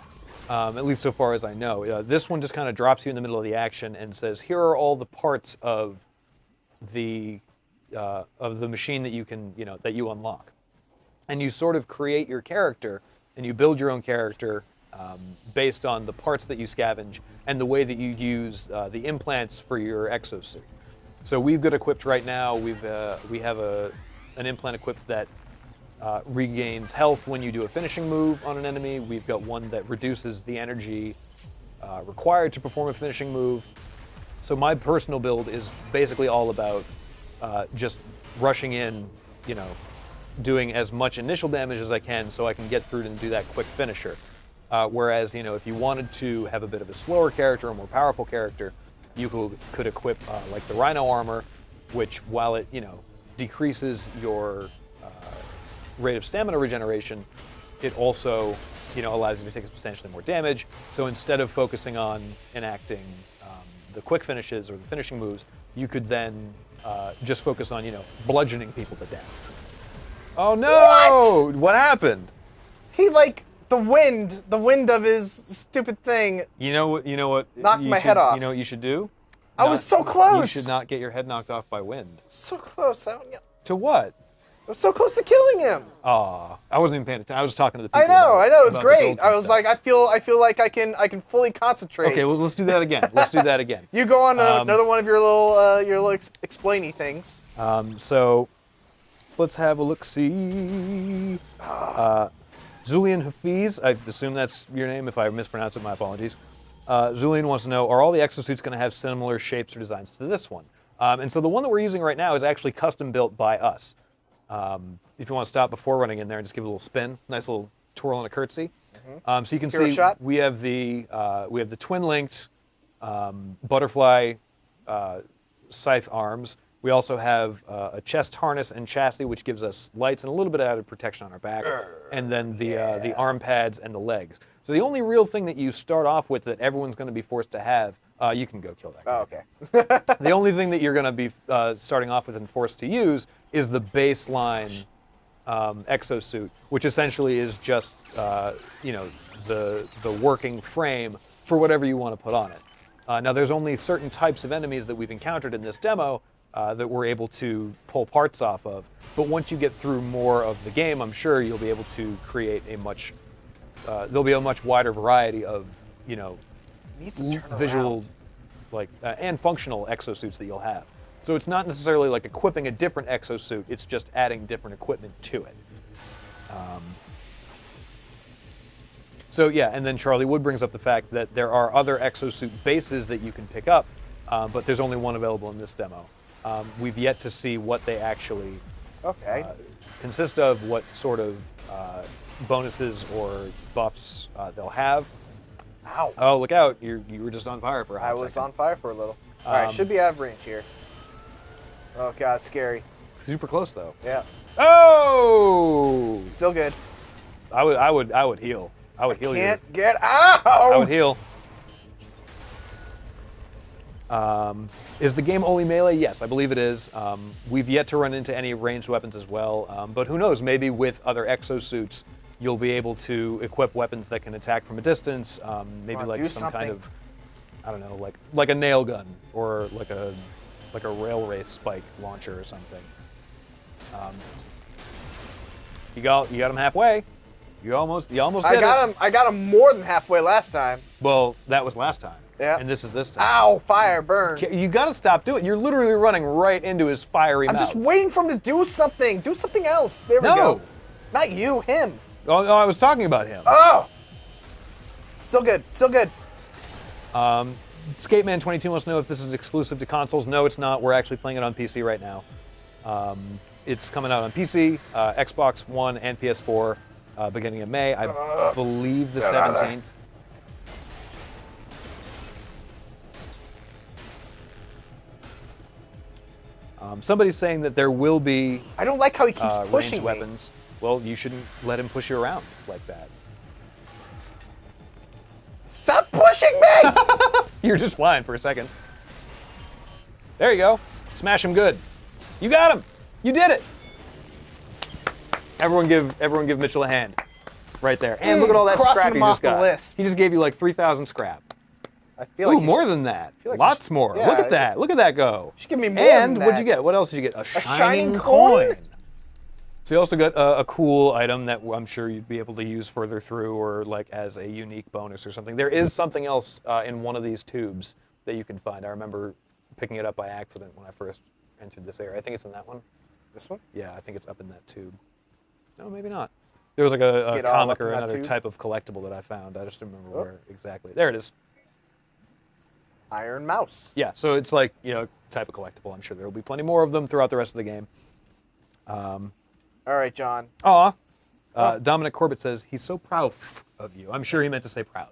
Speaker 2: At least so far as I know. This one just kind of drops you in the middle of the action and says, here are all the parts of the machine that you can, that you unlock. And you sort of create your character, and you build your own character based on the parts that you scavenge and the way that you use the implants for your exosuit. So we've got equipped right now, we have an implant equipped that regains health when you do a finishing move on an enemy. We've got one that reduces the energy required to perform a finishing move. So my personal build is basically all about just rushing in, doing as much initial damage as I can so I can get through and do that quick finisher. Whereas, if you wanted to have a bit of a slower character, a more powerful character, you could equip like the Rhino armor, which while it, decreases your rate of stamina regeneration, it also, allows you to take substantially more damage. So instead of focusing on enacting the quick finishes or the finishing moves, you could then just focus on, bludgeoning people to death. Oh no! What happened?
Speaker 1: He the wind of his stupid thing.
Speaker 2: You know what?
Speaker 1: Knocked my head off.
Speaker 2: You know what you should do?
Speaker 1: I was so close.
Speaker 2: You should not get your head knocked off by wind.
Speaker 1: So close.
Speaker 2: To what?
Speaker 1: I was so close to killing him.
Speaker 2: Aw, I wasn't even paying attention. I was talking to the people.
Speaker 1: I know. It was
Speaker 2: about
Speaker 1: great. I was like, I feel like I can fully concentrate.
Speaker 2: Okay, well, let's do that again.
Speaker 1: You go on another one of your little explainy things.
Speaker 2: So, let's have a look-see. Zulian Hafiz, I assume that's your name. If I mispronounce it, my apologies. Zulian wants to know, are all the exosuits going to have similar shapes or designs to this one? And so the one that we're using right now is actually custom built by us. If you want to stop before running in there and just give it a little spin, nice little twirl and a curtsy. So you can see we have the twin-linked butterfly scythe arms. We also have a chest harness and chassis, which gives us lights and a little bit of added protection on our back, and then the arm pads and the legs. So the only real thing that you start off with that everyone's going to be forced to have, you can go kill that guy.
Speaker 1: Oh, okay.
Speaker 2: The only thing that you're going to be starting off with and forced to use is the baseline exosuit, which essentially is just the working frame for whatever you want to put on it. Now there's only certain types of enemies that we've encountered in this demo that we're able to pull parts off of. But once you get through more of the game, I'm sure you'll be able to create a much there'll be a much wider variety of
Speaker 1: Needs to turn
Speaker 2: visual
Speaker 1: around.
Speaker 2: and functional exosuits that you'll have. So it's not necessarily like equipping a different exosuit, it's just adding different equipment to it. So yeah, and then Charlie Wood brings up the fact that there are other exosuit bases that you can pick up, but there's only one available in this demo. We've yet to see what they actually consist of, what sort of bonuses or buffs they'll have.
Speaker 1: Ow.
Speaker 2: Oh, look out. You were just on fire for a hot second.
Speaker 1: I was on fire for a little. All right, should be out of range here. Oh, God, it's scary.
Speaker 2: Super close, though.
Speaker 1: Yeah.
Speaker 2: Oh!
Speaker 1: Still good.
Speaker 2: I would heal. I would heal you.
Speaker 1: Can't get out!
Speaker 2: I would heal. Is the game only melee? Yes, I believe it is. We've yet to run into any ranged weapons as well, but who knows? Maybe with other exosuits, you'll be able to equip weapons that can attack from a distance. Maybe like some kind of, I don't know, like a nail gun or like a railway spike launcher or something. You got him halfway. You almost did it.
Speaker 1: I got him more than halfway last time.
Speaker 2: Well, that was last time.
Speaker 1: Yeah.
Speaker 2: And this is this time.
Speaker 1: Ow, fire, burn.
Speaker 2: You got to stop doing it. You're literally running right into his fiery mouth.
Speaker 1: I'm just waiting for him to do something. Do something else. There we go. Not you, him.
Speaker 2: Oh, no, I was talking about him.
Speaker 1: Oh! Still good. Still good.
Speaker 2: Skateman22 wants to know if this is exclusive to consoles. No, it's not. We're actually playing it on PC right now. It's coming out on PC, Xbox One, and PS4 beginning of May. I believe the 17th. Somebody's saying that there will be
Speaker 1: I don't like how he keeps pushing
Speaker 2: ranged weapons. Well, you shouldn't let him push you around like that.
Speaker 1: Stop pushing me!
Speaker 2: You're just flying for a second. There you go. Smash him good. You got him. You did it. Everyone give Mitchell a hand. Right there. And look at all that scrap he just got.
Speaker 1: List.
Speaker 2: He just gave you like 3,000 scrap.
Speaker 1: I feel like
Speaker 2: Ooh, more than that.
Speaker 1: Like
Speaker 2: lots more.
Speaker 1: Yeah,
Speaker 2: look at that. Look at that go.
Speaker 1: You should give me more
Speaker 2: and
Speaker 1: than that.
Speaker 2: what'd you get? What else did you get? A shining
Speaker 1: coin?
Speaker 2: So you also got a cool item that I'm sure you'd be able to use further through or like as a unique bonus or something. There is something else in one of these tubes that you can find. I remember picking it up by accident when I first entered this area. I think it's in that one.
Speaker 1: This one?
Speaker 2: Yeah, I think it's up in that tube. No, maybe not. There was like a comic or another type of collectible that I found. I just don't remember where exactly. There it is.
Speaker 1: Iron Mouse.
Speaker 2: Yeah, so it's like, type of collectible. I'm sure there will be plenty more of them throughout the rest of the game.
Speaker 1: All right, John.
Speaker 2: Dominic Corbett says he's so proud of you. I'm sure he meant to say proud.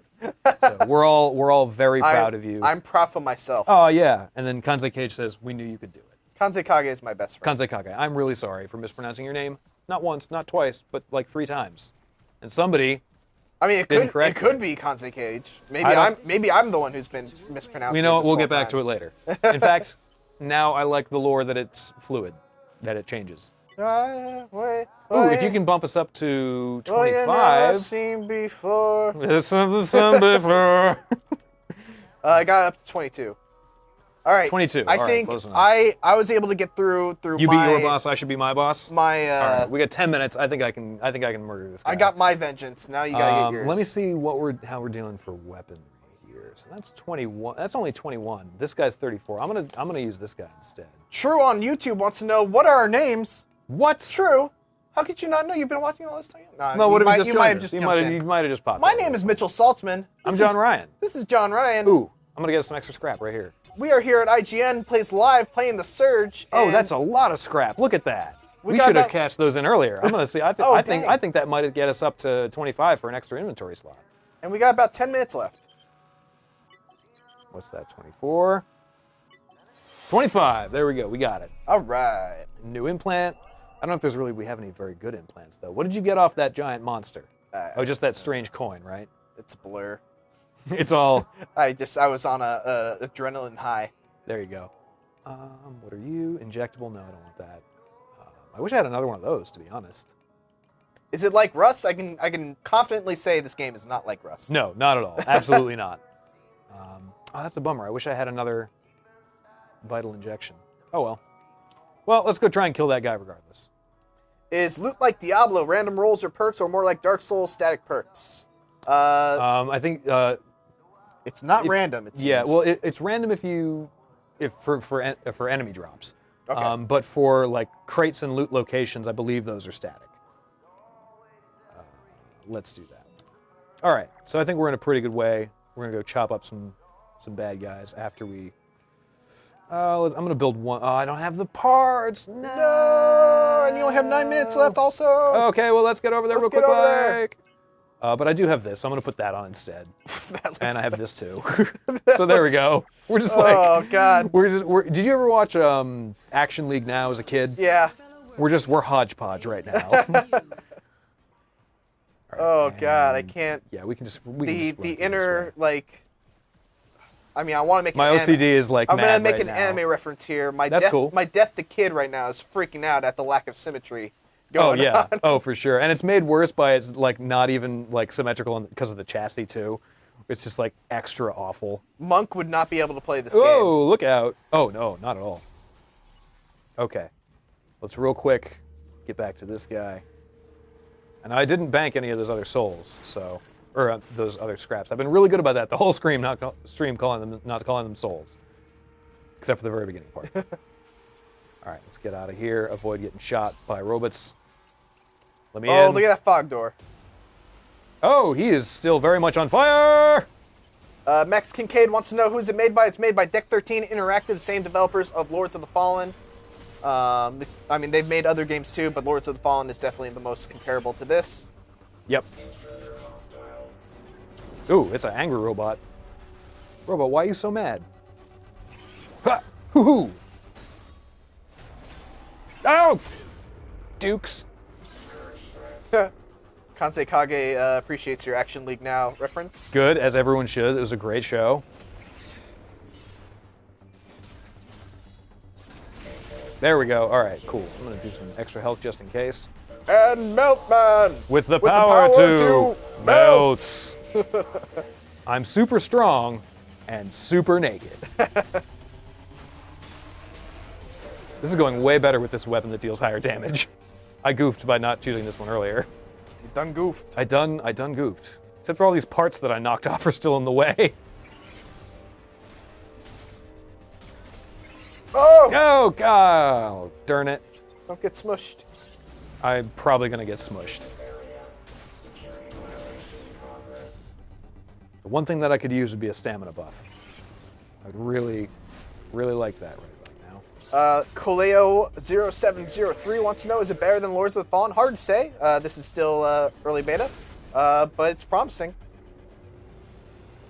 Speaker 2: So we're all very proud of you.
Speaker 1: I'm proud of myself.
Speaker 2: Oh yeah. And then Kanze Cage says we knew you could do it.
Speaker 1: Kanze Kage is my best friend.
Speaker 2: Kanze Kage, I'm really sorry for mispronouncing your name. Not once, not twice, but like 3 times. And somebody.
Speaker 1: I mean, it could be Kanze Cage. Maybe I'm the one who's been mispronouncing.
Speaker 2: You know what? We'll get back to it later. In fact, now I like the lore that it's fluid, that it changes. Ooh, if you can bump us up to 25.
Speaker 1: Seen before.
Speaker 2: This is the sun before.
Speaker 1: I got up to 22. All right.
Speaker 2: 22.
Speaker 1: I think I was able to get through.
Speaker 2: You beat your boss. I should be my boss.
Speaker 1: All right,
Speaker 2: we got 10 minutes. I think I can murder this guy.
Speaker 1: I got my vengeance. Now you gotta get yours.
Speaker 2: Let me see how we're dealing for weaponry here. So that's 21. That's only 21. This guy's 34. I'm gonna use this guy instead.
Speaker 1: True on YouTube wants to know what are our names.
Speaker 2: What?
Speaker 1: True. How could you not know? You've been watching all this time.
Speaker 2: No, what if you
Speaker 1: might have just
Speaker 2: you might have just popped.
Speaker 1: My name is Mitchell Saltzman.
Speaker 2: I'm Jon Ryan.
Speaker 1: This is Jon Ryan.
Speaker 2: Ooh, I'm gonna get some extra scrap right here.
Speaker 1: We are here at IGN Plays Live playing The Surge.
Speaker 2: Oh, that's a lot of scrap. Look at that. We should have cashed those in earlier. I'm gonna see. I think that might get us up to 25 for an extra inventory slot.
Speaker 1: And we got about 10 minutes left.
Speaker 2: What's that? 24. 25. There we go. We got it.
Speaker 1: All right.
Speaker 2: New implant. I don't know if we have any very good implants though. What did you get off that giant monster? Just that strange coin, right?
Speaker 1: It's a blur.
Speaker 2: It's all.
Speaker 1: I was on a adrenaline high.
Speaker 2: There you go. What are you? Injectable? No, I don't want that. I wish I had another one of those, to be honest.
Speaker 1: Is it like Rust? I can confidently say this game is not like Rust.
Speaker 2: No, not at all. Absolutely not. Oh, that's a bummer. I wish I had another vital injection. Oh well. Well, let's go try and kill that guy regardless.
Speaker 1: Is loot like Diablo, random rolls or perks, or more like Dark Souls, static perks?
Speaker 2: I think
Speaker 1: It's not random. It seems.
Speaker 2: yeah. Well, it's random if for enemy drops.
Speaker 1: Okay.
Speaker 2: But for like crates and loot locations, I believe those are static. Let's do that. All right. So I think we're in a pretty good way. We're gonna go chop up some bad guys after we. I'm gonna build one. Oh, I don't have the parts. No.
Speaker 1: And you only have 9 minutes left. Also.
Speaker 2: Okay. Well, let's get over there
Speaker 1: Let's
Speaker 2: real
Speaker 1: get
Speaker 2: quick.
Speaker 1: over there.
Speaker 2: Like. But I do have this. So I'm gonna put that on instead.
Speaker 1: That looks
Speaker 2: And I have this too. So there we go. We're just like.
Speaker 1: Oh God.
Speaker 2: Did you ever watch Action League Now as a kid?
Speaker 1: Yeah.
Speaker 2: We're hodgepodge right now.
Speaker 1: Oh God, I can't.
Speaker 2: Yeah, we can just run
Speaker 1: The
Speaker 2: through this
Speaker 1: inner
Speaker 2: way.
Speaker 1: like. I mean, I want to make
Speaker 2: My
Speaker 1: an
Speaker 2: OCD is like
Speaker 1: I'm gonna
Speaker 2: mad
Speaker 1: make
Speaker 2: right
Speaker 1: an
Speaker 2: now.
Speaker 1: anime reference here.
Speaker 2: That's cool.
Speaker 1: My Death the Kid right now is freaking out at the lack of symmetry
Speaker 2: Oh
Speaker 1: going
Speaker 2: yeah.
Speaker 1: on.
Speaker 2: Oh for sure. And it's made worse by it's like not even like symmetrical because of the chassis too. It's just like extra awful.
Speaker 1: Monk would not be able to play this game.
Speaker 2: Oh, look out. Oh no, not at all. Okay. Let's real quick get back to this guy. And I didn't bank any of those other souls, so or those other scraps. I've been really good about that. The whole stream not calling them souls, except for the very beginning part. All right, let's get out of here. Avoid getting shot by robots. Let me in.
Speaker 1: Oh, look at that fog door.
Speaker 2: Oh, he is still very much on fire.
Speaker 1: Max Kincaid wants to know who's it made by. It's made by Deck 13 Interactive, same developers of Lords of the Fallen. I mean, they've made other games too, but Lords of the Fallen is definitely the most comparable to this.
Speaker 2: Yep. Ooh, it's an angry robot. Robot, why are you so mad? Ha! Hoo-hoo! Oh! Dukes.
Speaker 1: Kansei Kage appreciates your Action League Now reference.
Speaker 2: Good, as everyone should. It was a great show. There we go. All right, cool. I'm going to do some extra health just in case.
Speaker 1: And Meltman!
Speaker 2: With the power to melt. I'm super strong and super naked. This is going way better with this weapon that deals higher damage. I goofed by not choosing this one earlier.
Speaker 1: You done goofed.
Speaker 2: I done goofed. Except for all these parts that I knocked off are still in the way.
Speaker 1: Oh!
Speaker 2: Oh, God. Oh, darn it.
Speaker 1: Don't get smushed.
Speaker 2: I'm probably going to get smushed. The one thing that I could use would be a stamina buff. I'd really, really like that right now.
Speaker 1: Koleo0703 wants to know, is it better than Lords of the Fallen? Hard to say. This is still early beta, but it's promising.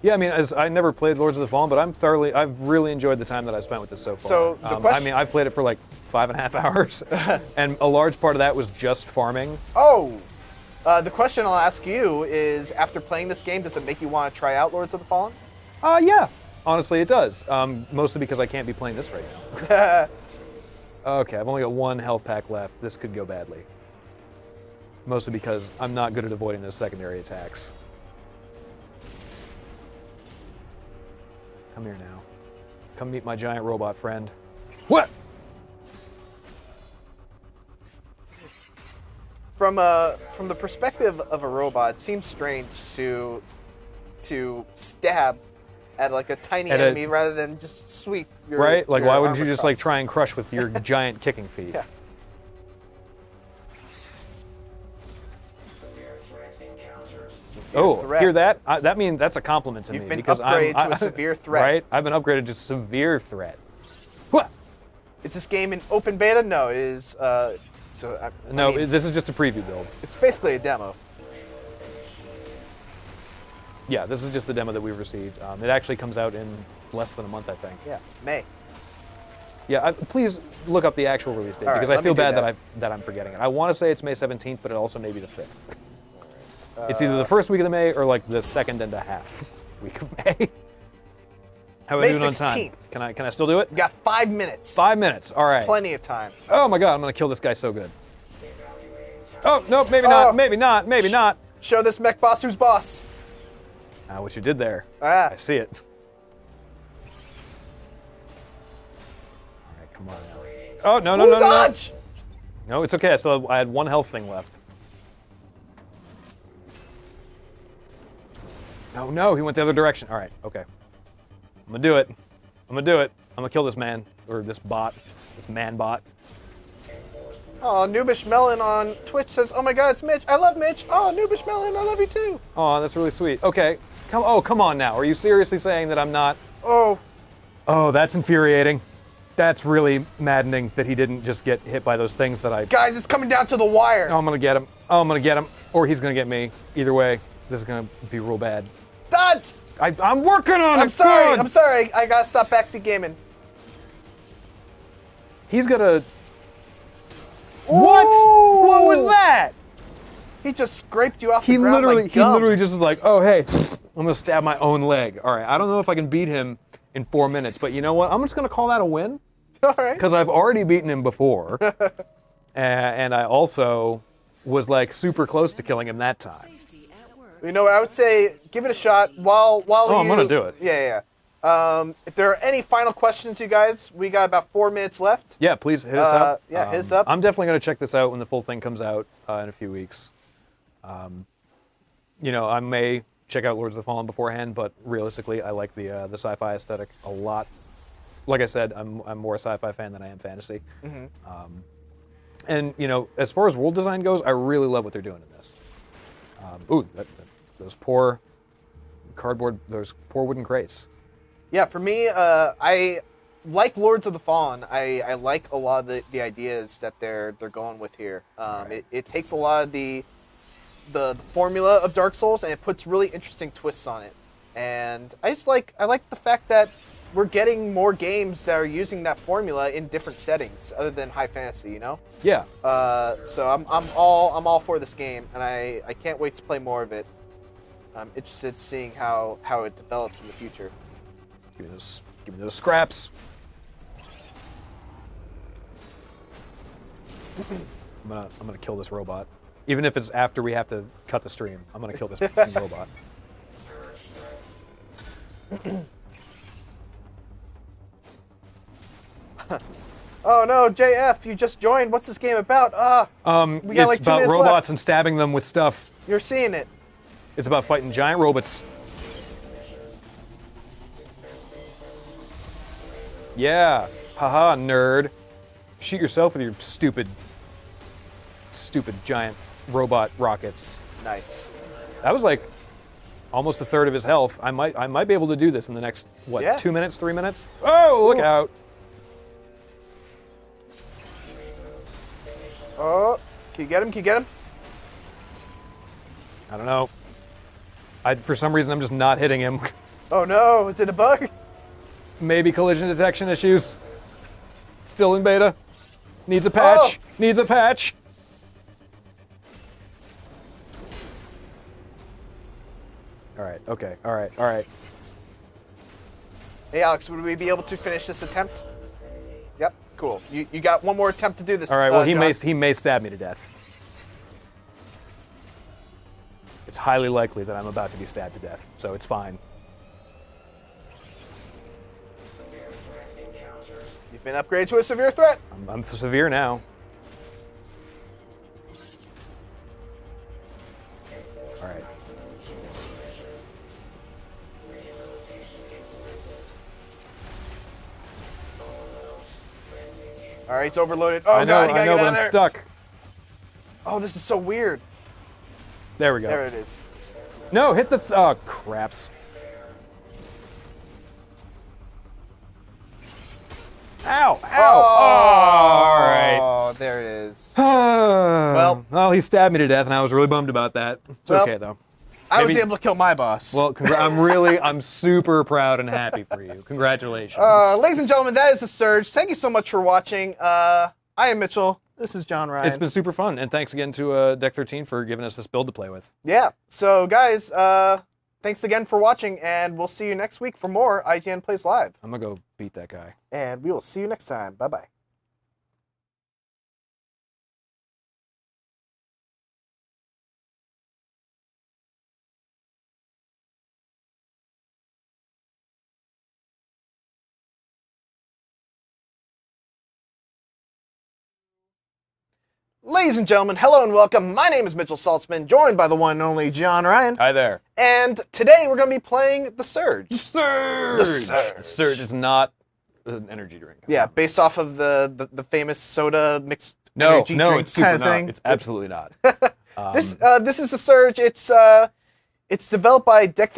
Speaker 2: Yeah, I mean, as I never played Lords of the Fallen, but I've really enjoyed the time that I've spent with this so far.
Speaker 1: So the question,
Speaker 2: I mean, I've played it for like 5.5 hours, and a large part of that was just farming.
Speaker 1: Oh, the question I'll ask you is, after playing this game, does it make you want to try out Lords of the Fallen?
Speaker 2: Yeah, honestly, it does. Mostly because I can't be playing this right now. Okay, I've only got one health pack left. This could go badly. Mostly because I'm not good at avoiding those secondary attacks. Come here now. Come meet my giant robot friend. What?
Speaker 1: From the perspective of a robot, it seems strange to stab at like a tiny enemy rather than just sweep your
Speaker 2: right? Like,
Speaker 1: your
Speaker 2: why wouldn't you
Speaker 1: arm
Speaker 2: just
Speaker 1: across.
Speaker 2: like try and crush with your giant kicking feet?
Speaker 1: Yeah.
Speaker 2: Oh,
Speaker 1: threat.
Speaker 2: hear that? That means that's a compliment to
Speaker 1: You've
Speaker 2: me
Speaker 1: been
Speaker 2: because
Speaker 1: upgraded
Speaker 2: I'm
Speaker 1: to a severe threat.
Speaker 2: Right? I've been upgraded to severe threat. What?
Speaker 1: Is this game in open beta? No, it is. I mean,
Speaker 2: This is just a preview build.
Speaker 1: it's basically a demo.
Speaker 2: Yeah, this is just the demo that we've received. It actually comes out in less than a month, I think.
Speaker 1: Yeah, May.
Speaker 2: Yeah, please look up the actual release date
Speaker 1: All right,
Speaker 2: because I
Speaker 1: let
Speaker 2: feel
Speaker 1: me do
Speaker 2: bad
Speaker 1: that.
Speaker 2: that I'm forgetting it. I want to say it's May 17th, but it also may be the 5th. It's either the first week of the May or like the second and a half week of May. How am I
Speaker 1: May
Speaker 2: doing on time?
Speaker 1: 16th.
Speaker 2: Can I still do it?
Speaker 1: You got 5 minutes.
Speaker 2: 5 minutes. All right.
Speaker 1: Plenty of time.
Speaker 2: Oh my God, I'm gonna kill this guy so good. Oh no, maybe
Speaker 1: Oh.
Speaker 2: not. Maybe not. Maybe not.
Speaker 1: Show this mech boss who's boss.
Speaker 2: What you did there.
Speaker 1: Ah.
Speaker 2: I see it. All right, come on now. Oh, no, no,
Speaker 1: Ooh,
Speaker 2: no, no, no.
Speaker 1: dodge!
Speaker 2: No, it's okay. I had one health thing left. No, no, he went the other direction. All right, okay. I'm gonna do it. I'm gonna do it. I'm gonna kill this man, or this bot, this man bot.
Speaker 1: Oh, Noobish Melon on Twitch says, "Oh my God, it's Mitch. I love Mitch. Oh, Noobish Melon, I love you too."
Speaker 2: Oh, that's really sweet. Okay, come on now. Are you seriously saying that I'm not?
Speaker 1: Oh,
Speaker 2: Oh, that's infuriating. That's really maddening that he didn't just get hit by those things that I...
Speaker 1: guys, it's coming down to the wire.
Speaker 2: Oh, I'm gonna get him. Oh, I'm gonna get him. Or he's gonna get me. Either way, this is gonna be real bad.
Speaker 1: Dodge!
Speaker 2: I'm working on it.
Speaker 1: I'm sorry.
Speaker 2: Good.
Speaker 1: I'm sorry. I gotta stop backseat gaming.
Speaker 2: He's gonna... What? What was that?
Speaker 1: He just scraped you off
Speaker 2: He
Speaker 1: the ground
Speaker 2: literally,
Speaker 1: like gum.
Speaker 2: he literally just was like, oh hey, I'm gonna stab my own leg. All right, I don't know if I can beat him in 4 minutes, but you know what? I'm just gonna call that a win
Speaker 1: All right.
Speaker 2: because I've already beaten him before, and I also was like super close to killing him that time.
Speaker 4: Safety at work.
Speaker 1: You know what? I would say give it a shot while
Speaker 2: Oh, I'm gonna do it.
Speaker 1: Yeah. If there are any final questions, you guys, we got about 4 minutes left.
Speaker 2: Yeah, please hit us up.
Speaker 1: Yeah, hit us up.
Speaker 2: I'm definitely gonna check this out when the full thing comes out in a few weeks. You know, I may check out Lords of the Fallen beforehand, but realistically, I like the sci-fi aesthetic a lot. Like I said, I'm more a sci-fi fan than I am fantasy. And you know, as far as world design goes, I really love what they're doing in this. Those poor cardboard, those poor wooden crates.
Speaker 1: Yeah, for me, I like Lords of the Fallen. I like a lot of the ideas that they're going with here. It takes a lot of the formula of Dark Souls and it puts really interesting twists on it. And I like the fact that we're getting more games that are using that formula in different settings other than high fantasy, you know?
Speaker 2: Yeah.
Speaker 1: So I'm all for this game, and I can't wait to play more of it. I'm interested in seeing how it develops in the future.
Speaker 2: Give me those scraps. I'm gonna kill this robot. Even if it's after we have to cut the stream, I'm gonna kill this fucking robot.
Speaker 1: Oh no, JF, you just joined. What's this game about? We got like
Speaker 2: it's
Speaker 1: 2
Speaker 2: about
Speaker 1: minutes
Speaker 2: robots
Speaker 1: left.
Speaker 2: and stabbing them with stuff.
Speaker 1: You're seeing it.
Speaker 2: It's about fighting giant robots. Yeah, haha, nerd. Shoot yourself with your stupid giant robot rockets.
Speaker 1: Nice.
Speaker 2: That was like almost a third of his health. I might be able to do this in the next, what,
Speaker 1: Yeah.
Speaker 2: 2 minutes, 3 minutes? Oh, look out.
Speaker 1: Oh, can you get him? Can you get him?
Speaker 2: I don't know. For some reason, I'm just not hitting him.
Speaker 1: Oh no, is it a bug?
Speaker 2: Maybe collision detection issues. Still in beta. Needs a patch.
Speaker 1: Oh.
Speaker 2: Needs a patch. All right, okay, all right.
Speaker 1: Hey Alex, would we be able to finish this attempt? Yep, cool. You got one more attempt to do this.
Speaker 2: All right, well,
Speaker 1: John.
Speaker 2: he may stab me to death. It's highly likely that I'm about to be stabbed to death, so it's fine.
Speaker 1: You've been upgraded to a severe threat.
Speaker 2: I'm severe now. All right.
Speaker 1: All right, it's overloaded. Oh
Speaker 2: I know,
Speaker 1: god, you gotta get
Speaker 2: but
Speaker 1: out
Speaker 2: I'm
Speaker 1: of there.
Speaker 2: stuck.
Speaker 1: Oh, this is so weird.
Speaker 2: There we go.
Speaker 1: There it is.
Speaker 2: No, hit the. Oh, craps. Ow! Ow! All right.
Speaker 1: Oh, there it is. Well,
Speaker 2: he stabbed me to death, and I was really bummed about that. It's
Speaker 1: Well,
Speaker 2: okay though.
Speaker 1: I was
Speaker 2: maybe-
Speaker 1: able to kill my boss.
Speaker 2: Well, I'm super proud and happy for you. Congratulations.
Speaker 1: Ladies and gentlemen, that is The Surge. Thank you so much for watching. I am Mitchell. This is Jon Ryan.
Speaker 2: It's been super fun, and thanks again to Deck 13 for giving us this build to play with.
Speaker 1: Yeah. So, guys, thanks again for watching, and we'll see you next week for more IGN Plays Live.
Speaker 2: I'm gonna go beat that guy.
Speaker 1: And we will see you next time. Bye-bye. Ladies and gentlemen, hello and welcome. My name is Mitchell Saltzman, joined by the one and only Jon Ryan.
Speaker 2: Hi there.
Speaker 1: And today we're going to be playing The Surge.
Speaker 2: The Surge is not an energy drink.
Speaker 1: Yeah, based off of the famous soda mixed energy drink
Speaker 2: it's super
Speaker 1: kind of
Speaker 2: not.
Speaker 1: thing.
Speaker 2: It's absolutely not.
Speaker 1: This is The Surge. It's developed by Deck